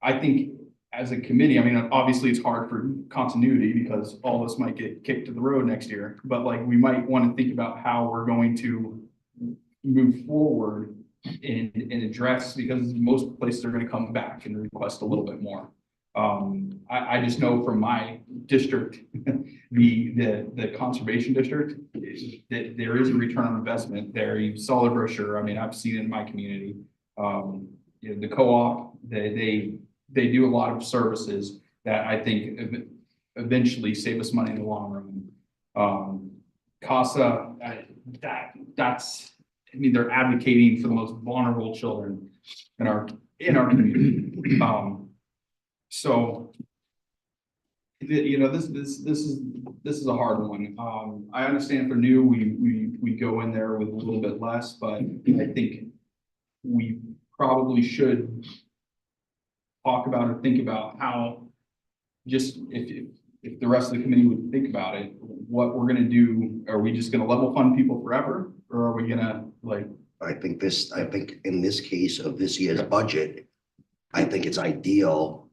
I think as a committee, I mean, obviously it's hard for continuity because all this might get kicked to the road next year, but like we might want to think about how we're going to move forward and address, because most places are going to come back and request a little bit more. I just know from my district, the conservation district, that there is a return on investment there. You saw the brochure. I mean, I've seen it in my community. The co-op, they do a lot of services that I think eventually save us money in the long run. CASA, I mean, they're advocating for the most vulnerable children in our community. So, you know, this is a hard one. I understand for new, we go in there with a little bit less, but I think we probably should talk about or think about how, just if the rest of the committee would think about it, what we're gonna do. Are we just gonna level fund people forever, or are we gonna like? I think in this case of this year's budget, I think it's ideal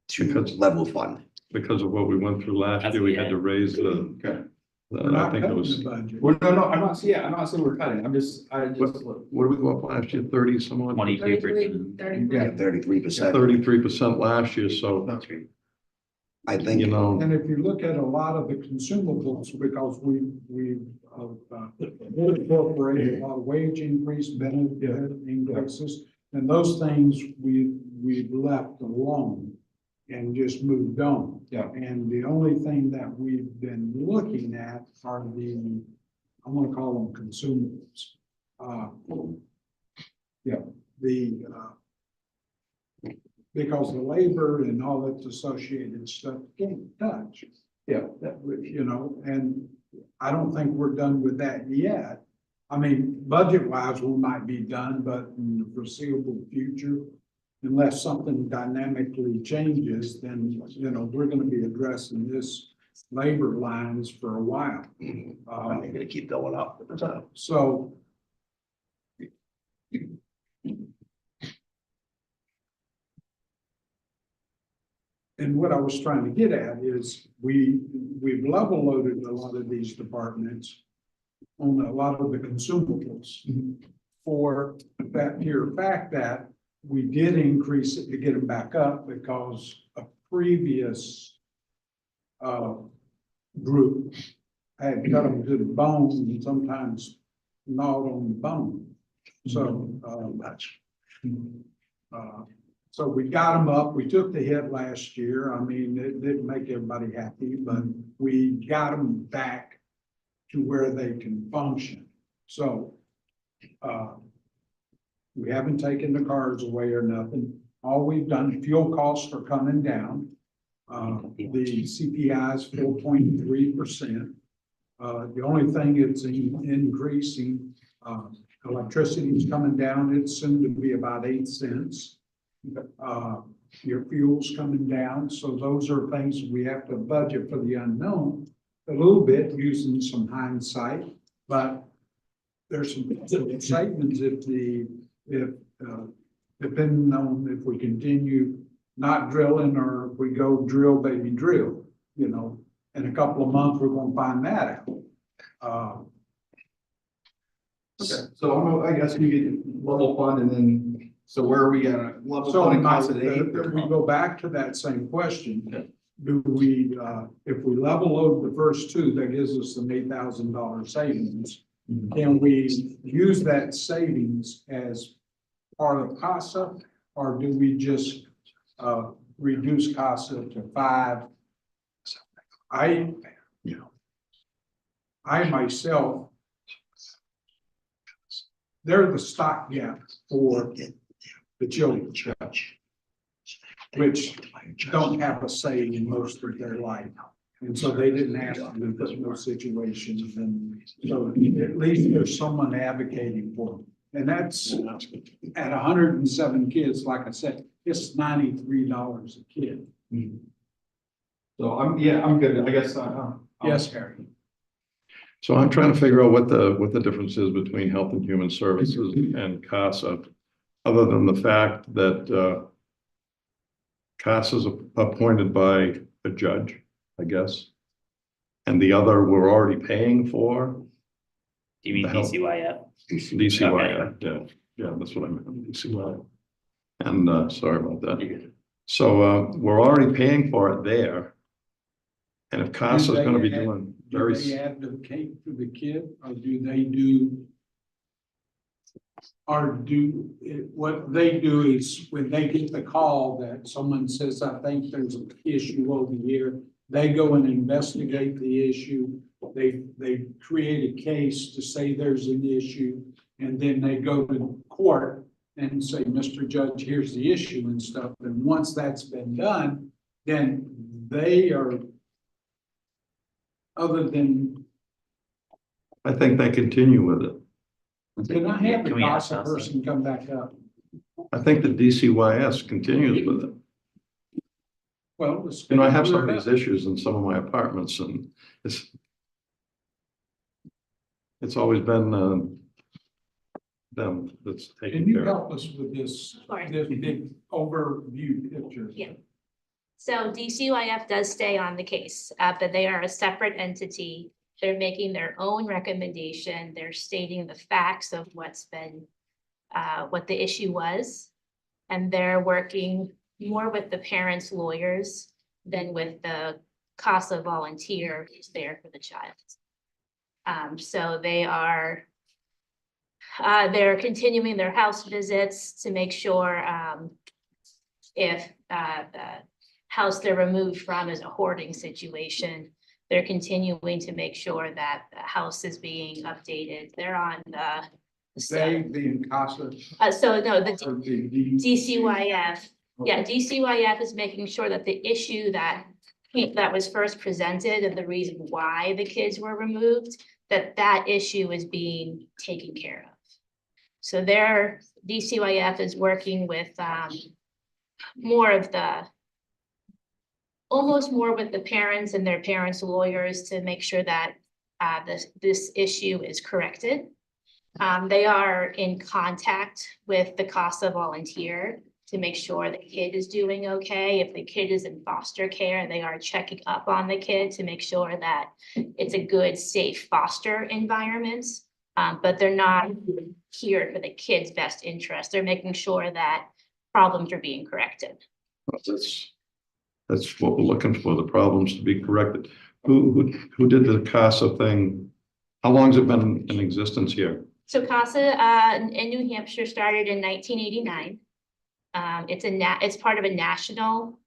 to level fund. Because of what we went through last year, we had to raise the, I think it was, Well, no, I'm not saying we're cutting. I just. what did we go up last year? 30 some odd? 22%. 33%. 33% last year, so. I think, you know, And if you look at a lot of the consumables, because we incorporated a lot of wage increase, benefit increases, and those things we've left alone and just moved on. Yeah. And the only thing that we've been looking at are I want to call them consumables. Because the labor and all that's associated stuff can't touch. Yeah. You know, and I don't think we're done with that yet. I mean, budget wise, we might be done, but in the foreseeable future, unless something dynamically changes, then, you know, we're gonna be addressing this labor lines for a while. I'm gonna keep going up. So. And what I was trying to get at is we've level loaded a lot of these departments on a lot of the consumables for that pure fact that we did increase it to get them back up because a previous group had cut them to the bone and sometimes gnawed on the bone. So, so we got them up. We took the hit last year. I mean, it didn't make everybody happy, but we got them back to where they can function. So, we haven't taken the cars away or nothing. All we've done, fuel costs are coming down. The CPI is 4.3%. The only thing that's increasing, electricity is coming down. It's soon to be about 8 cents. Your fuel's coming down. So those are things we have to budget for the unknown a little bit using some hindsight, but there's some savings depending on if we continue not drilling or if we go drill, baby, drill, you know, in a couple of months, we're gonna find that out. Okay, so I guess we get level fund and then, so where are we at? Level So fund and Mike, cost of eight? if we go back to that same question, do we, if we level load the first two, that gives us an $8,000 savings. Can we use that savings as part of CASA, or do we just reduce CASA to 5? I myself, they're the stopgap for the children's church, which don't have a say in most of their life. And so they didn't ask them in those situations. And so at least there's someone advocating for them. And that's at 107 kids, like I said, it's $93 a kid. So I'm good. I guess, Yes, Harry. So I'm trying to figure out what the difference is between Health and Human Services and CASA, other than the fact that CASA is appointed by a judge, I guess. And the other we're already paying for. Do you mean DCYF? DCYF, yeah, that's what I meant, DCYF. And sorry about that. So we're already paying for it there. And if CASA is gonna be doing Do they advocate for the kid, or do they do? What they do is when they get the call that someone says, I think there's an issue over here, they go and investigate the issue. They create a case to say there's an issue, and then they go to court and say, Mr. Judge, here's the issue and stuff. And once that's been done, then they are, other than. I think they continue with it. Can I have the Can we ask CASA Elsa? person come back up? I think the DCYS continues with it. Well, let's. You know, I have some figure of it these issues in some of my apartments, and it's always been them that's Can taking you care of. help us with this, this big overview picture? Yeah. So DCYF does stay on the case, but they are a separate entity. They're making their own recommendation. They're stating the facts of what's been, what the issue was. And they're working more with the parents' lawyers than with the CASA volunteer who's there for the child. So they are, they're continuing their house visits to make sure if the house they're removed from is a hoarding situation, they're continuing to make sure that the house is being updated. They're on the. They being CASA. So no, the or the DCYF, yeah, DCYF is making sure that the issue that was first presented and the reason why the kids were removed, that issue is being taken care of. So their DCYF is working with more of almost more with the parents and their parents' lawyers to make sure that this issue is corrected. They are in contact with the CASA volunteer to make sure the kid is doing okay. If the kid is in foster care, they are checking up on the kid to make sure that it's a good, safe foster environment. But they're not here for the kid's best interest. They're making sure that problems are being corrected. That's what we're looking for, the problems to be corrected. Who did the CASA thing? How long has it been in existence here? So CASA in New Hampshire started in 1989. It's part of a national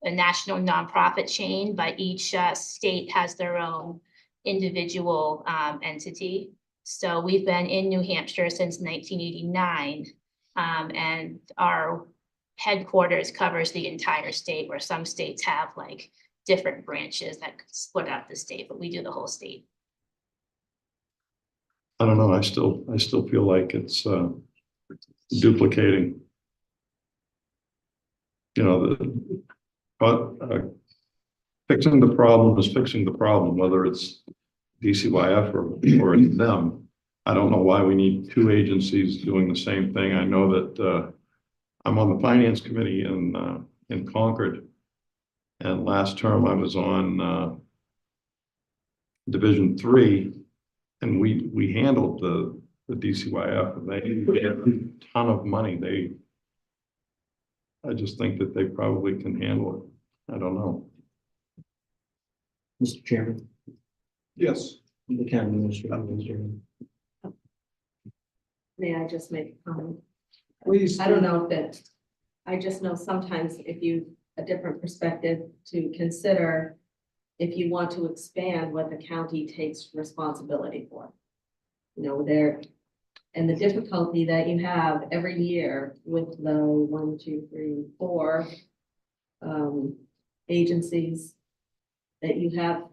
nonprofit chain, but each state has their own individual entity. So we've been in New Hampshire since 1989, and our headquarters covers the entire state, where some states have like different branches that split out the state, but we do the whole state. I don't know, I still feel like it's duplicating. You know, fixing the problem is fixing the problem, whether it's DCYF or it's them. I don't know why we need two agencies doing the same thing. I know that I'm on the finance committee in Concord, and last term I was on Division 3, and we handled the DCYF, and they had a ton of money. I just think that they probably can handle it. I don't know. Mr. Chairman, Yes. the county administrator. May I just make a comment? Please. I don't know if that, I just know sometimes if you, a different perspective to consider if you want to expand what the county takes responsibility for. You know, there, and the difficulty that you have every year with the 1, 2, 3, 4 agencies that you have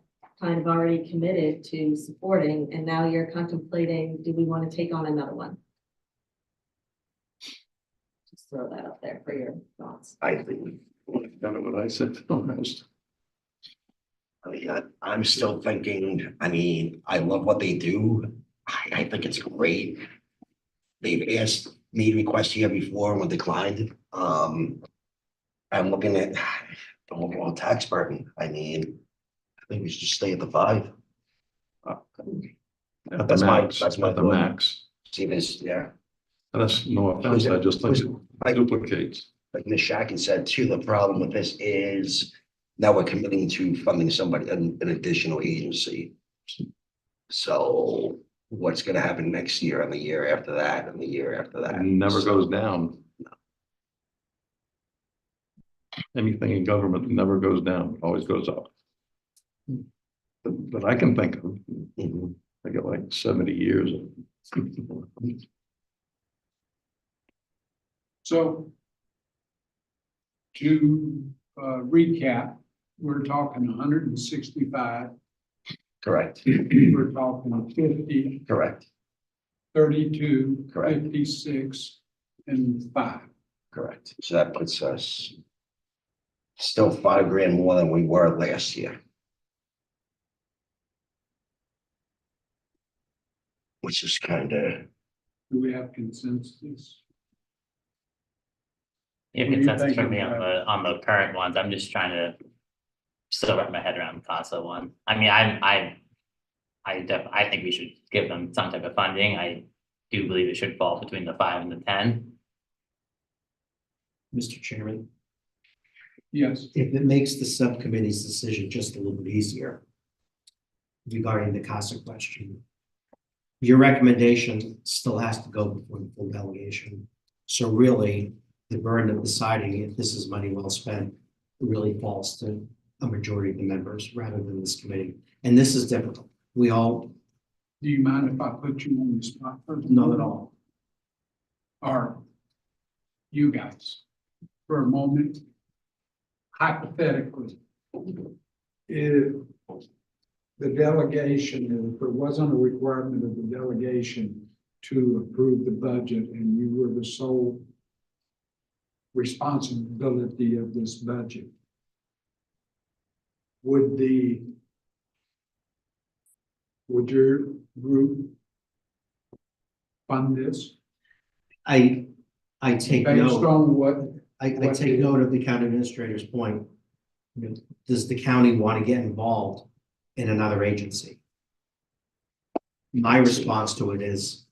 kind of already committed to supporting, and now you're contemplating, do we want to take on another one? Just throw that up there for your thoughts. I think, Done what I said. Almost. I mean, I'm still thinking, I mean, I love what they do. I think it's great. They've asked me to request here before and were declined. I'm looking at the overall tax burden. I mean, I think we should just stay at the 5. At the That's max. my At the thought. max. See this, yeah. And that's no offense. I just think it duplicates. Like Ms. Shackey said too, the problem with this is now we're committing to funding somebody, an additional agency. So what's gonna happen next year and the year after that and the year after that? It never goes down. Anything in government never goes down, it always goes up. But I can think of, I got like 70 years. So to recap, we're talking 165. Correct. We're talking 50. Correct. 32. Correct. 56, and 5. Correct. So that puts us still $5,000 more than we were last year. Which is kind of. Do we have consensus? You have What do you consensus think from me of on the current ones. I'm just trying to still wrap my head around the CASA one. I mean, I think we should give them some type of funding. I do believe it should fall between the 5 and the 10. Mr. Chairman, Yes. if it makes the subcommittee's decision just a little bit easier regarding the CASA question, your recommendation still has to go before the full delegation. So really, the burden of deciding if this is money well spent really falls to a majority of the members rather than this committee. And this is difficult. We all. Do you mind if I put you on the spot for a Not at all. Or you guys, for a moment, hypothetically, if the delegation, if there wasn't a requirement of the delegation to approve the budget and you were the sole responsibility of this budget. Would your group fund this I take based note, on what? I take note of the county administrator's point. You know, does the county want to get involved in another agency? My response to it is,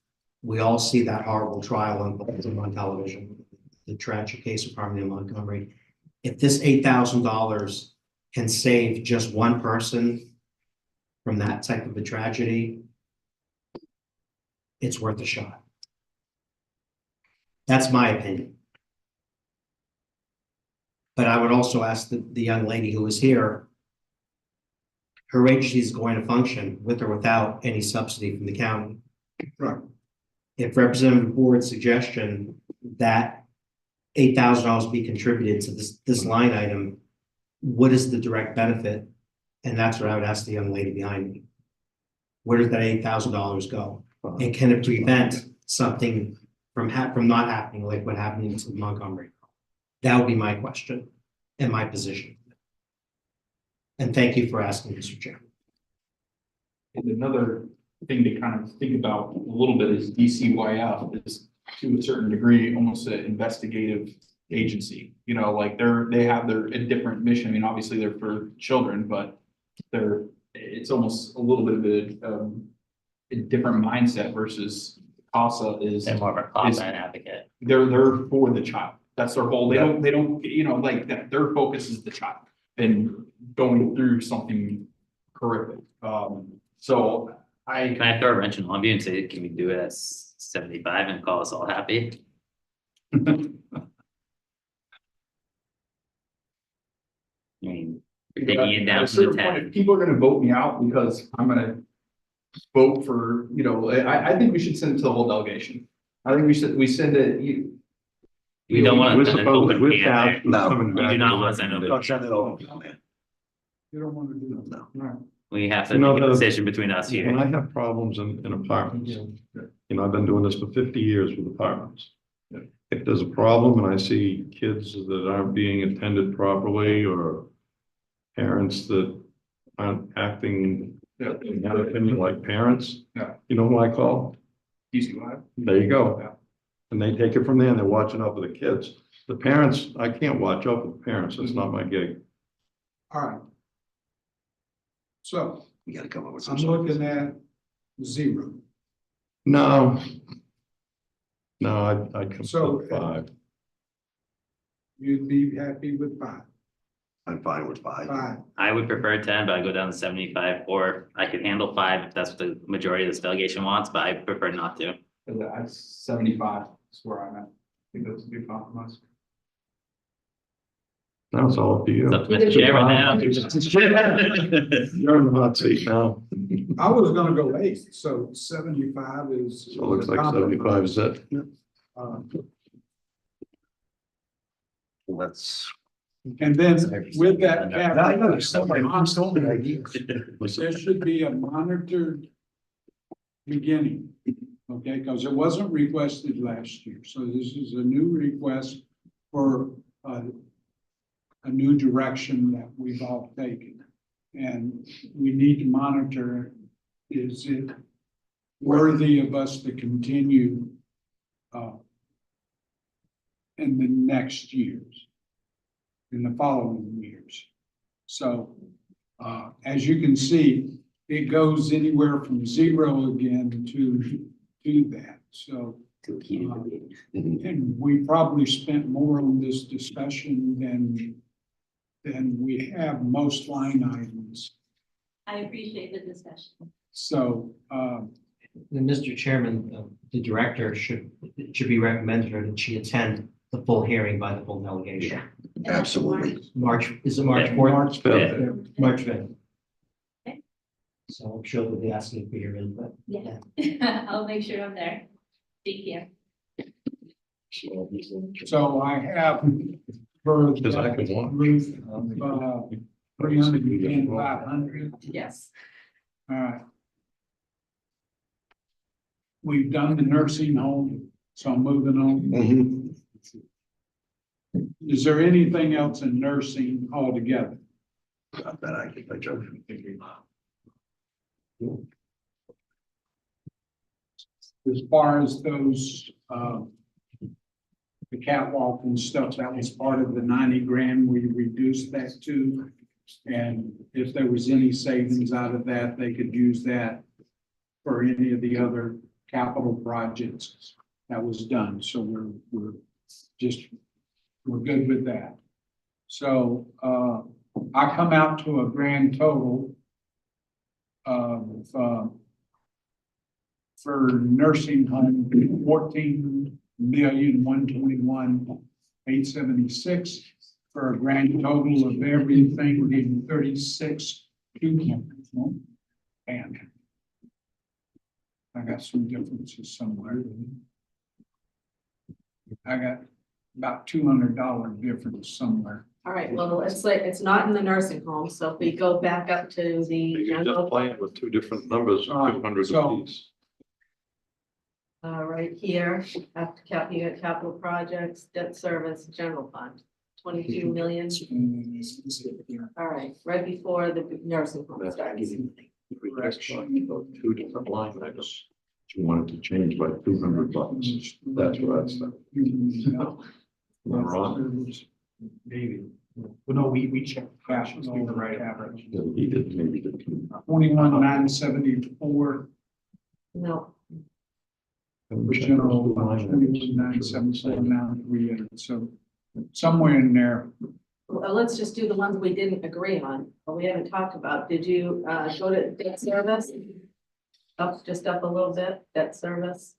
we all see that horrible trial on television, the tragic case of Harmony and Montgomery. If this $8,000 can save just one person from that type of a tragedy, it's worth a shot. That's my opinion. But I would also ask the young lady who was here, her agency is going to function with or without any subsidy from the county. Right. If Representative Ward's suggestion that $8,000 be contributed to this line item, what is the direct benefit? And that's what I would ask the young lady behind me. Where does that $8,000 go? And can it prevent something from not happening like what happened to Montgomery? That would be my question and my position. And thank you for asking, Mr. Chairman. And another thing to kind of think about a little bit is DCYF is to a certain degree, almost an investigative agency. You know, like they have a different mission. I mean, obviously they're for children, but it's almost a little bit of a different mindset versus CASA is. They're more of a CASA advocate. They're for the child. That's their whole, they don't, you know, like that, their focus is the child and going through something horrific. So Can I throw a wrench in one of you and say, can we do it at 75 and call us all happy? I mean, you're taking it down At a from the certain point, 10. if people are gonna vote me out because I'm gonna vote for, you know, I think we should send it to the whole delegation. I think we send it, We don't want We're to send an supposed, open we're can tasked with No. coming You back. do not with want to send recommendations. Don't send it over, man. You don't want to do that. No. Right. We have to You know, make a the- decision between us When here. I have problems in apartments, you know, I've been doing this for 50 years with apartments. If there's a problem and I see kids that aren't being attended properly or parents that aren't acting, in my opinion, like parents, Yeah. you know who I call? DCY. There you go. Yeah. And they take it from there and they're watching out for the kids. The parents, I can't watch out for the parents. That's not my gig. All right. So We gotta come up with some. I'm looking at 0. No. No, I come So- to 5. You'd be happy with 5. I'm fine with 5. 5. I would prefer 10, but I go down to 75, or I could handle 5 if that's what the majority of this delegation wants, but I prefer not to. At 75 is where I'm at. I think that's a good compromise. Now it's all up to you. It's up to Mr. Chairman now. You're in the hot seat now. I was gonna go 8, so 75 is. So it looks like 75 is it. Let's. And then with that cap, I know, there's so many ideas. there should be a monitored beginning. Okay, because it wasn't requested last year, so this is a new request for a new direction that we've all taken. And we need to monitor, is it worthy of us to continue in the next years, in the following years? So as you can see, it goes anywhere from 0 again to that. So and we probably spent more on this discussion than we have most line items. I appreciate the discussion. So, And Mr. Chairman, the director it should be recommended that she attend the full hearing by the full delegation. Absolutely. Is it March 4th? March 5th. March 5th. Okay. So I'm sure we'll be asking for your input. Yeah, I'll make sure I'm there. Thank you. so I have for Because I could watch. Ruth, 300 and 500. Yes. All right. We've done the nursing home, so I'm moving on. Is there anything else in nursing altogether? Not that I can think of. As far as those, the catwalk and stuff, that was part of the 90 grand, we reduced that to. And if there was any savings out of that, they could use that for any of the other capital projects that was done. So we're good with that. So, I come out to a grand total of, for nursing home, 14,121,876 for a grand total of everything being 36. And I got some differences somewhere. I got about $200 difference somewhere. All right, well, it's like, it's not in the nursing home, so if we go back up to the You're just general, playing with two different numbers, All right, 200 so- apiece. right here, after you got capital projects, debt service, general fund, 22 million. All right, right before the nursing home starts. We just talked about two different line items. You wanted to change by $200. That's what I said. Am I wrong? Maybe. Well, no, we checked cash, we were right average. Yeah, he did, maybe did. 21,974, No, general, 21,974 now, so somewhere in there. well, let's just do the ones we didn't agree on, or we haven't talked about. Did you, go to debt service? Just up a little bit, debt service.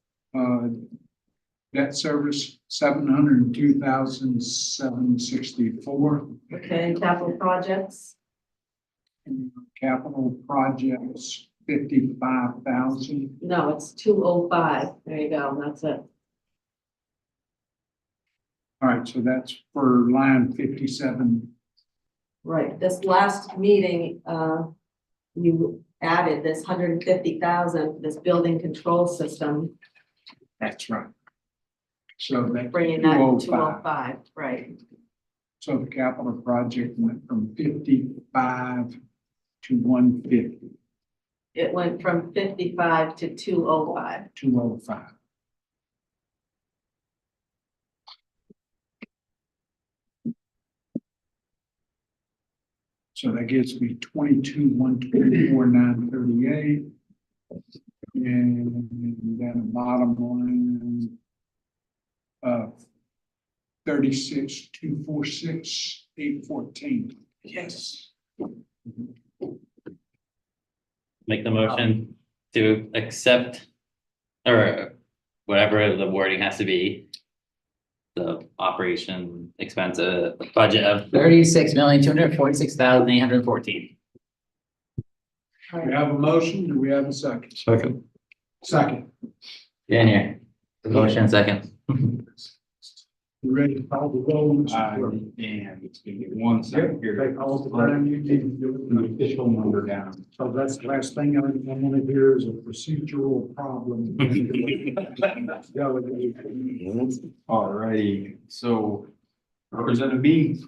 Debt service, 702,764. Okay, capital projects, Capital projects, 55,000. no, it's 205. There you go, that's it. All right, so that's for line 57. Right, this last meeting, you added this 150,000, this building control system, That's right. So that's bringing that to 205. 205, right? So the capital project went from 55 to 150, It went from 55 to 205. 205. So that gives me 22,124,938. And then the bottom line, 36,246,814. Yes. Make the motion to accept, or whatever the wording has to be, the operation expense, budget of 36,246,814. We have a motion. Do we have a second? Second. Second. In here, motion second. You ready to call the roll? Mr. Clerk? And it's gonna be 1 second here. Take all the time you need to do it. The official number down. So that's the last thing I want to hear is a procedural problem. Delegation. All righty, so Representative B,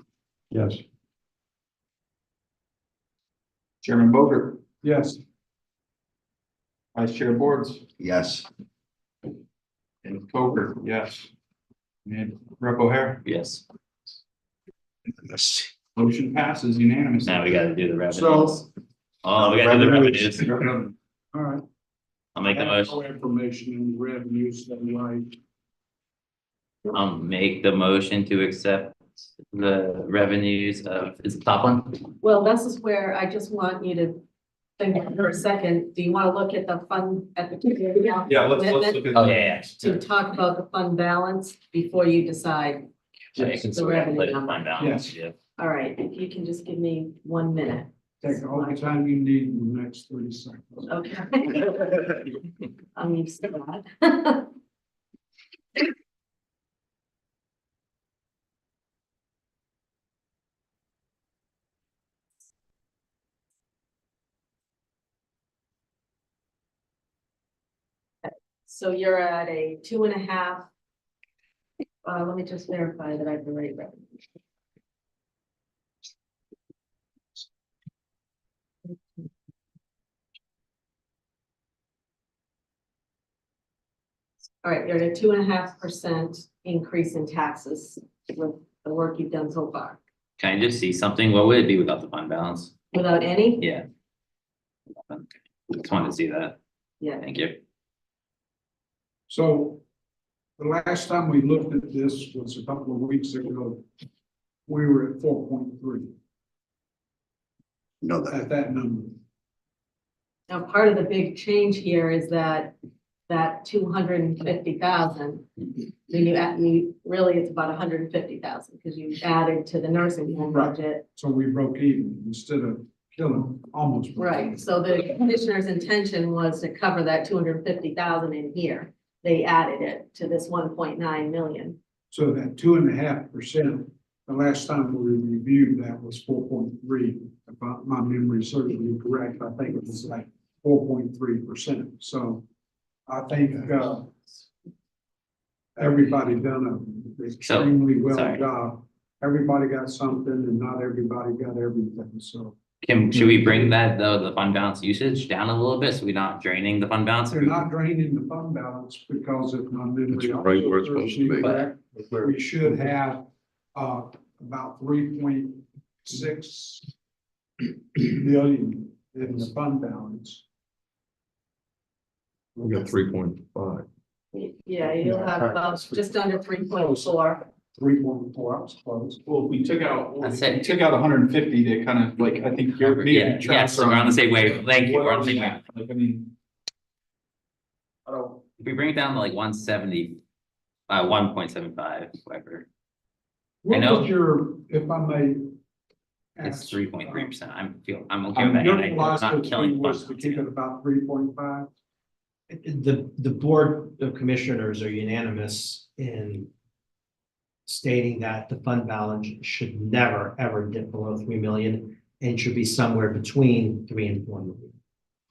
Yes. Chairman Bogert, Yes. Vice Chair Boards, Yes. and Coker, yes. And Rep. O'Hare, Yes, Yes. motion passes unanimously. now we gotta do the revenues. So- Oh, we gotta do the Revenues. revenues. All right. I'll make the I have motion, no information in revenues that right. I'll make the motion to accept the revenues of, is it the top one? Well, this is where I just want you to think for a second. Do you want to look at the fund at the? Yeah, let's look at. Oh, yeah, To talk about the fund balance before you decide. yeah. The revenue number. Fund balance, yeah. All right, if you can just give me 1 minute. Take all the time you need in the next 30 seconds. Okay. I'm used to that. So you're at a 2.5 Let me just verify that I have the right revenue. All right, you're at a 2.5% increase in taxes with the work you've done so far. Can I just see something? What would it be without the fund balance? Without any? Yeah. Just wanted to see that. Yeah. Thank you. So the last time we looked at this was a couple of weeks ago. We were at 4.3 No, that, at that number. Now, part of the big change here is that 250,000. When you really, it's about 150,000 because you added to the nursing home Right. budget. So we broke even instead of killing almost. Right, so the commissioner's intention was to cover that 250,000 in here. They added it to this 1.9 million. So that 2.5%, the last time we reviewed that was 4.3. If my memory serves me correct, I think it was like 4.3%. So I think everybody done an extremely well sorry. job. Everybody got something and not everybody got everything. So Should we bring that, the fund balance usage down a little bit so we're not draining the fund balance? they're not draining the fund balance because if my memory. It's right where it's supposed to be. correct, we should have about 3.6 million in the fund balance. We got 3.5. Yeah, you'll have about just under 3.4. 3.4, I was close. Well, if we took out, That's if we it. took out 150 to kind of like, I think you're maybe. Yeah, yes, we're on the same wave. Thank you. We're on the same wave. Like, I mean. I don't. If we bring it down to like 170, 1.75, whatever, What know. was your, if I may? it's ask, 3.3%. I'm okay with that. Your and I'm not philosophy killing was to fund keep it balance. about 3.5. The board of commissioners are unanimous in stating that the fund balance should never, ever dip below 3 million and should be somewhere between 3 and 4 million.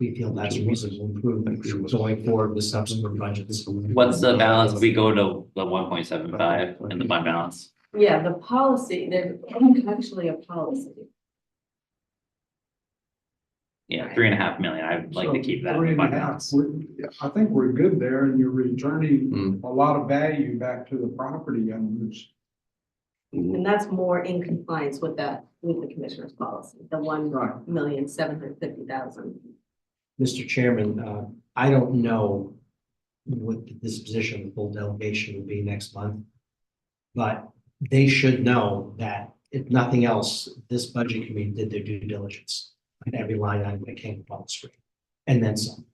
We feel that's a reasonable improvement going forward with subsequent budgets. What's the balance if we go to the 1.75 in the fund balance? Yeah, the policy, there's actually a policy. Yeah, 3.5 million. I'd like to So keep that in 3.5, the fund balance. I think we're good there and you're returning Mm. a lot of value back to the property owners. And that's more in compliance with that, with the commissioner's policy, the Right. 1,750,000. Mr. Chairman, I don't know what the disposition of the full delegation will be next month. But they should know that if nothing else, this budget committee did their due diligence on every line item that came up on the screen. And then some.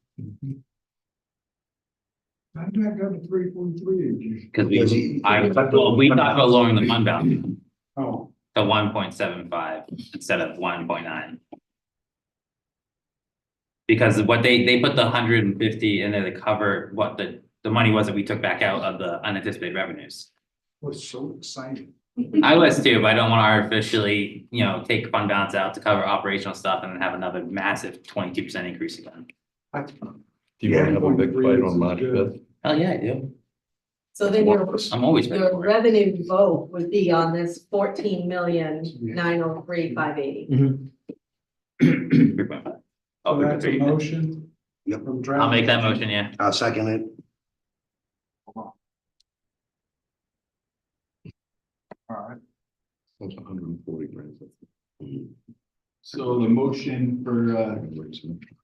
How did that go to 3.3 again? Because we talked about lowering the fund balance Oh, to 1.75 instead of 1.9. Because what they put the 150 in there to cover what the money was that we took back out of the unanticipated revenues. was so exciting. I was too, but I don't want to artificially, take fund balance out to cover operational stuff and then have another massive 22% increase again. I- Do you want to have a big fight on March 5th? Hell yeah, I do. So then I'm always ready your for it. revenue vote would be on this 14,903,580. Mhm. 3.5. So Oh, that's a motion. Yep. from I'll make that Travis. motion, yeah. I'll second it. All right. That's 140 grand. So the motion for,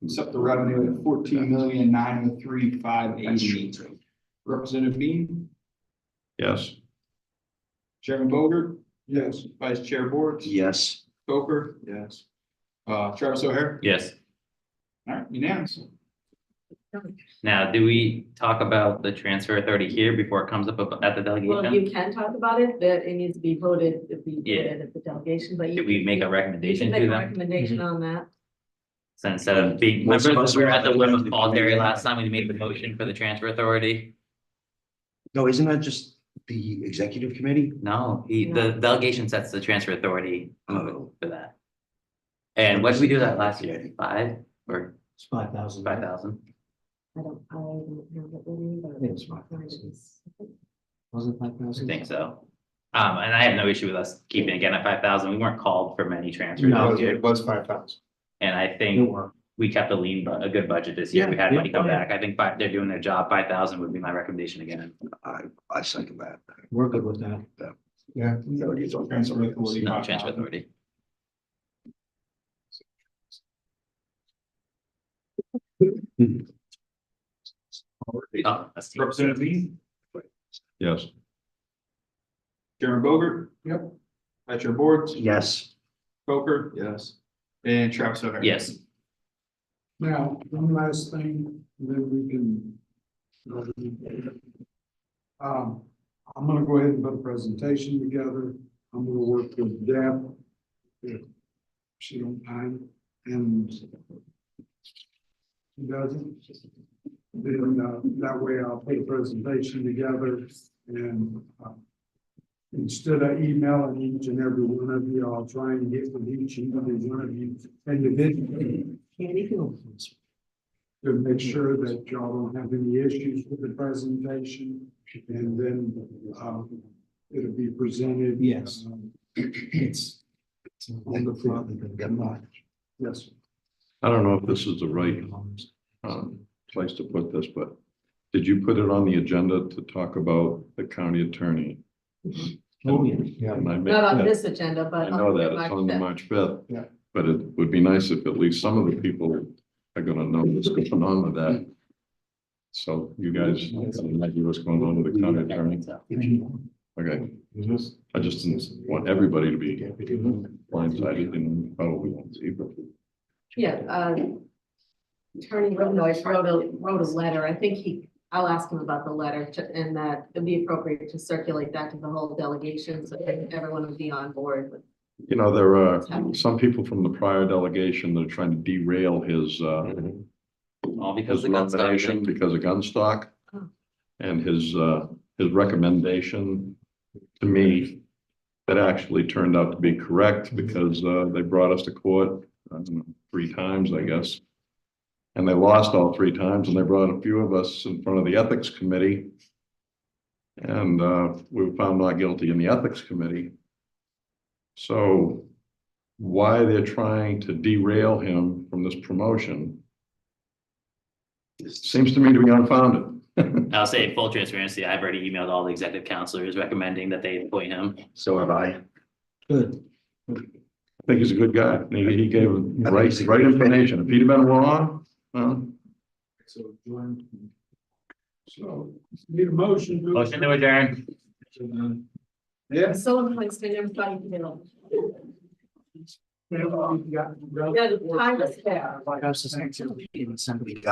accept the revenue at 14,903,580. Representative Bean, Yes. Chairman Bogert, Yes. Vice Chair Boards. Yes. Coker. Yes. Travis O'Hare. Yes. All right, unanimous. Now, do we talk about the transfer authority here before it comes up at the Well, delegation? you can talk about it, but it needs to be voted, if we Yeah. voted at the delegation, but you. Did we make a you recommendation can to make a them? recommendation on that. So instead of being, What's remember supposed we were to at the happen? whim of Paul Terry last time, we made the motion for the transfer authority? No, isn't that just the executive committee? No, the delegation sets the transfer authority Oh. for that. And what did we do that last year? 5 or It's 5,000. 5,000? I don't have it with me, but. think it's 5,000. Was it I 5,000? think so. And I have no issue with us keeping again at 5,000. We weren't called for many transfers No, this year. It was 5,000. And I It think worked. we kept a good budget this year. We Yeah, had money yeah, come yeah. back. I think they're doing their job. 5,000 would be my recommendation again. I second that. We're good with that. Yeah. No transfer authority. Oh, that's team. Representative Lee, Yes. Chairman Bogert. Yep. Vice Chair Boards, Yes. Coker. Yes. And Travis O'Hare. Yes. Now, one last thing, then we can. I'm gonna go ahead and put a presentation together. I'm gonna work with Deb. If she don't mind, and. She doesn't. Then, that way I'll put a presentation together and, instead of emailing each and every one of you, I'll try and get with each and every one of you individually. To make sure that y'all don't have any issues with the presentation, and then, it'll be presented. Yes. It's on the front. Yes. I don't know if this is the right place to put this, but did you put it on the agenda to talk about the county attorney? Oh, yeah. And I make Not on that- this agenda, but. I know that it's on the March fifth. Yeah. But it would be nice if at least some of the people are gonna know what's going on with that. So you guys have an idea what's going on with the county attorney? Okay. I just didn't want everybody to be blindsided and probably won't see, but. Yeah, Attorney Ronois wrote a letter. I think I'll ask him about the letter and that it'd be appropriate to circulate that to the whole delegation so that everyone would be on board with. You know, there are some people from the prior delegation that are trying to derail his All because his of gun stock, nomination right? because of gun stock. Oh. And his recommendation to me, that actually turned out to be correct because they brought us to court, I don't know, 3 times, I guess. And they lost all 3 times, and they brought a few of us in front of the ethics committee. And we were found not guilty in the ethics committee. So why they're trying to derail him from this promotion seems to me to be unfounded. I'll say full transparency. I've already emailed all the executive counselors recommending that they appoint him. So have I. Good. I think he's a good guy. He gave right information. If he'd have been wrong, So, need a motion. Motion to adjourn. Yeah. Someone likes to everybody to know. Yeah, Yeah, the time is there. Like I was just saying, somebody